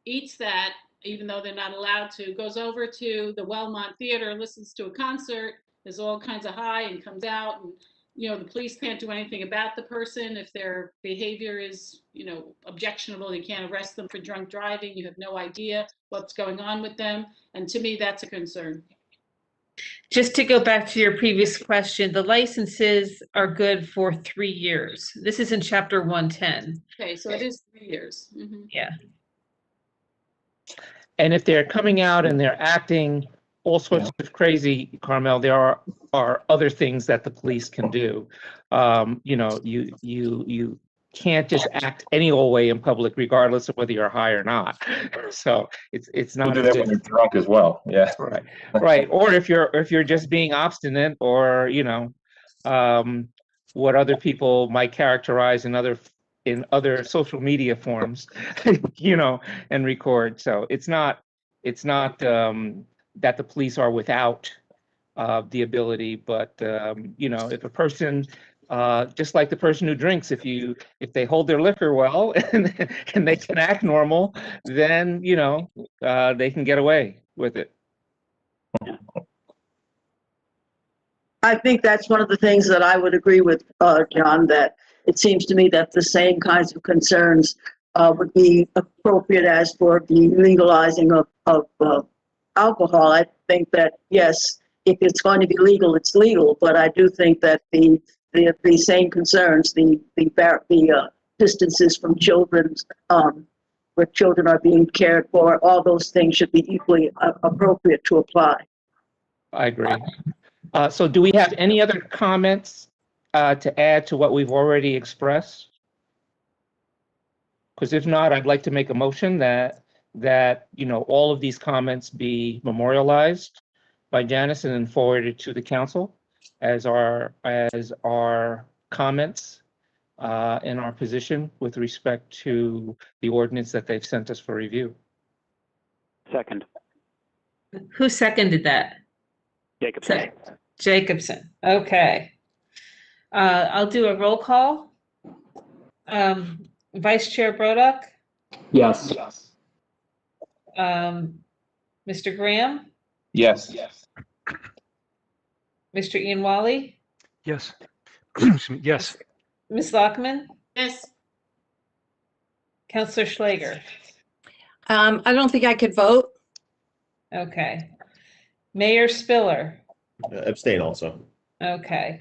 eats that, even though they're not allowed to, goes over to the Wellmont Theater, listens to a concert, is all kinds of high and comes out, and the police can't do anything about the person if their behavior is objectionable. You can't arrest them for drunk driving. You have no idea what's going on with them, and to me that's a concern. Just to go back to your previous question, the licenses are good for 3 years. This is in chapter 110. Okay, so it is 3 years. Mm-hmm. Yeah. And if they're coming out and they're acting all sorts of crazy, Carmel, there are other things that the police can do. You can't just act any old way in public, regardless of whether you're high or not. So it's not. We'll do that when you're drunk as well. Yeah. Right. Or if you're just being obstinate, or what other people might characterize in other social media forms, and record. So it's not that the police are without the ability, but if a person, just like the person who drinks, if they hold their liquor well and they can act normal, then they can get away with it. I think that's one of the things that I would agree with, John, that it seems to me that the same kinds of concerns would be appropriate as for the legalizing of alcohol. I think that, yes, if it's going to be legal, it's legal, but I do think that the same concerns, the distances from children, where children are being cared for, all those things should be equally appropriate to apply. I agree. So do we have any other comments to add to what we've already expressed? Because if not, I'd like to make a motion that all of these comments be memorialized by Janice and then forwarded to the council as our comments in our position with respect to the ordinance that they've sent us for review. Second. Who seconded that? Jacobson. Jacobson. Okay. I'll do a roll call. Vice Chair Broduck? Yes. Mr. Graham? Yes. Mr. Ian Wally? Yes. Yes. Ms. Lockman? Yes. Counselor Schlager? I don't think I could vote. Okay. Mayor Spiller? Abstain also. Okay.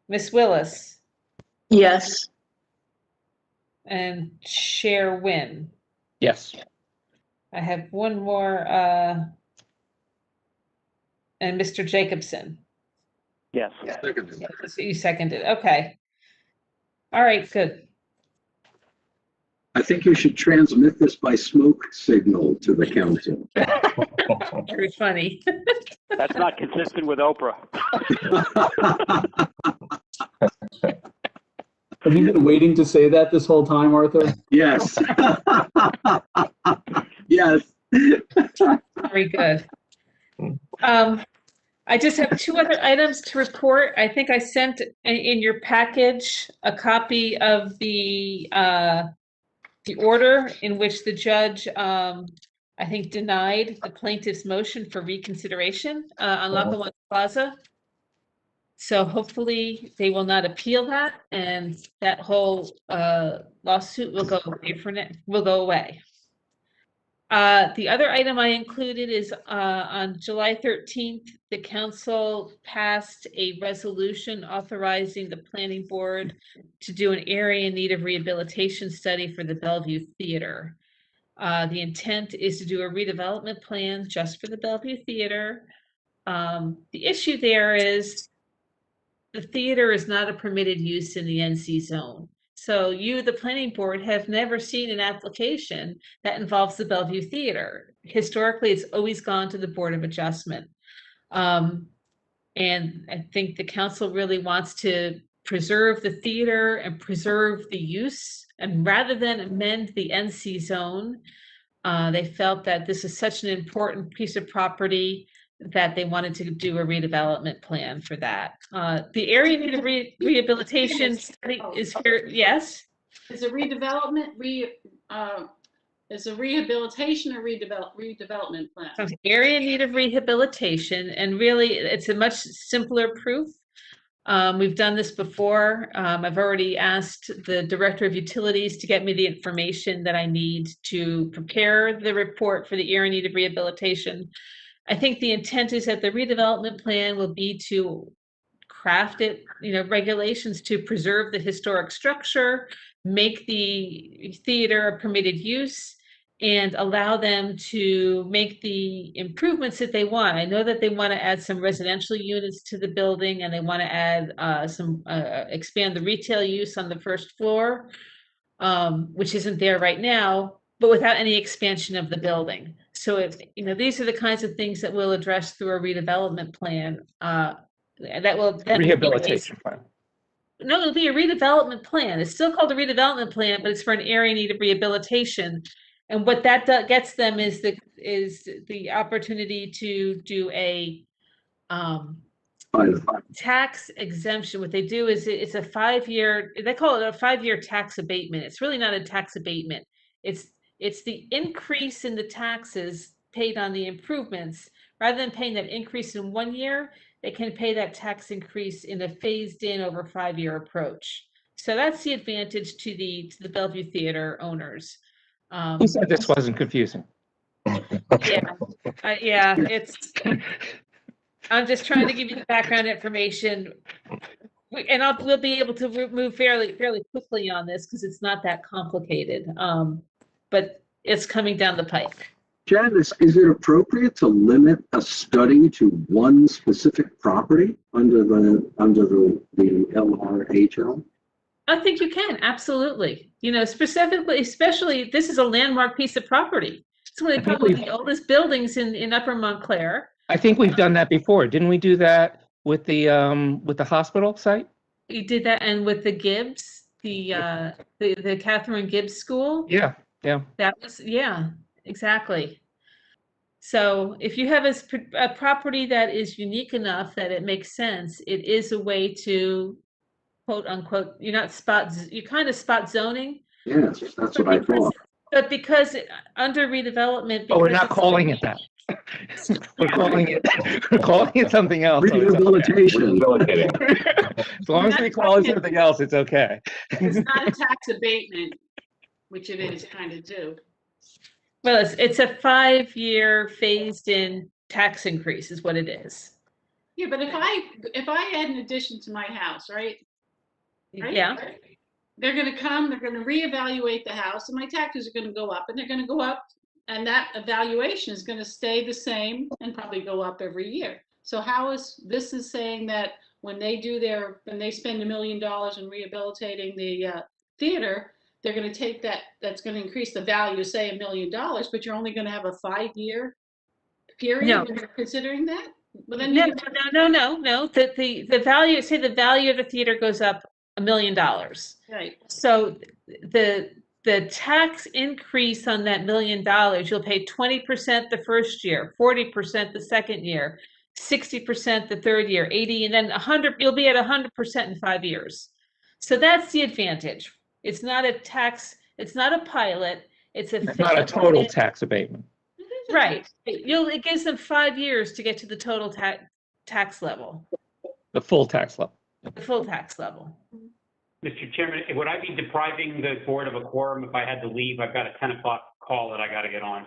Ms. Willis? Yes. And Chair Wynn? Yes. I have one more, and Mr. Jacobson? Yes. So you seconded, okay. All right, good. I think you should transmit this by smoke signal to the council. Very funny. That's not consistent with Oprah. Have you been waiting to say that this whole time, Arthur? Yes. Yes. Very good. I just have two other items to report. I think I sent in your package a copy of the order in which the judge, I think, denied the plaintiff's motion for reconsideration on Lackawanna Plaza. So hopefully they will not appeal that, and that whole lawsuit will go away. The other item I included is on July 13th, the council passed a resolution authorizing the planning board to do an area in need of rehabilitation study for the Bellevue Theater. The intent is to do a redevelopment plan just for the Bellevue Theater. The issue there is the theater is not a permitted use in the NC zone. So you, the planning board, have never seen an application that involves the Bellevue Theater. Historically, it's always gone to the Board of Adjustment. And I think the council really wants to preserve the theater and preserve the use. And rather than amend the NC zone, they felt that this is such an important piece of property that they wanted to do a redevelopment plan for that. The area need of rehabilitation study is here. Yes? Is a redevelopment, is a rehabilitation or redevelopment plan? Area in need of rehabilitation, and really it's a much simpler proof. We've done this before. I've already asked the Director of Utilities to get me the information that I need to prepare the report for the area in need of rehabilitation. I think the intent is that the redevelopment plan will be to craft it, regulations to preserve the historic structure, make the theater a permitted use, and allow them to make the improvements that they want. I know that they want to add some residential units to the building, and they want to add expand the retail use on the first floor, which isn't there right now, but without any expansion of the building. So if, these are the kinds of things that we'll address through a redevelopment plan, that will. Rehabilitation plan. No, it'll be a redevelopment plan. It's still called a redevelopment plan, but it's for an area in need of rehabilitation. And what that gets them is the opportunity to do a tax exemption. What they do is it's a 5-year, they call it a 5-year tax abatement. It's really not a tax abatement. It's the increase in the taxes paid on the improvements. Rather than paying that increase in 1 year, they can pay that tax increase in a phased in over 5-year approach. So that's the advantage to the Bellevue Theater owners. Who said this wasn't confusing? Yeah, I'm just trying to give you the background information. We'll be able to move fairly quickly on this because it's not that complicated. But it's coming down the pike. Janice, is it appropriate to limit a study to one specific property under the LRHL? I think you can, absolutely. Especially this is a landmark piece of property. It's one of probably the oldest buildings in Upper Montclair. I think we've done that before. Didn't we do that with the hospital site? We did that, and with the Gibbs, the Catherine Gibbs School. Yeah. That was, exactly. So if you have a property that is unique enough that it makes sense, it is a way to, quote unquote, you're kind of spot zoning. Yes, that's what I thought. But because under redevelopment. But we're not calling it that. We're calling it something else. Rehabilitation. As long as we call it something else, it's okay. It's not a tax abatement, which it is kind of do. Well, it's a 5-year phased in tax increase is what it is. Yeah, but if I add an addition to my house, right? Yeah. They're going to come, they're going to reevaluate the house, and my taxes are going to go up, and they're going to go up, and that evaluation is going to stay the same and probably go up every year. So this is saying that when they spend $1 million in rehabilitating the theater, they're gonna take that, that's gonna increase the value, say $1 million, but you're only gonna have a 5-year period No. when you're considering that? But then No, you- no. The value, say the value of the theater goes up $1 million. Right, So the tax increase on that $1 million, you'll pay 20% the first year, 40% the second year, 60% the third year, 80, and then 100, you'll be at 100% in 5 years. So that's the advantage. It's not a tax, it's not a pilot, it's a. It's not a total tax abatement. Right. It gives them 5 years to get to the total tax level, The full tax level. the full tax level. Mr. Chairman, would I be depriving the board of a quorum if I had to leave? I've got a 10 o'clock call that I got to get on.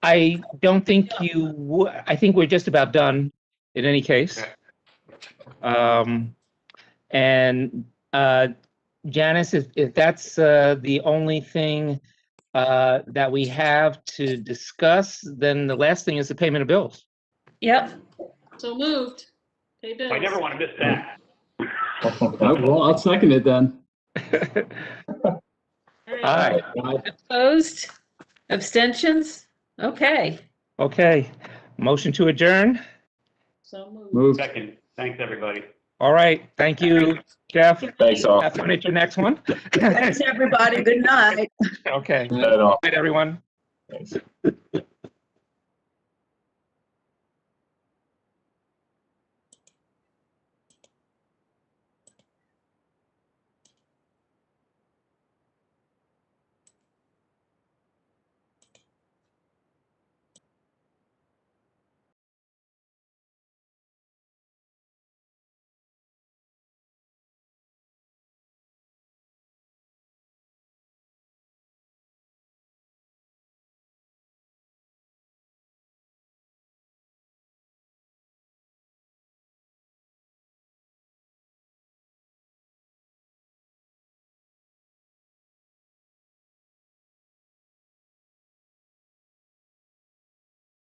I don't think you would, I think we're just about done in any case. Okay. Janice, if that's the only thing that we have to discuss, then the last thing is the payment of bills. Yep. so moved. Pay bills. I never want to miss that. Well, I'll second it then. All right, Opposed? Abstentions? Okay. okay. Motion to adjourn. So moved. Move. Second. Thanks, everybody. All right, thank you, Jeff. Thanks all. Have fun at your next one. Thanks, everybody. Good night. Okay. Not at all. Good night, everyone. Thanks.